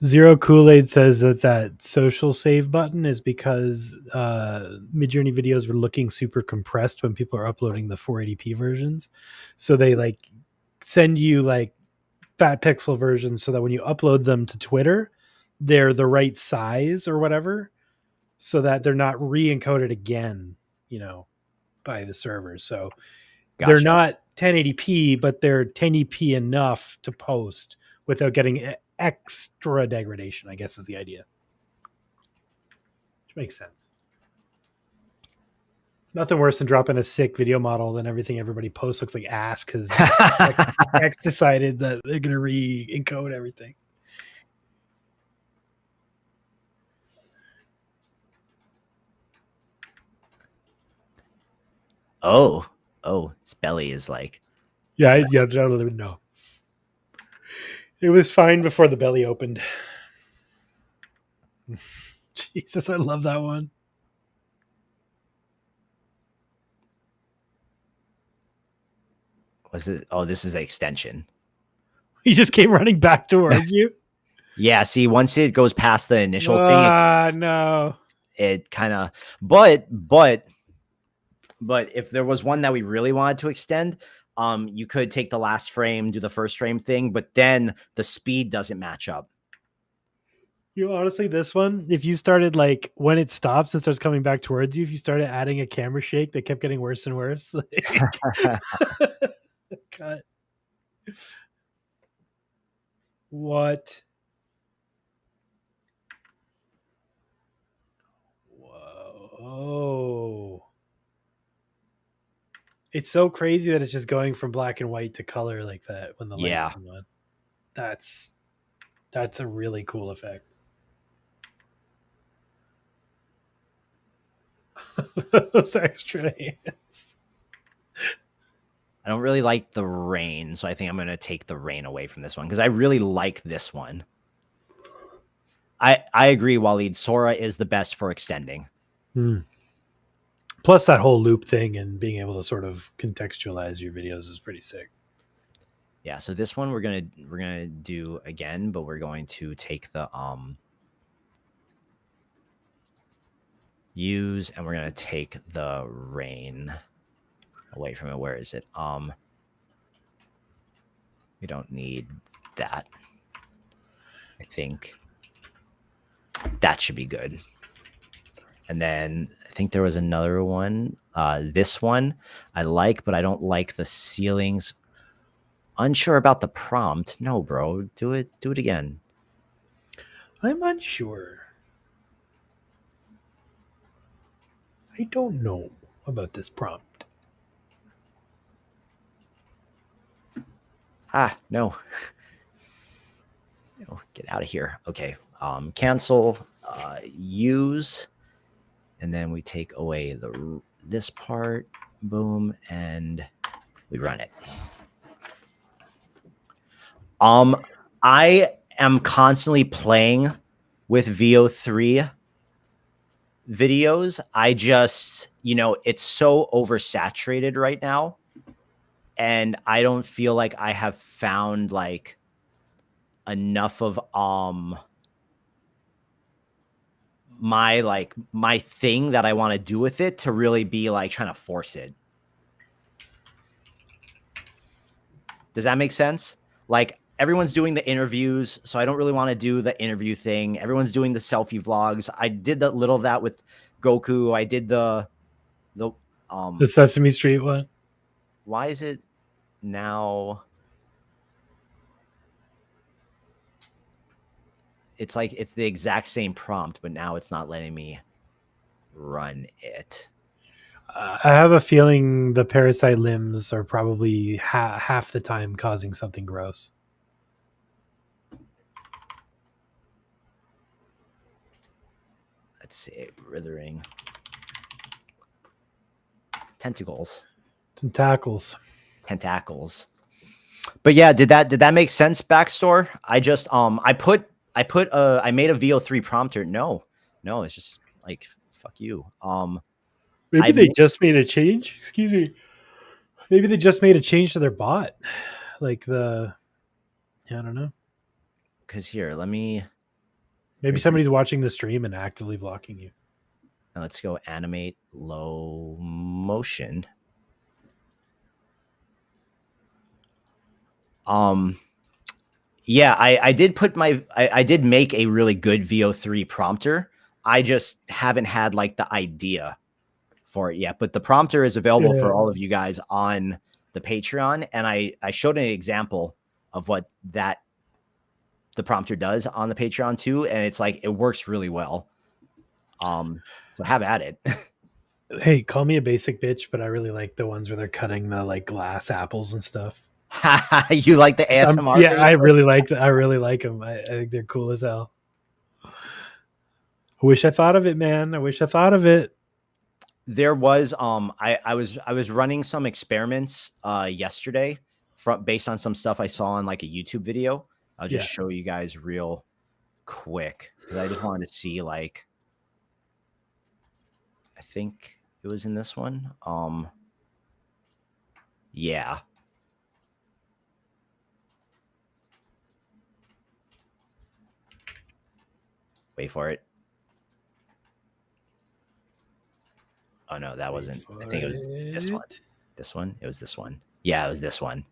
Zero Kool-Aid says that social save button is because Midjourney videos were looking super compressed when people are uploading the 480p versions. So they like send you like fat pixel versions so that when you upload them to Twitter, they're the right size or whatever, so that they're not re-encoded again, by the server. So they're not 1080p, but they're 1080p enough to post without getting extra degradation, I guess is the idea. Which makes sense. Nothing worse than dropping a sick video model than everybody posts looks like ass because X decided that they're going to re-encode everything. Oh, its belly is like. Yeah, I don't even know. It was fine before the belly opened. Jesus, I love that one. Was it? Oh, this is the extension. He just came running back towards you. Yeah, see, once it goes past the initial thing, no. It kind of, but if there was one that we really wanted to extend, you could take the last frame, do the first frame thing, but then the speed doesn't match up. Honestly, this one, if you started like when it stops and starts coming back towards you, if you started adding a camera shake that kept getting worse and worse, cut. What? Whoa. It's so crazy that it's just going from black and white to color like that when the lights come on. That's a really cool effect. Those extra hands. I don't really like the rain, so I think I'm going to take the rain away from this one because I really like this one. I agree, Waleed. Sora is the best for extending. Plus, that whole loop thing and being able to sort of contextualize your videos is pretty sick. Yeah, so this one we're gonna do again, but we're going to take the use and we're gonna take the rain away from it. Where is it? We don't need that. I think that should be good. And then I think there was another one. This one I like, but I don't like the ceilings. Unsure about the prompt. No, bro. Do it again. I'm unsure. I don't know about this prompt. No. No, get out of here. Okay. Cancel. use, and then we take away this part, boom, and we run it. I am constantly playing with VO3 videos. I just, it's so oversaturated right now, and I don't feel like I have found like enough of my thing that I want to do with it to really be like trying to force it. Does that make sense? Like everyone's doing the interviews, so I don't really want to do the interview thing. Everyone's doing the selfie vlogs. I did the little of that with Goku. I did the Sesame Street one. Why is it now? It's like it's the exact same prompt, but now it's not letting me run it. I have a feeling the parasite limbs are probably half the time causing something gross. Let's see, withering tentacles. Tentacles. But yeah, did that make sense, Backstore? I just I made a VO3 prompter. No, it's just like fuck you. Maybe they just made a change. Excuse me. Maybe they just made a change to their bot. Like I don't know. Because here, let me. Maybe somebody's watching the stream and actively blocking you. Now let's go animate low motion. Yeah, I did put I did make a really good VO3 prompter. I just haven't had like the idea for it yet, but the prompter is available for all of you guys on the Patreon. And I showed an example of what the prompter does on the Patreon too. And it's like, it works really well. So have at it. Hey, call me a basic bitch, but I really like the ones where they're cutting the like glass apples and stuff. You like the ASMR? Yeah, I really like them. I think they're cool as hell. I wish I thought of it, man. I wish I thought of it. There was I was running some experiments yesterday based on some stuff I saw on like a YouTube video. I'll just show you guys real quick because I just wanted to see like I think it was in this one. Yeah. Wait for it. Oh no, that wasn't. I think it was this one. This one? It was this one. Yeah, it was this one.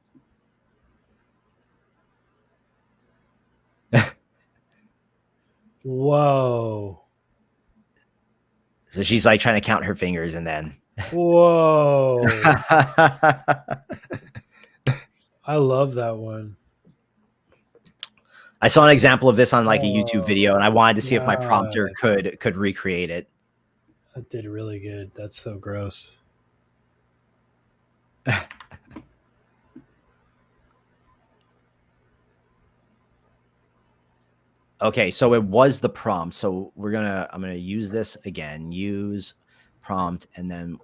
Whoa. So she's like trying to count her fingers and then. Whoa. I love that one. I saw an example of this on like a YouTube video and I wanted to see if my prompter could recreate it. That did really good. That's so gross. Okay, so it was the prompt. So I'm gonna use this again, use prompt, and then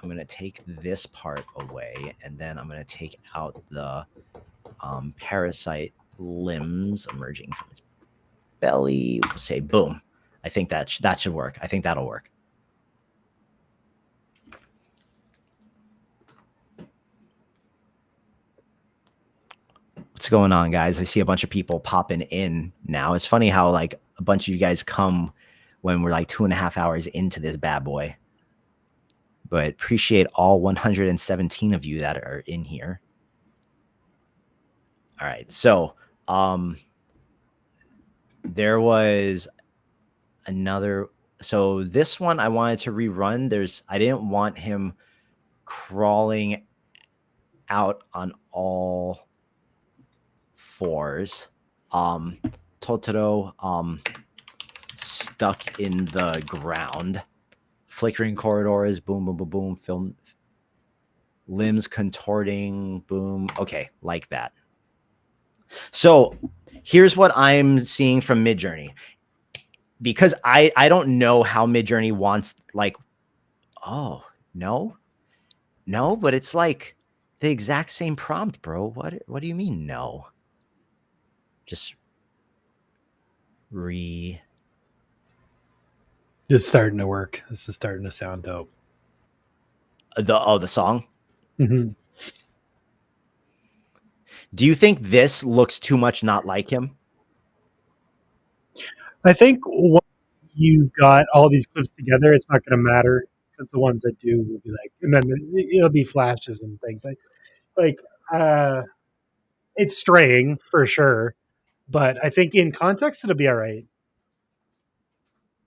I'm gonna take this part away, and then I'm gonna take out the parasite limbs emerging from his belly. We'll say boom. I think that should work. I think that'll work. What's going on, guys? I see a bunch of people popping in now. It's funny how like a bunch of you guys come when we're like 2.5 hours into this bad boy. But appreciate all 117 of you that are in here. All right, so there was another. So this one I wanted to rerun. I didn't want him crawling out on all fours. Totoro stuck in the ground. Flickering corridors, boom, boom, boom, boom. Film limbs contorting, boom. Okay, like that. So here's what I'm seeing from Midjourney. because I don't know how Midjourney wants like, oh no, no, but it's like the exact same prompt, bro. What do you mean no? Just re It's starting to work. This is starting to sound dope. the song. Mm-hmm. Do you think this looks too much not like him? I think once you've got all these clips together, it's not going to matter because the ones that do will be like, and then it'll be flashes and things like uh, it's straying for sure, but I think in context it'll be all right.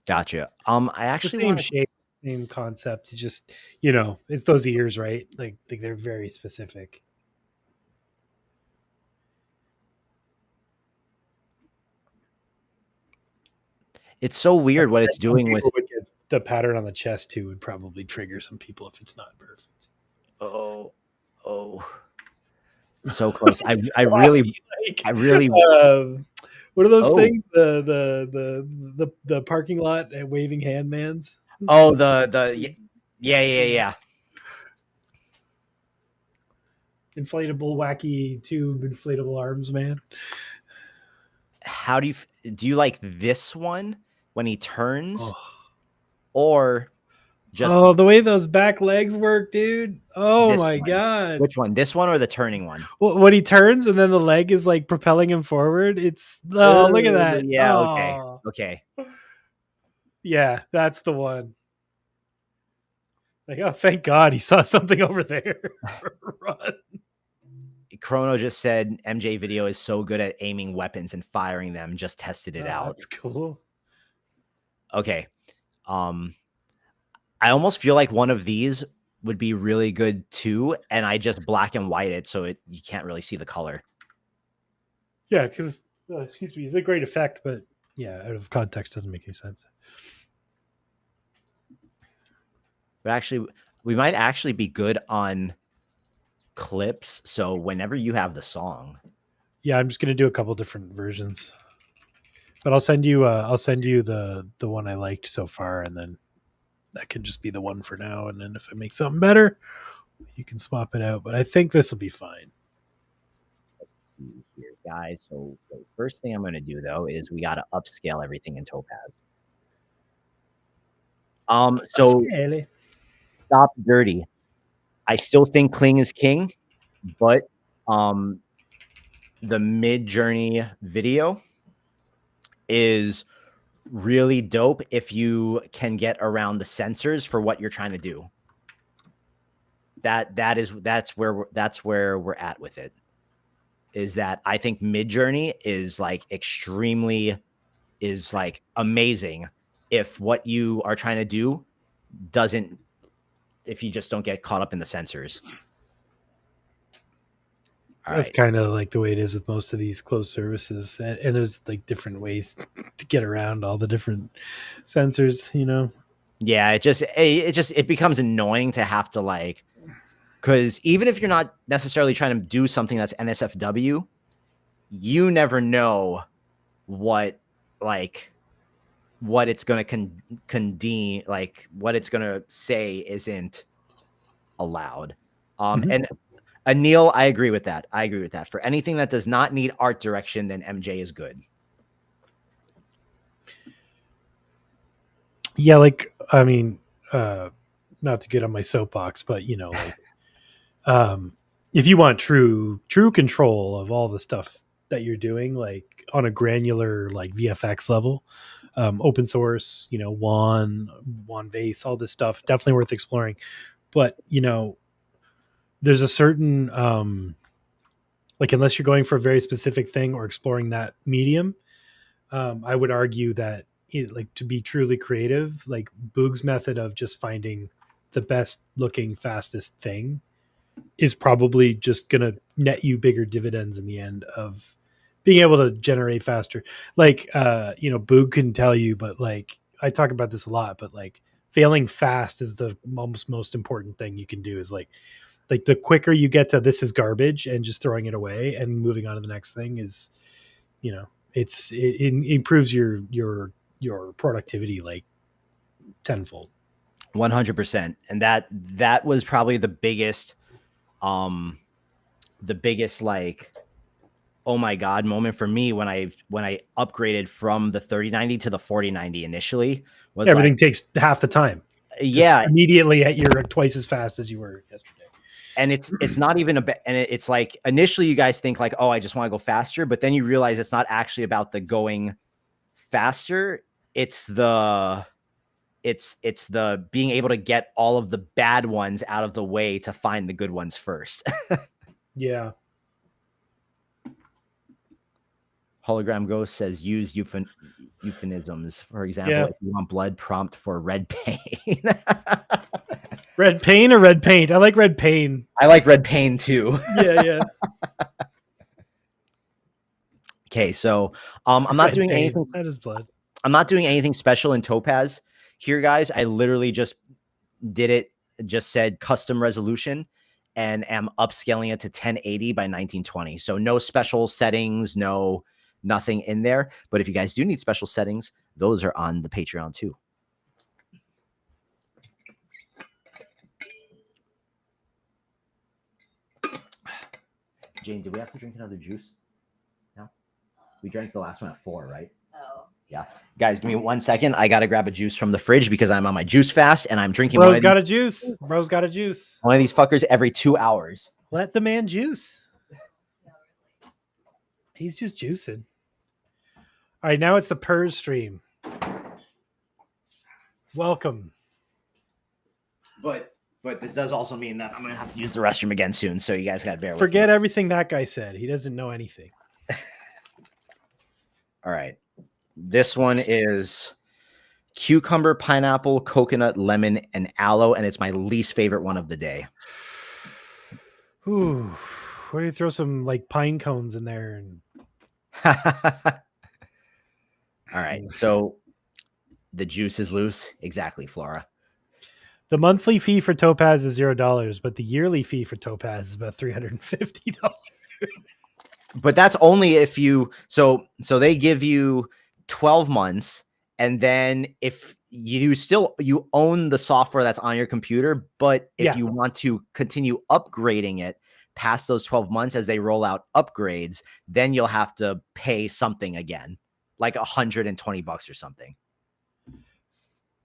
Gotcha. I It's the actually same want to. shape, same concept. It's just it's those ears, right? Like they're very specific. It's so But weird what it's some doing people with. would get the pattern on the chest too would probably trigger some people if it's not perfect. Oh, oh, so close. It's I really, fluffy, I really. what are those Oh, things? The parking lot and waving hand mans. oh, yeah, yeah, yeah. Inflatable, wacky tube, inflatable arms man. How do you like this one when he turns, Oh. or just Oh, the way those back legs work, dude. Oh this my one? god. Which one? This one or the turning one? When he turns and then the leg is like propelling him forward, it's oh look at that. Yeah. Okay. Oh Okay. yeah, that's the one. Like, oh thank God he saw something over there. Run. Chrono just said MJ Video is so good at aiming weapons and firing them. Just tested it Oh, out. that's cool. Okay. Um, I almost feel like one of these would be really good too, and I just black and white it so you can't really see the color. Yeah, because excuse me, it's a great effect, but yeah, out of context doesn't make any sense. But actually, we might actually be good on clips. So whenever you have the song, Yeah, I'm just gonna do a couple different versions, but I'll send you the one I liked so far, and then that can just be the one for now. And then if I make something better, you can swap it out. But I think this will be fine. let's see here, guys. So the first thing I'm going to do though is we got to upscale everything in Topaz. So Scale. stop dirty. I still think Kling is king, but um, the Midjourney video is really dope if you can get around the sensors for what you're trying to do. That's where we're at with it. Is that I think Midjourney is like amazing if what you are trying to do doesn't if you just don't get caught up in the sensors. All That's right. kind of like the way it is with most of these closed services, and there's like different ways to get around all the different sensors. Yeah, it becomes annoying to have to like because even if you're not necessarily trying to do something that's NSFW, you never know what like what it's going to condemn, like what it's going to say isn't allowed. Mhm. And Anil, I agree with that. I agree with that. For anything that does not need art direction, then MJ is good. Yeah, like I mean, not to get on my soapbox, but like if you want true control of all the stuff that you're doing, like on a granular like VFX level, open source, Juan Vase, all this stuff, definitely worth exploring. But there's a certain like unless you're going for a very specific thing or exploring that medium, I would argue that like to be truly creative, like Boog's method of just finding the best looking fastest thing is probably just going to net you bigger dividends in the end of being able to generate faster. Like, Boog can tell you, but like, I talk about this a lot, but like failing fast is the most important thing you can do is like the quicker you get to this is garbage and just throwing it away and moving on to the next thing is, it improves your your productivity like tenfold. 100%. And that was probably the biggest like, oh my god moment for me when I upgraded from the 3090 to the 4090 initially. Was Everything like, takes half the time. Just yeah, immediately you're twice as fast as you were yesterday. and it's not even and it's like, initially you guys think like, oh, I just want to go faster, but then you realize it's not actually about the going faster. It's the being able to get all of the bad ones out of the way to find the good ones first. Yeah. Hologram Ghost says use euphemisms. For example, if you want blood, prompt for red pain. Red pain or red paint? I like red pain. I like red pain too. Yeah. Okay, so I'm not doing anything. That is blood. I'm not doing anything special in Topaz here, guys. I literally just did it. Just said custom resolution, and am upscaling it to 1080 by 1920. So no special settings, nothing in there. But if you guys do need special settings, those are on the Patreon too. Jane, did we have to drink another juice? No? We drank the last one at 4, right? Oh. Yeah. Guys, give me 1 second. I got to grab a juice from the fridge because I'm on my juice fast and I'm drinking. Bro's got a juice. Bro's got a juice. One of these fuckers every 2 hours. Let the man juice. He's just juicing. All right, now it's the Purge stream. Welcome. But this does also mean that I'm going to have to use the restroom again soon, so you guys got to bear with me. Forget everything that guy said. He doesn't know anything. All right. This one is cucumber, pineapple, coconut, lemon, and aloe, and it's my least favorite one of the day. Ooh. Where do you throw some like pine cones in there? And all right. So the juice is loose. Exactly, Flora. The monthly fee for Topaz is $0, but the yearly fee for Topaz is about $350. But that's only if you so they give you 12 months, and then if you own the software that's on your computer, but if you want to continue upgrading it past those 12 months as they roll out upgrades, then you'll have to pay something again, like $120 or something.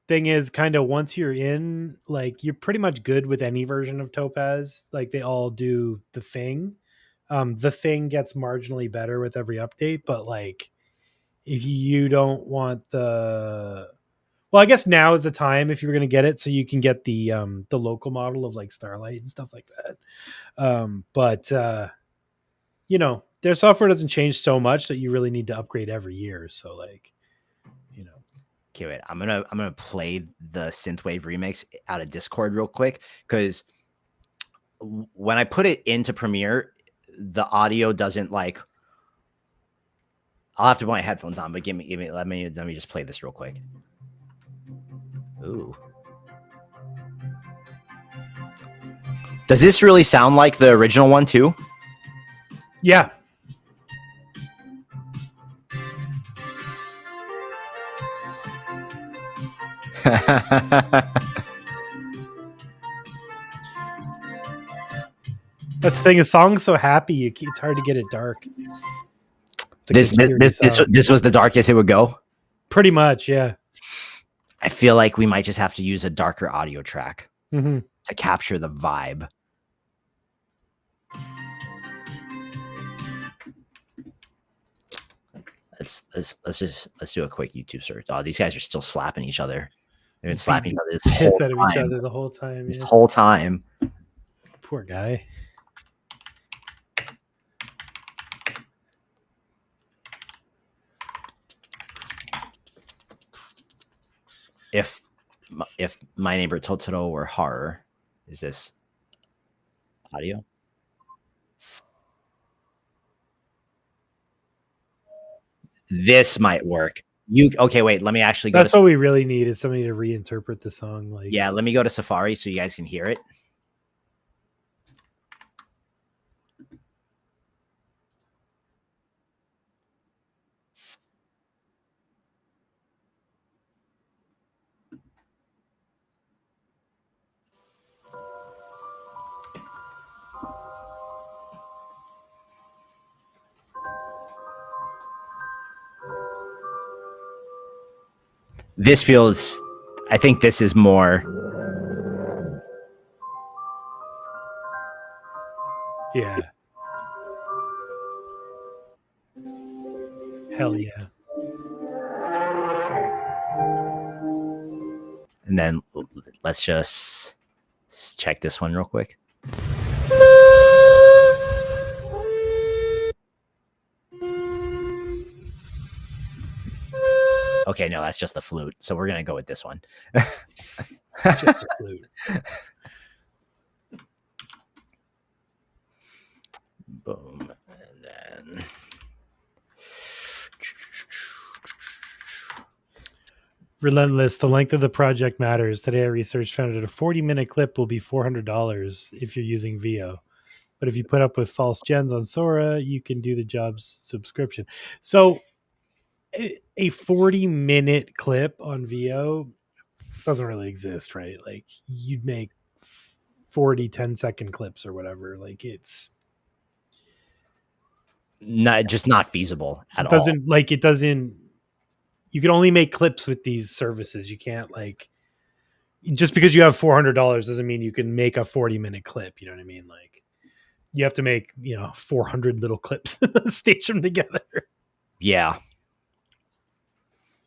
Thing is, kind of once you're in, like you're pretty much good with any version of Topaz. Like they all do the thing. The thing gets marginally better with every update, but like if you don't want well, I guess now is the time if you're going to get it, so you can get the local model of like Starlight and stuff like that. But you know, their software doesn't change so much that you really need to upgrade every year. So like, you know. Okay, wait. I'm gonna play the synthwave remix out of Discord real quick, because when I put it into Premiere, the audio doesn't like. I'll have to put my headphones on, but let me just play this real quick. Ooh. Does this really sound like the original one too? Yeah. That's the thing. A song's so happy, it's hard to get it dark. This was the darkest it would go. Pretty much, yeah. I feel like we might just have to use a darker audio track to capture the vibe. Let's do a quick YouTube search. Oh, these guys are still slapping each other. They've been slapping each other the whole time. This whole time. Poor guy. If My Neighbor Totoro were horror, is this audio? This might work. Okay, wait, let me actually go. That's what we really need, is somebody to reinterpret the song. Like, yeah, let me go to Safari so you guys can hear it. This feels, I think this is more. Yeah. Hell yeah. And then let's just check this one real quick. Okay, no, that's just the flute. So we're gonna go with this one. Just the flute. Boom. And then Relentless. The length of the project matters. Today I researched found that a 40-minute clip will be $400 if you're using VO. But if you put up with false gens on Sora, you can do the job's subscription. So a 40-minute clip on VO doesn't really exist, right? Like you'd make 40 10-second clips or whatever. Like it's not feasible at all. It doesn't you can only make clips with these services. You can't like just because you have $400 doesn't mean you can make a 40-minute clip. You know what I mean? Like you have to make 400 little clips, stitch them together. Yeah,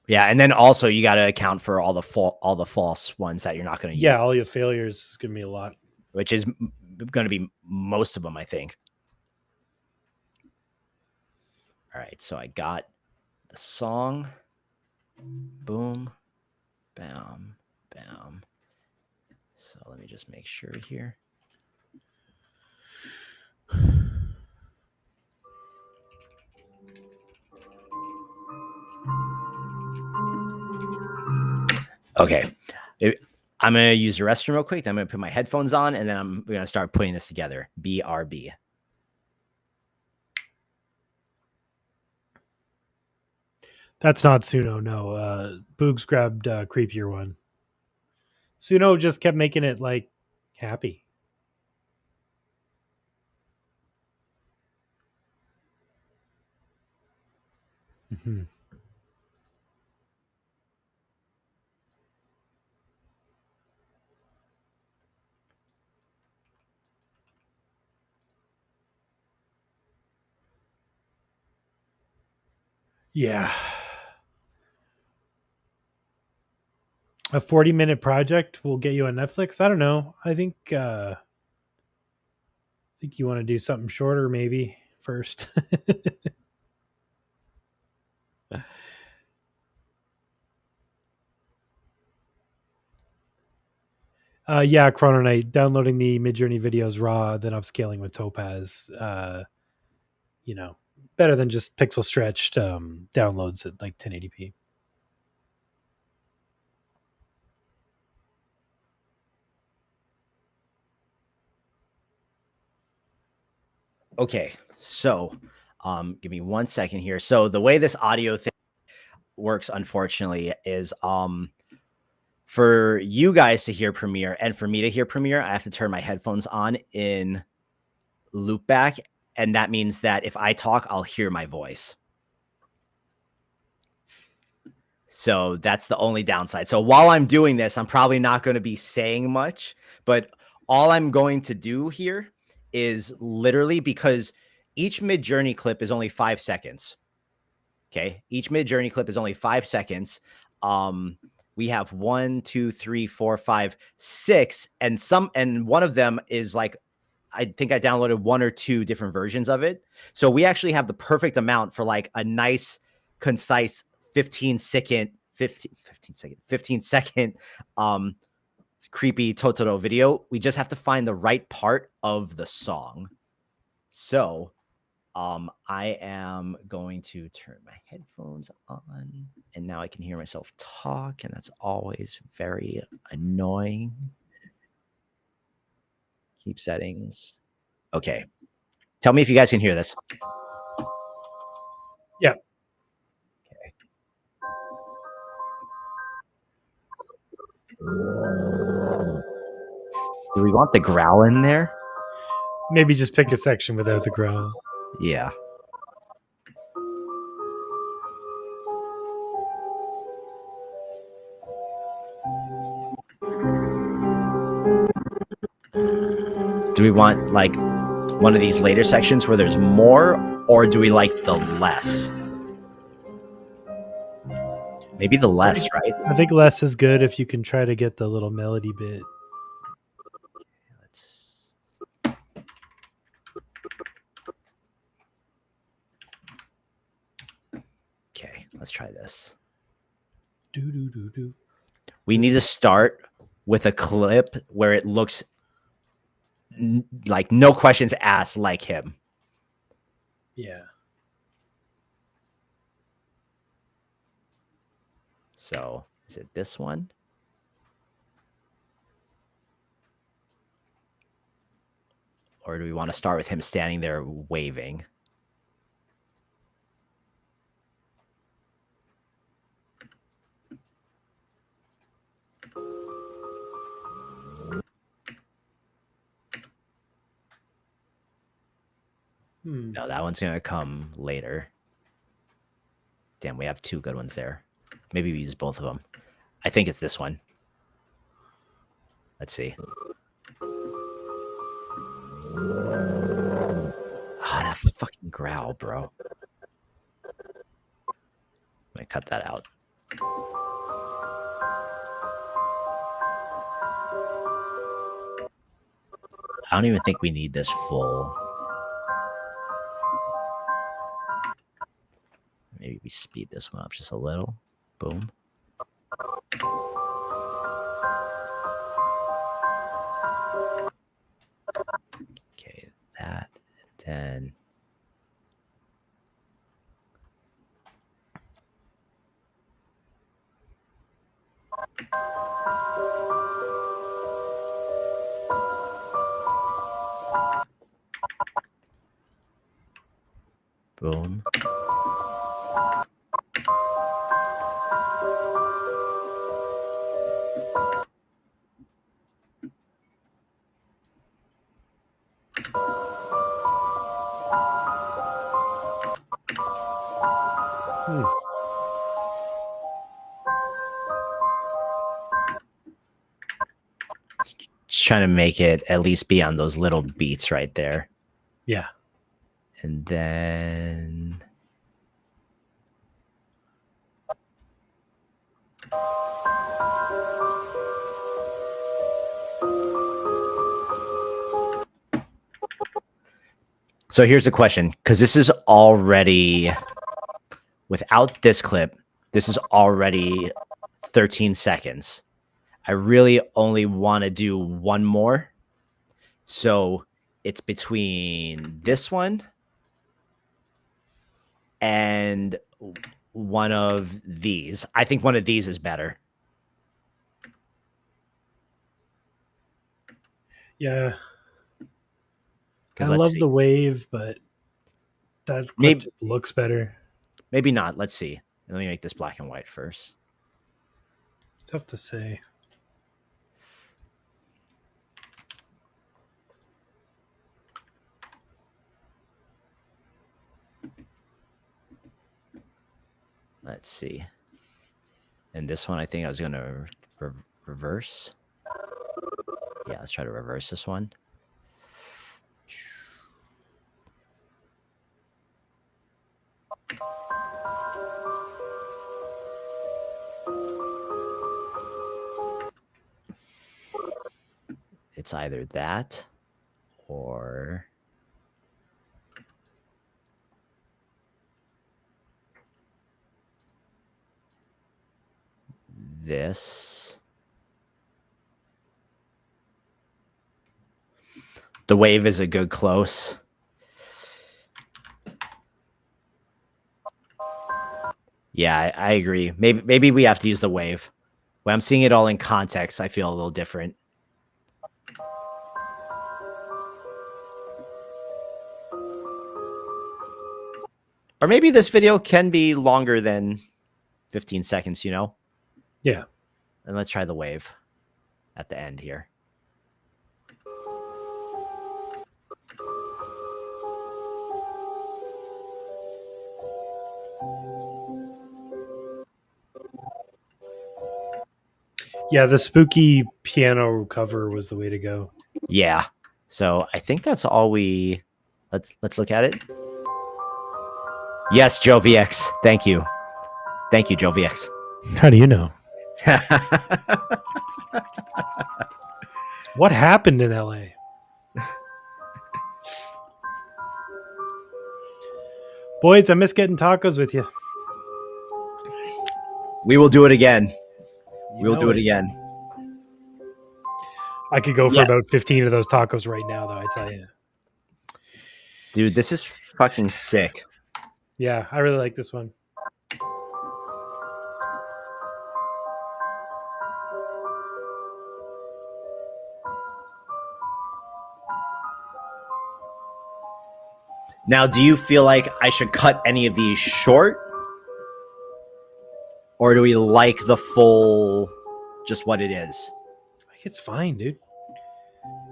and then also you got to account for all the false ones that you're not going to use. Yeah, all your failures is going to be a lot, which is going to be most of them, I think. All right, so I got the song. Boom, bam, bam. So let me just make sure here. Okay. I'm going to use the restroom real quick. Then I'm going to put my headphones on, and then I'm going to start putting this together. BRB. That's not Suno. No, Boogs grabbed creepier one. Suno just kept making it like happy. Mm-hmm. Yeah. A 40-minute project will get you on Netflix. I don't know. I think you want to do something shorter maybe first. Yeah, Chrononite, downloading the Midjourney videos raw, then upscaling with Topaz. Better than just pixel stretched downloads at like 1080p. Okay, so give me 1 second here. So the way this audio thing works, unfortunately, is for you guys to hear Premiere and for me to hear Premiere, I have to turn my headphones on in loopback, and that means that if I talk, I'll hear my voice. So that's the only downside. So while I'm doing this, I'm probably not going to be saying much, but all I'm going to do here is literally, because each Midjourney clip is only 5 seconds. Okay. Each Midjourney clip is only 5 seconds. We have 1, 2, 3, 4, 5, 6, and one of them is like, I think I downloaded 1 or 2 different versions of it. So we actually have the perfect amount for like a nice, concise 15 second creepy Totoro video. We just have to find the right part of the song. So I am going to turn my headphones on, and now I can hear myself talk, and that's always very annoying. Keep settings. Okay. Tell me if you guys can hear this. Yeah. Okay. Do we want the growl in there? Maybe just pick a section without the growl. Yeah. Do we want like one of these later sections where there's more, or do we like the less? Maybe the less, right? I think less is good if you can try to get the little melody bit. Let's. Okay, let's try this. Do do do do. We need to start with a clip where it looks like no questions asked like him. Yeah. So is it this one? Or do we want to start with him standing there waving? No, that one's going to come later. Damn, we have two good ones there. Maybe we use both of them. I think it's this one. Let's see. Ah, that fucking growl, bro. I'm going to cut that out. I don't even think we need this full. Maybe we speed this one up just a little. Boom. Okay, that, and then boom. Just trying to make it at least be on those little beats right there. Yeah. And then so here's the question, because this is already, without this clip, this is already 13 seconds. I really only want to do one more. So it's between this one and one of these. I think one of these is better. Yeah. I 'Cause let's love see. the wave, but that clip Maybe, just looks better. maybe not. Let's see. Let me make this black and white first. Tough to say. Let's see. And this one, I think I was going to reverse. Yeah, let's try to reverse this one. It's either that or this. The wave is a good close. Yeah, I agree. Maybe we have to use the wave. When I'm seeing it all in context, I feel a little different. Or maybe this video can be longer than 15 seconds, you know? Yeah. And let's try the wave at the end here. Yeah, the spooky piano cover was the way to go. Yeah. So I think that's all we. Let's look at it. Yes, jboogx. Thank you, jboogx. How do you know? What happened in LA? Boys, I miss getting tacos with you. We will do it again. You We will know do it again. I could go for Yeah. about 15 of those tacos right now, though, I tell you. Dude, this is fucking sick. Yeah, I really like this one. Now, do you feel like I should cut any of these short? Or do we like the full, just what it is? I think it's fine, dude.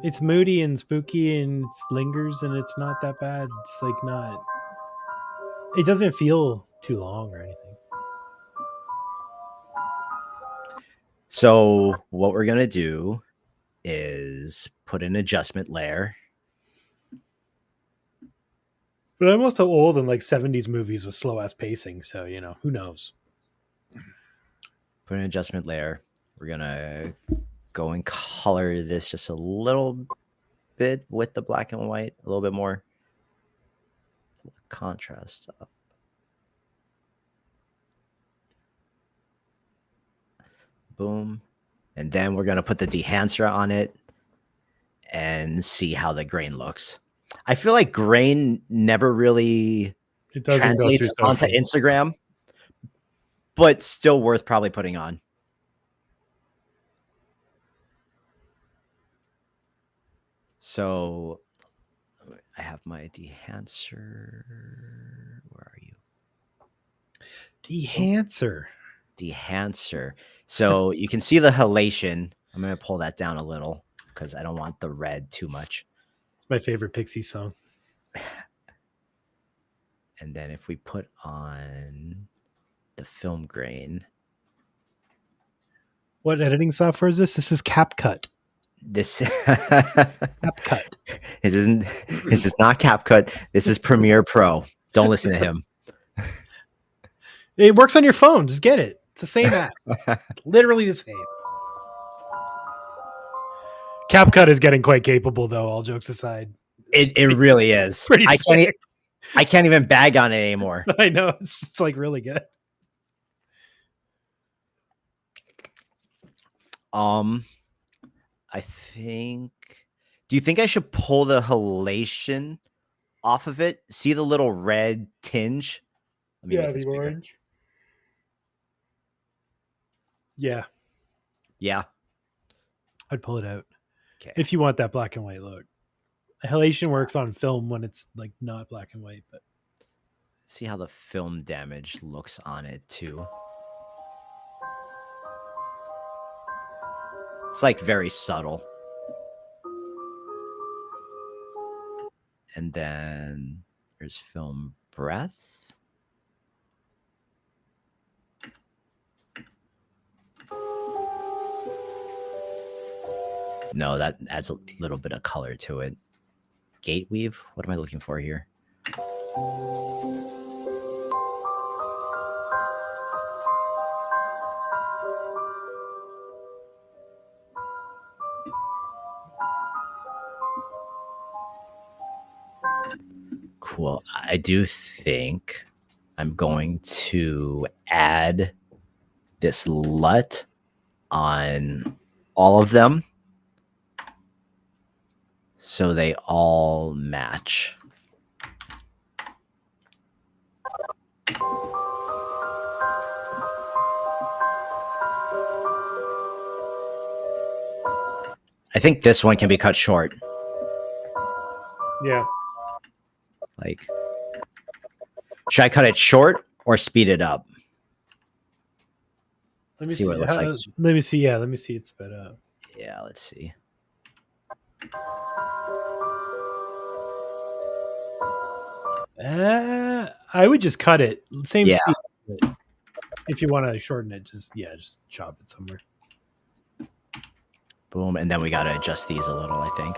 It's moody and spooky and it lingers and it's not that bad. It's like not. It doesn't feel too long or anything. So what we're going to do is put an adjustment layer. But I'm also old and like 70s movies with slow ass pacing. So, you know, who knows? Put an adjustment layer. We're going to go and color this just a little bit with the black and white, a little bit more contrast up. Boom. And then we're going to put the dehancer on it and see how the grain looks. I feel like grain never really It doesn't translates go onto Instagram, but still worth probably putting on. So I have my dehancer. Where are you? Dehancer. So you can see the halation. I'm going to pull that down a little because I don't want the red too much. It's my favorite Pixie song. And then if we put on the film grain. What editing software is this? This is CapCut. This CapCut. This is not CapCut. This is Premiere Pro. Don't listen to him. It works on your phone. Just get it. It's the same app. Literally the same. CapCut is getting quite capable, though. All jokes aside, It really is. pretty I can't even bag on it anymore. I know it's just like really good. I think. Do you think I should pull the halation off of it? See the little red tinge? Let me make this bigger. Orange. Yeah. Yeah. I'd pull it out. Okay. If you want that black and white look. Halation works on film when it's like not black and white, but see how the film damage looks on it too. It's like very subtle. And then there's film breath. No, that adds a little bit of color to it. Gate weave? What am I looking for here? Cool. I do think I'm going to add this LUT on all of them so they all match. I think this one can be cut short. yeah. Like, should I cut it short or speed it up? Let me See what it looks like. Let me see. Yeah, let me see it sped up. Yeah, let's see. I would just cut it. Same Yeah. speed. If you want to shorten it, just chop it somewhere. Boom. And then we got to adjust these a little, I think.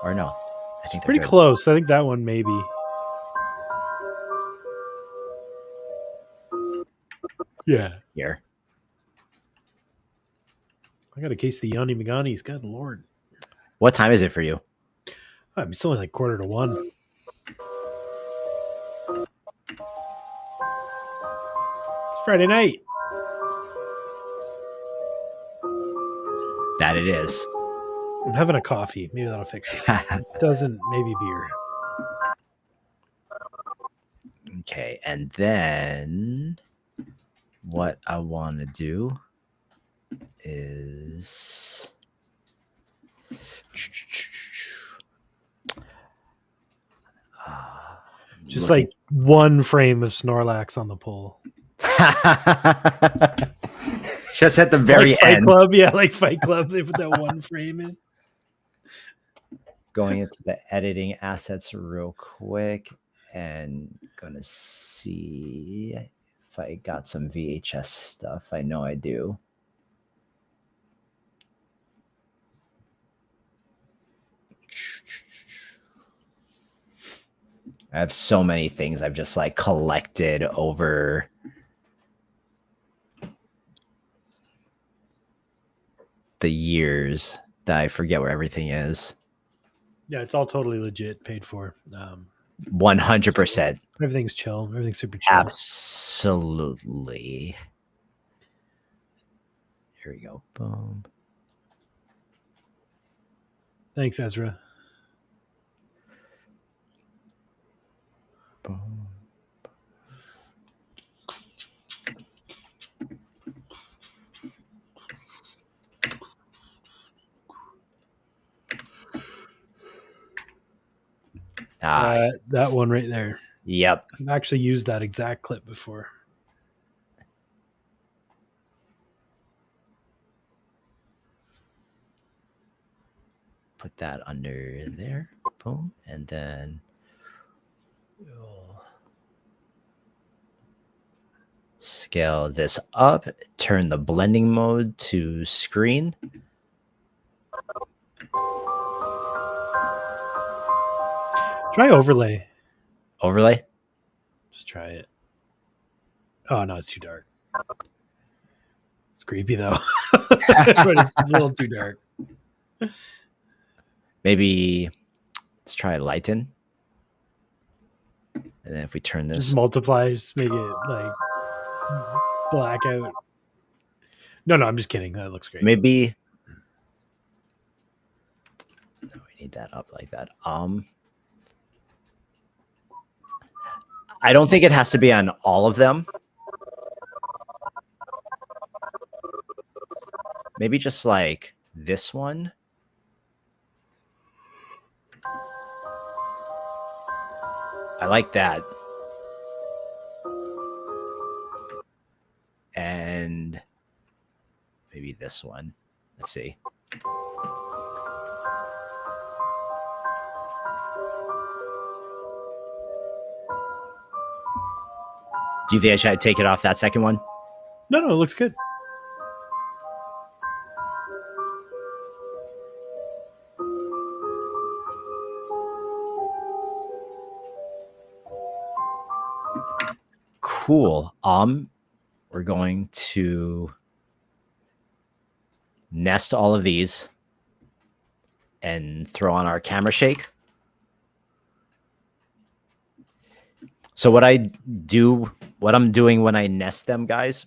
Or no, I think they're Pretty good. close. I think that one maybe. Yeah. Here. I got a case of the Yanni Maganis. God Lord. What time is it for you? It's only like 1:45. It's Friday night. That it is. I'm having a coffee. Maybe that'll fix it. It doesn't. Maybe beer. Okay, and then what I want to do is Just like one frame of Snorlax on the pole. just at the very like Fight end. Club. Yeah, like Fight Club. They put that one frame in. Going into the editing assets real quick and gonna see if I got some VHS stuff. I know I do. I have so many things I've just like collected over the years that I forget where everything is. Yeah, it's all totally legit, paid for. 100%. Everything's chill. Everything's super chill. Absolutely. Here we go. Boom. Thanks, Ezra. Boom. That one right there. Yep. I've actually used that exact clip before. Put that under there. Boom. And then we'll scale this up. Turn the blending mode to screen. Try overlay. Overlay. Just try it. Oh, no, it's too dark. It's creepy, though. It's a little too dark. Maybe let's try lighten. And then if we turn this. Just multiply, just make it like blackout. No, I'm just kidding. That looks great. Maybe. No, we need that up like that. I don't think it has to be on all of them. Maybe just like this one. I like that. And maybe this one. Let's see. Do you think I should take it off that second one? No, it looks good. Cool. We're going to nest all of these and throw on our camera shake. So what I'm doing when I nest them, guys,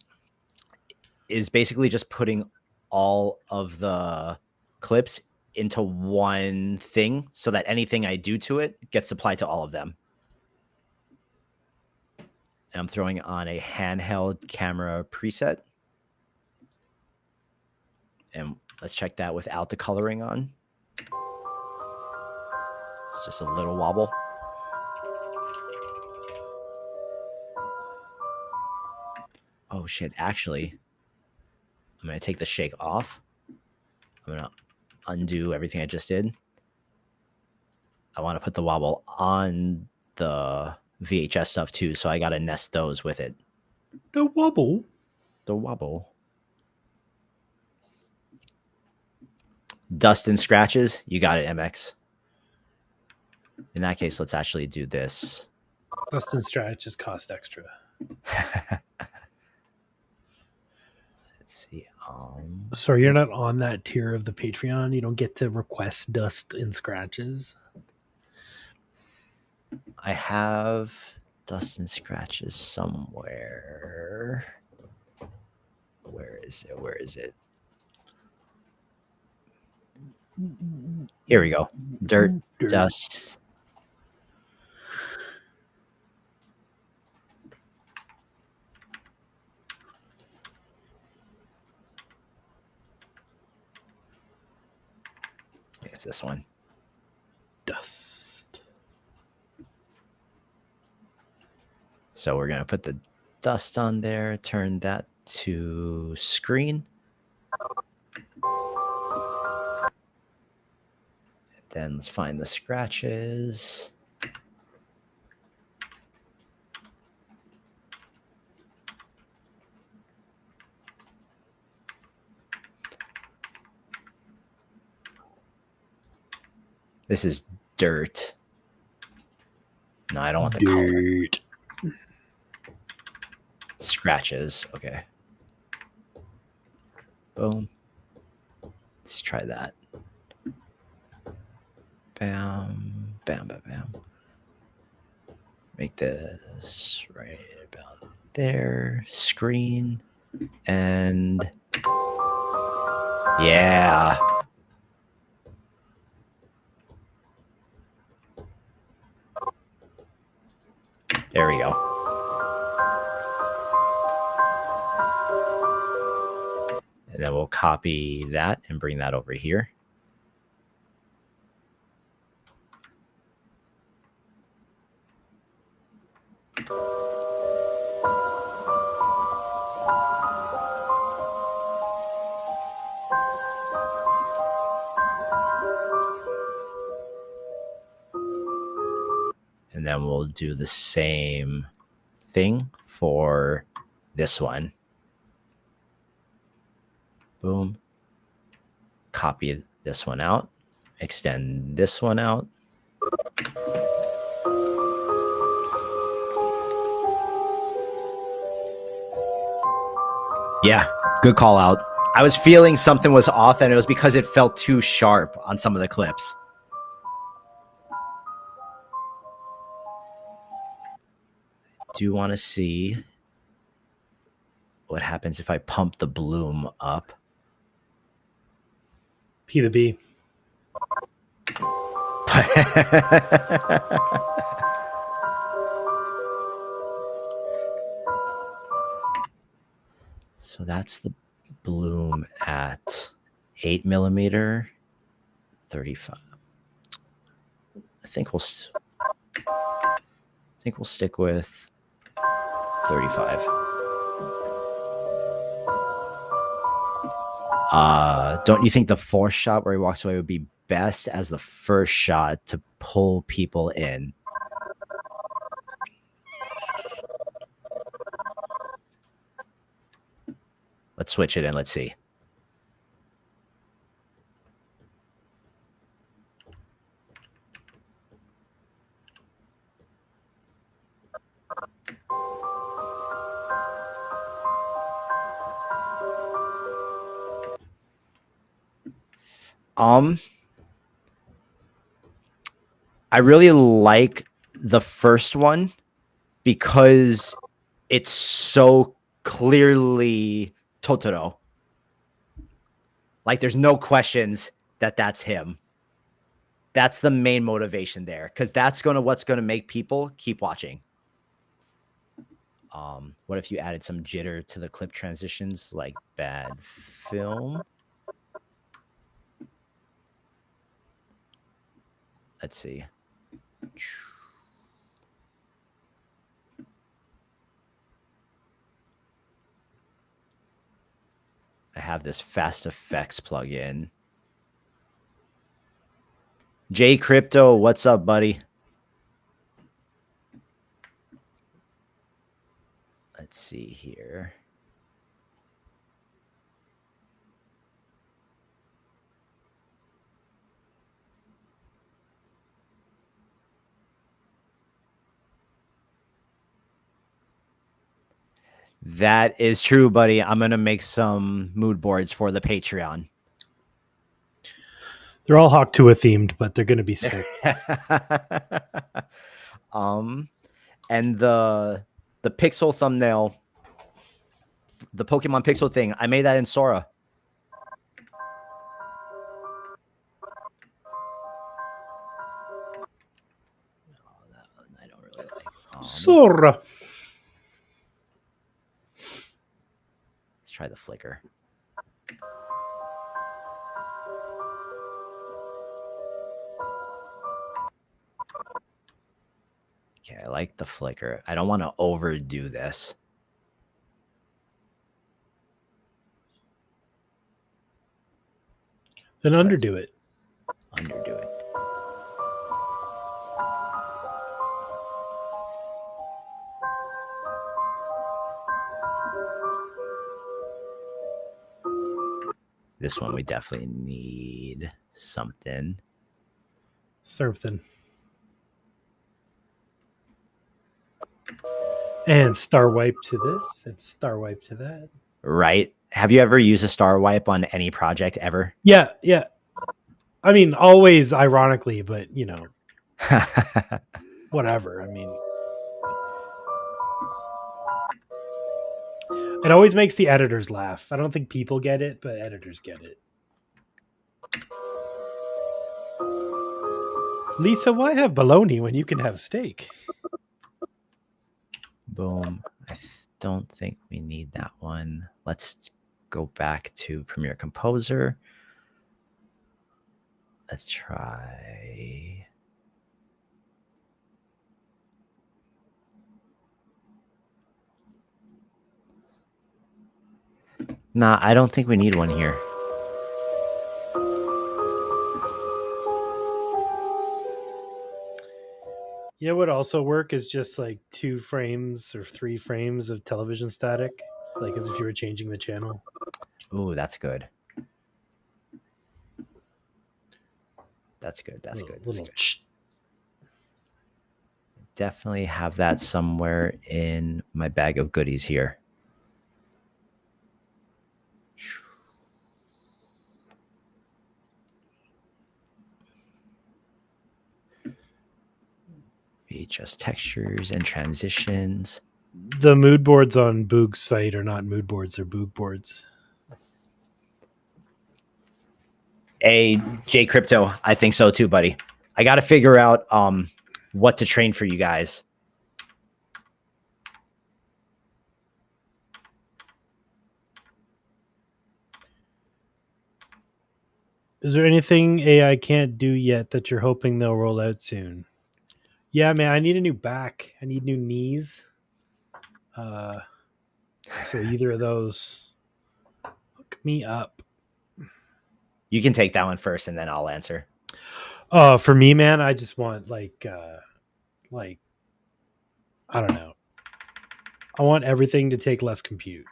is basically just putting all of the clips into one thing so that anything I do to it gets applied to all of them. And I'm throwing on a handheld camera preset. And let's check that without the coloring on. It's just a little wobble. Oh shit, actually, I'm going to take the shake off. I'm going to undo everything I just did. I want to put the wobble on the VHS stuff too, so I got to nest those with it. The wobble? The wobble. Dust and scratches, you got it, MX. In that case, let's actually do this. Dust and scratch just cost extra. Let's see. Sorry, you're not on that tier of the Patreon. You don't get to request dust and scratches. I have dust and scratches somewhere. Where is it? Where is it? Here we go. Dirt. Dust. It's this one. Dust. So we're going to put the dust on there, turn that to screen. Then let's find the scratches. This is dirt. No, I don't want the color. Scratches. Okay. Boom. Let's try that. Bam, bam, bam, bam. Make this right about there. Screen. And yeah. There we go. And then we'll copy that and bring that over here. And then we'll do the same thing for this one. Boom. Copy this one out. Extend this one out. Yeah, good call out. I was feeling something was off, and it was because it felt too sharp on some of the clips. Do want to see what happens if I pump the bloom up. P the B. So that's the bloom at 8mm, 35. I think we'll stick with 35. Don't you think the fourth shot where he walks away would be best as the first shot to pull people in? Let's switch it and let's see. I really like the first one because it's so clearly Totoro. Like there's no questions that that's him. That's the main motivation there, because that's what's gonna make people keep watching. What if you added some jitter to the clip transitions, like bad film? Let's see. I have this Fast Effects plugin. J Crypto, what's up, buddy? Let's see here. That is true, buddy. I'm gonna make some mood boards for the Patreon. They're all Hawk Tuah themed, but they're gonna be sick. And the pixel thumbnail, the Pokemon pixel thing, I made that in Sora. I don't really like Sora. Let's try the flicker. Okay, I like the flicker. I don't want to overdo this. Then underdo it. Underdo it. This one we definitely need something. And star wipe to this, and star wipe to that. Right? Have you ever used a star wipe on any project ever? Yeah. I mean, always ironically, but whatever. I mean, it always makes the editors laugh. I don't think people get it, but editors get it. Lisa, why have bologna when you can have steak? Boom. I don't think we need that one. Let's go back to Premiere Composer. Let's try. Nah, I don't think we need one here. Yeah, what also work is just like 2 frames or 3 frames of television static, like as if you were changing the channel. Ooh, that's good. That's good. That's good. That's good. Definitely have that somewhere in my bag of goodies here. Just textures and transitions. The mood boards on Boog's site are not mood boards, they're Boog boards. Hey, J Crypto, I think so too, buddy. I got to figure out what to train for you guys. Is there anything AI can't do yet that you're hoping they'll roll out soon? Yeah, man, I need a new back. I need new knees. So either of those, hook me up. You can take that one first, and then I'll answer. For me, man, I just want like I don't know. I want everything to take less compute.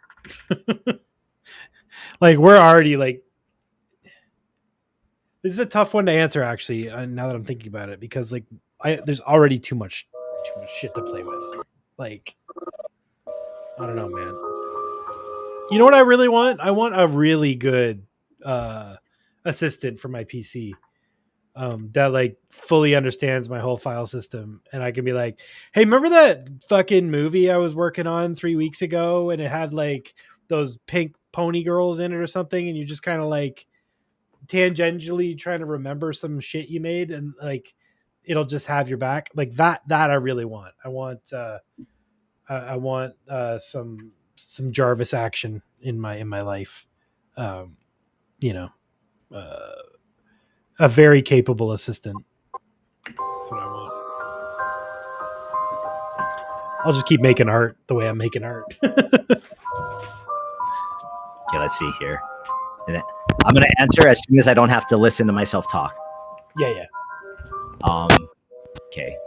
Like we're already like. This is a tough one to answer, actually. Now that I'm thinking about it, because like there's already too much shit to play with. Like, I don't know, man. You know what I really want? I want a really good assistant for my PC that like fully understands my whole file system, and I can be like, "Hey, remember that fucking movie I was working on 3 weeks ago, and it had like those pink pony girls in it or something?" And you just kind of like tangentially trying to remember some shit you made, and like it'll just have your back. Like that I really want. I want some Jarvis action in my life. You know, a very capable assistant. That's what I want. I'll just keep making art the way I'm making art. Okay, let's see here. I'm going to answer as soon as I don't have to listen to myself talk. Yeah. Okay.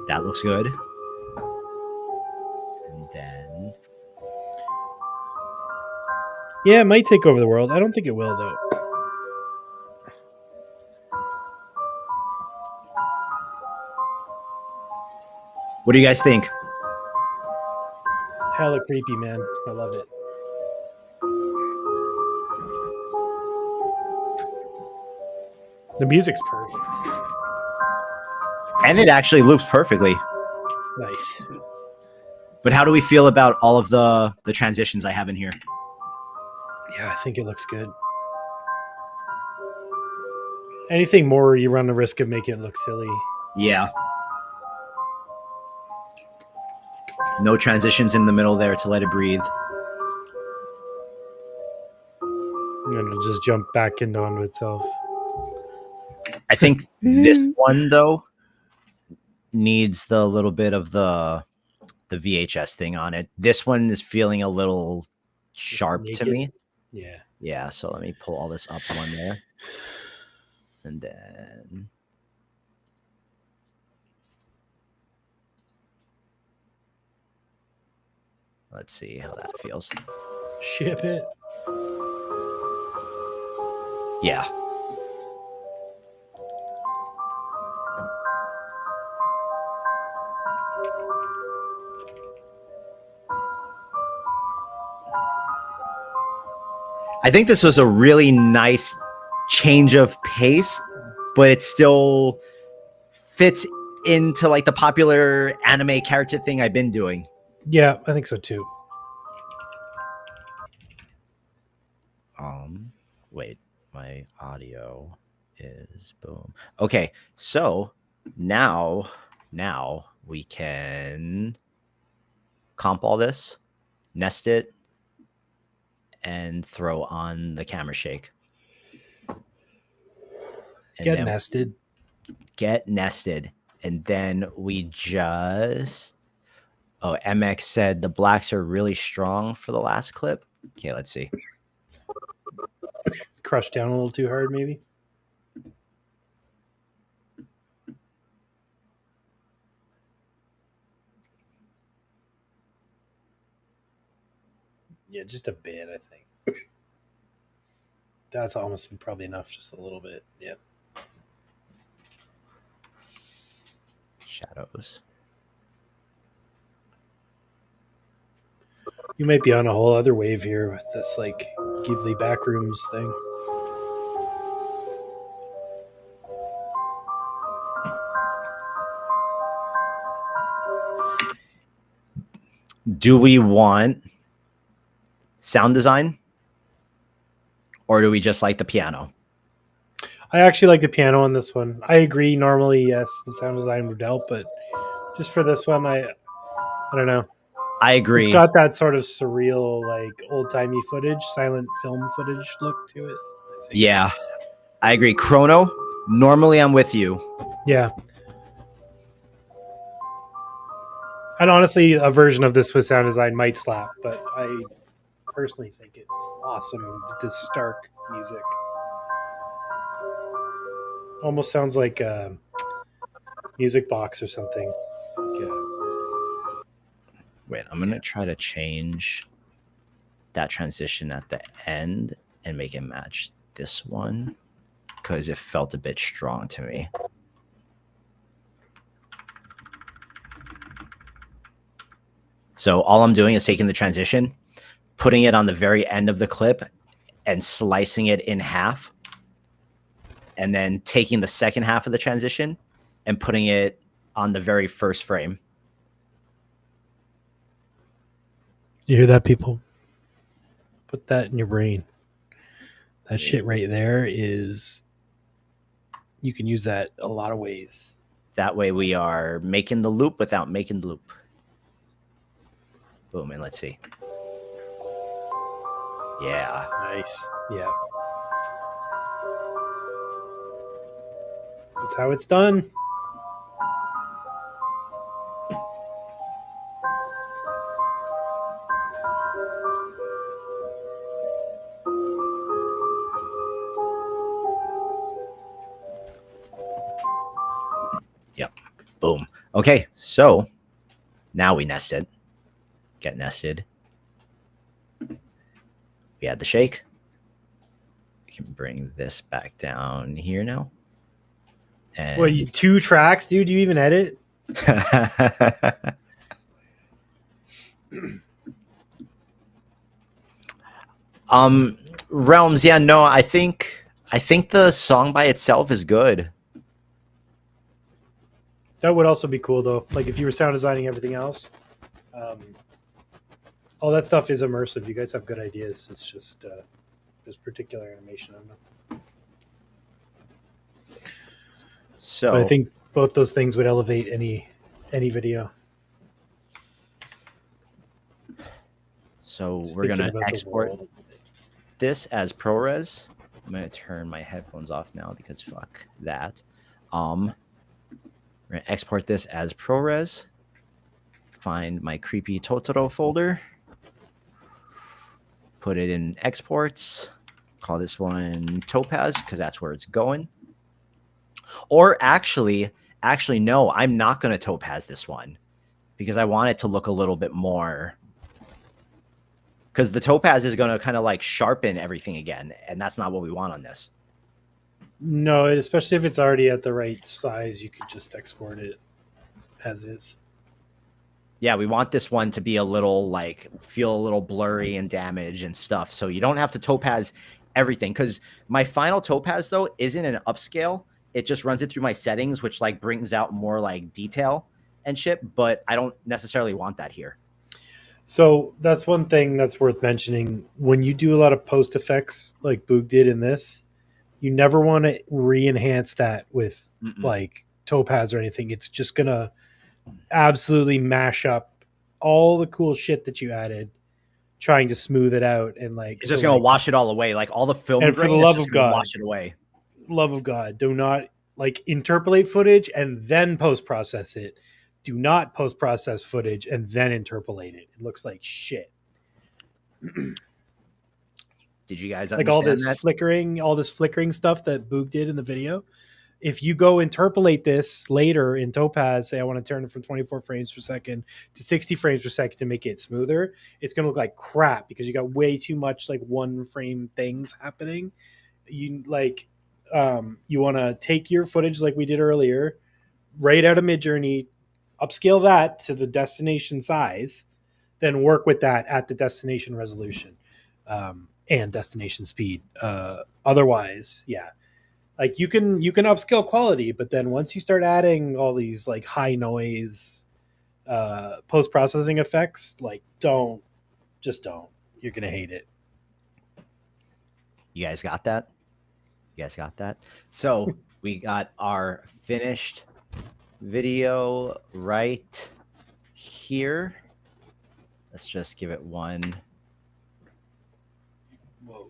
That looks good. And then... Yeah, it might take over the world. I don't think it will, though. What do you guys think? hella creepy, man. I love it. The music's perfect. And it actually loops perfectly. Nice. But how do we feel about all of the transitions I have in here? Yeah, I think it looks good. Anything more, you run the risk of making it look silly. Yeah. No transitions in the middle there to let it breathe. And it'll just jump back into onto itself. I think this one, though, needs the little bit of the VHS thing on it. This one is feeling a little sharp to me. Yeah. Yeah, so let me pull all this up one there. And then let's see how that feels. Ship it. Yeah. I think this was a really nice change of pace, but it still fits into like the popular anime character thing I've been doing. Yeah, I think so too. Wait, my audio is boom. Okay, so now we can comp all this, nest it, and throw on the camera shake. And Get nested. Get nested. And then we just... Oh, MX said the blacks are really strong for the last clip. Okay, let's see. Crushed down a little too hard, maybe. Yeah, just a bit, I think. That's almost probably enough, just a little bit. Yep. Shadows. You might be on a whole other wave here with this like Ghibli backrooms thing. Do we want sound design, or do we just like the piano? I actually like the piano on this one. I agree. Normally, yes, the sound design would help, but just for this one, I don't know. I agree. It's got that sort of surreal, like old-timey footage, silent film footage look to it. Yeah, I agree. Chrono, normally I'm with you. Yeah. And honestly, a version of this with sound design might slap, but I personally think it's awesome with this stark music. Almost sounds like a music box or something. Yeah. Wait, I'm going to try to change that transition at the end and make it match this one because it felt a bit strong to me. So all I'm doing is taking the transition, putting it on the very end of the clip and slicing it in half, and then taking the second half of the transition and putting it on the very first frame. You hear that, people? Put that in your brain. That shit right there is... You can use that a lot of ways. That way we are making the loop without making the loop. Boom, and let's see. Yeah. Nice. Yeah. That's how it's done. Yep. Boom. Okay, so now we nest it. Get nested. We add the shake. We can bring this back down here now. And What, you 2 tracks, dude? Do you even edit? Realms, yeah, no, I think the song by itself is good. That would also be cool though. Like if you were sound designing everything else, all that stuff is immersive. You guys have good ideas. It's just this particular animation. I don't know. So But I think both those things would elevate any video. So Just we're thinking gonna about the export world. this as ProRes. I'm gonna turn my headphones off now because fuck that. We're gonna export this as ProRes. Find my creepy Totoro folder. Put it in exports. Call this one Topaz because that's where it's going. Or actually, no, I'm not gonna Topaz this one because I want it to look a little bit more. Because the Topaz is going to kind of like sharpen everything again, and that's not what we want on this. No, especially if it's already at the right size, you could just export it as is. Yeah, we want this one to be a little like feel a little blurry and damaged and stuff. So you don't have to Topaz everything. Because my final Topaz though isn't an upscale. It just runs it through my settings, which like brings out more like detail and shit. But I don't necessarily want that here. So that's one thing that's worth mentioning. When you do a lot of post effects like Boog did in this, you never want to re-enhance that with like Topaz or anything. It's just gonna absolutely mash up all the cool shit that you added, trying to smooth it out and like it's just gonna wash it all away. Like all the film and for grain, the love it's just of gonna God, wash it away. love of God, do not like interpolate footage and then post process it. Do not post process footage and then interpolate it. It looks like shit. Did you guys Like all this that? flickering stuff that Boog did in the video. If you go interpolate this later in Topaz, say I want to turn it from 24 frames per second to 60 frames per second to make it smoother, it's going to look like crap because you got way too much like one frame things happening. You like you want to take your footage like we did earlier, right out of Midjourney, upscale that to the destination size, then work with that at the destination resolution and destination speed. Otherwise, yeah, like you can upscale quality, but then once you start adding all these like high noise post processing effects, like don't. You're gonna hate it. You guys got that? You guys got that? So we got our finished video right here. Let's just give it one. Whoa.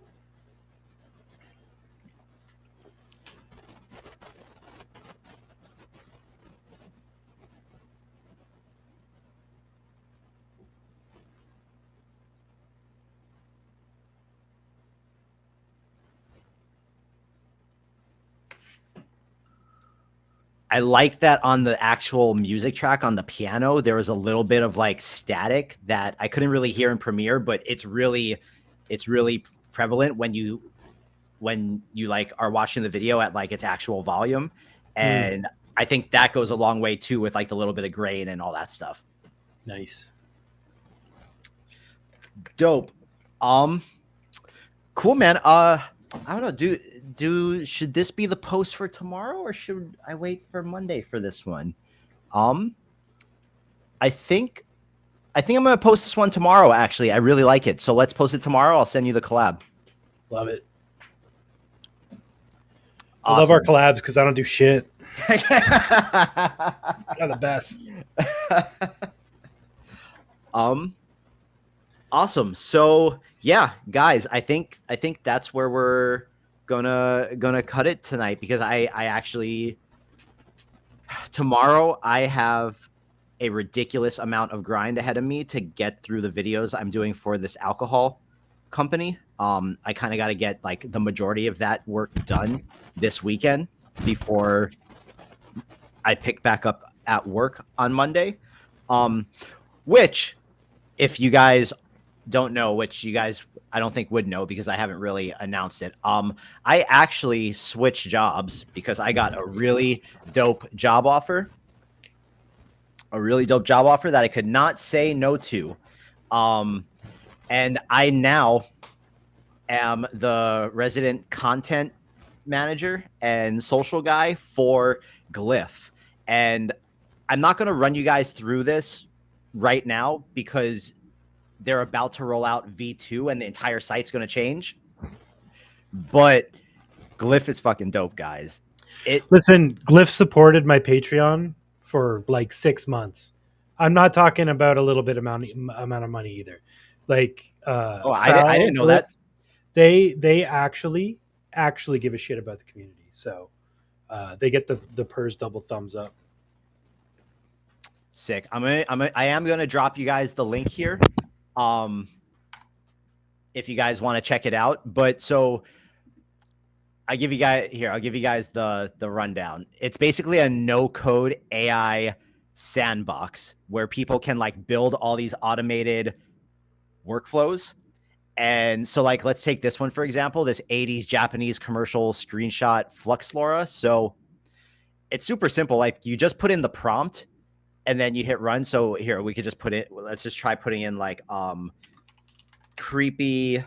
I like that on the actual music track on the piano, there was a little bit of like static that I couldn't really hear in Premiere, but it's really prevalent when you like are watching the video at like its actual volume. And I think that goes a long way too with like the little bit of grain and all that stuff. Nice. Dope. Cool, man. I don't know. Should this be the post for tomorrow or should I wait for Monday for this one? I think I'm gonna post this one tomorrow. Actually, I really like it, so let's post it tomorrow. I'll send you the collab. Love it. Awesome. I love our collabs because I don't do shit. They're the best. Awesome. So yeah, guys, I think that's where we're gonna cut it tonight because I actually tomorrow I have a ridiculous amount of grind ahead of me to get through the videos I'm doing for this alcohol company. I kind of got to get like the majority of that work done this weekend before I pick back up at work on Monday. Which, if you guys don't know, which you guys I don't think would know because I haven't really announced it. I actually switched jobs because I got a really dope job offer. That I could not say no to. And I now am the resident content manager and social guy for Glyph. And I'm not going to run you guys through this right now because they're about to roll out V2 and the entire site's going to change. But Glyph is fucking dope, guys. Listen, Glyph supported my Patreon for like 6 months. I'm not talking about a little bit amount of money either. Like I Foul didn't know that. Glyph, they actually give a shit about the community. So they get the PERS double thumbs up. Sick. I am gonna drop you guys the link here. If you guys want to check it out. But so I'll give you guys the rundown. It's basically a no-code AI sandbox where people can like build all these automated workflows. And so like let's take this one for example, this 80s Japanese commercial screenshot flux Laura. So it's super simple. Like you just put in the prompt and then you hit run. So here we could just put it, let's just try putting in like creepy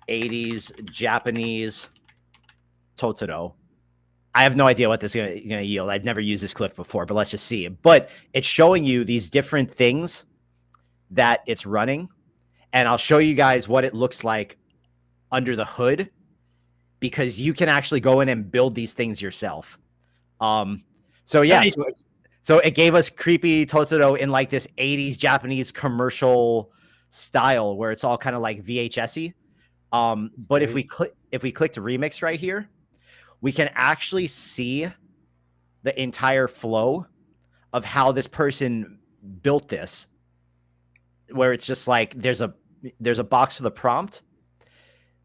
80s Japanese Totoro. I have no idea what this is going to yield. I've never used this Glyph before, but let's just see. But it's showing you these different things that it's running. And I'll show you guys what it looks like under the hood because you can actually go in and build these things yourself. So yeah, Nice. so it gave us creepy Totoro in like this 80s Japanese commercial style where it's all kind of like VHS-y. But if we click to remix right here, we can actually see the entire flow of how this person built this, where it's just like there's a box for the prompt.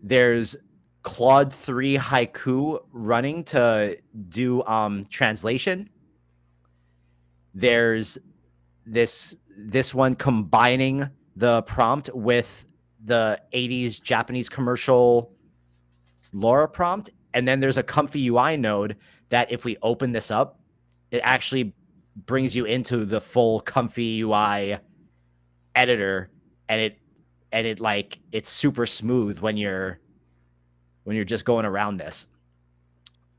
There's Claude 3 haiku running to do translation. There's this one combining the prompt with the 80s Japanese commercial Laura prompt. And then there's a comfy UI node that if we open this up, it actually brings you into the full comfy UI editor, and it like it's super smooth when you're just going around this.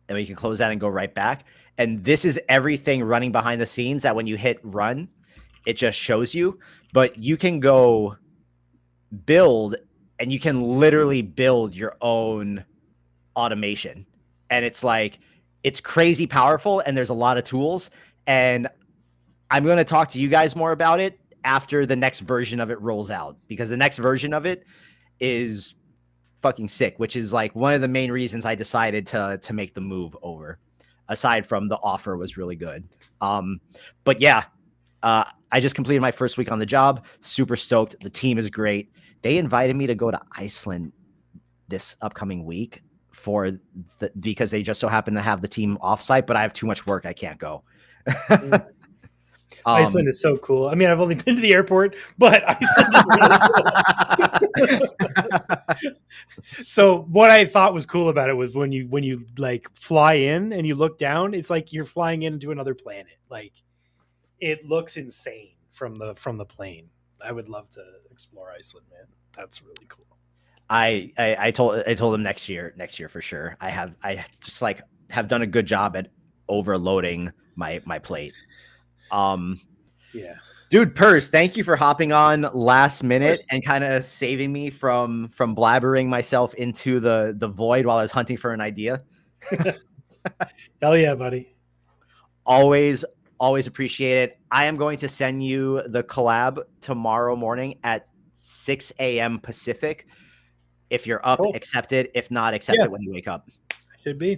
And we can close that and go right back. And this is everything running behind the scenes that when you hit run, it just shows you. But you can go build and you can literally build your own automation. And it's like, it's crazy powerful and there's a lot of tools. And I'm going to talk to you guys more about it after the next version of it rolls out, because the next version of it is fucking sick, which is like one of the main reasons I decided to make the move over, aside from the offer was really good. But yeah, I just completed my first week on the job. Super stoked. The team is great. They invited me to go to Iceland this upcoming week because they just so happen to have the team offsite, but I have too much work. I can't go. Iceland is so cool. I mean, I've only been to the airport, but Iceland is really cool. So what I thought was cool about it was when you like fly in and you look down, it's like you're flying into another planet. Like it looks insane from the plane. I would love to explore Iceland, man. That's really cool. I told him next year for sure. I just like have done a good job at overloading my plate. Yeah, dude, Purse, thank you for hopping on last minute and kind of saving me from blabbering myself into the void while I was hunting for an idea. Hell yeah, buddy. Always appreciate it. I am going to send you the collab tomorrow morning at 6 a.m. Pacific. If you're up, Cool. accept it. If not, accept it when you wake up. Should be.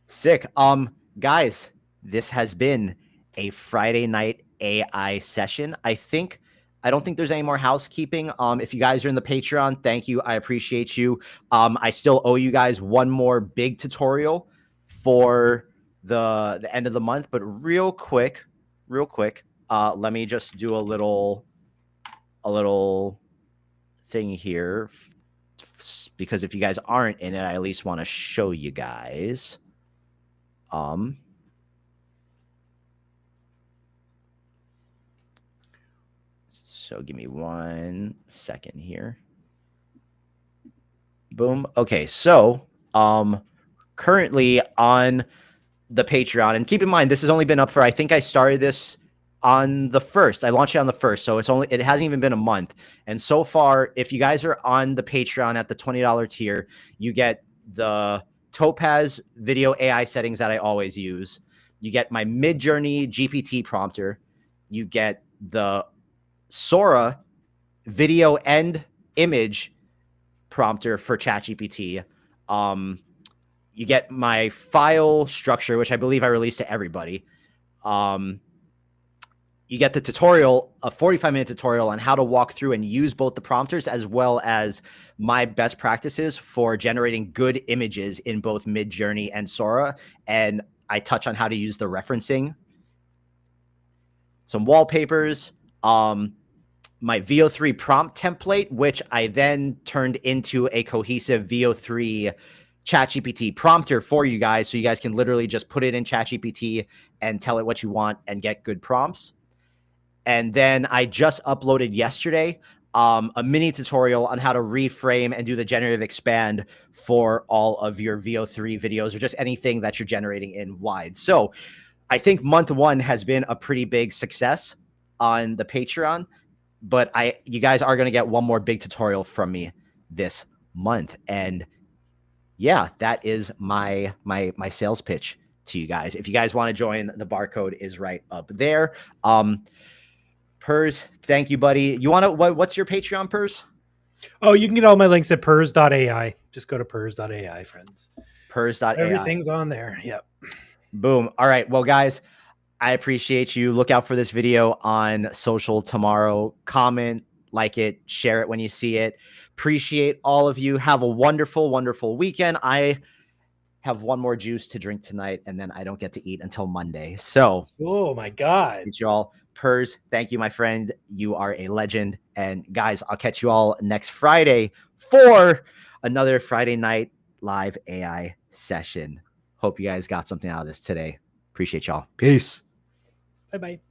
Sick. Guys, this has been a Friday night AI session. I don't think there's any more housekeeping. If you guys are in the Patreon, thank you. I appreciate you. I still owe you guys one more big tutorial for the end of the month, but real quick, let me just do a little thing here, because if you guys aren't in it, I at least want to show you guys. So give me 1 second here. Boom. Okay, so currently on the Patreon, and keep in mind this has only been up for, I think I started this on the 1st. I launched it on the 1st, so it hasn't even been a month. And so far, if you guys are on the Patreon at the $20 tier, you get the Topaz video AI settings that I always use. You get my Midjourney GPT prompter. You get the Sora video and image prompter for ChatGPT. You get my file structure, which I believe I released to everybody. You get the tutorial, a 45-minute tutorial on how to walk through and use both the prompters as well as my best practices for generating good images in both Midjourney and Sora. And I touch on how to use the referencing. Some wallpapers, my VO3 prompt template, which I then turned into a cohesive VO3 ChatGPT prompter for you guys. So you guys can literally just put it in ChatGPT and tell it what you want and get good prompts. And then I just uploaded yesterday a mini tutorial on how to reframe and do the generative expand for all of your VO3 videos or just anything that you're generating in wide. So I think month 1 has been a pretty big success on the Patreon, but you guys are going to get one more big tutorial from me this month. And yeah, that is my sales pitch to you guys. If you guys want to join, the barcode is right up there. Pers, thank you, buddy. You want to, what's your Patreon, Pers? Oh, you can get all my links at pers.ai. Just go to pers.ai, friends. Pers.ai. Everything's on there. Yep. Boom. All right. Well, guys, I appreciate you. Look out for this video on social tomorrow. Comment, like it, share it when you see it. Appreciate all of you. Have a wonderful, wonderful weekend. I have one more juice to drink tonight, and then I don't get to eat until Monday. So, oh my God. Thank you all. Pers, thank you, my friend. You are a legend. And guys, I'll catch you all next Friday for another Friday night live AI session. Hope you guys got something out of this today. Appreciate y'all. Peace. Bye-bye.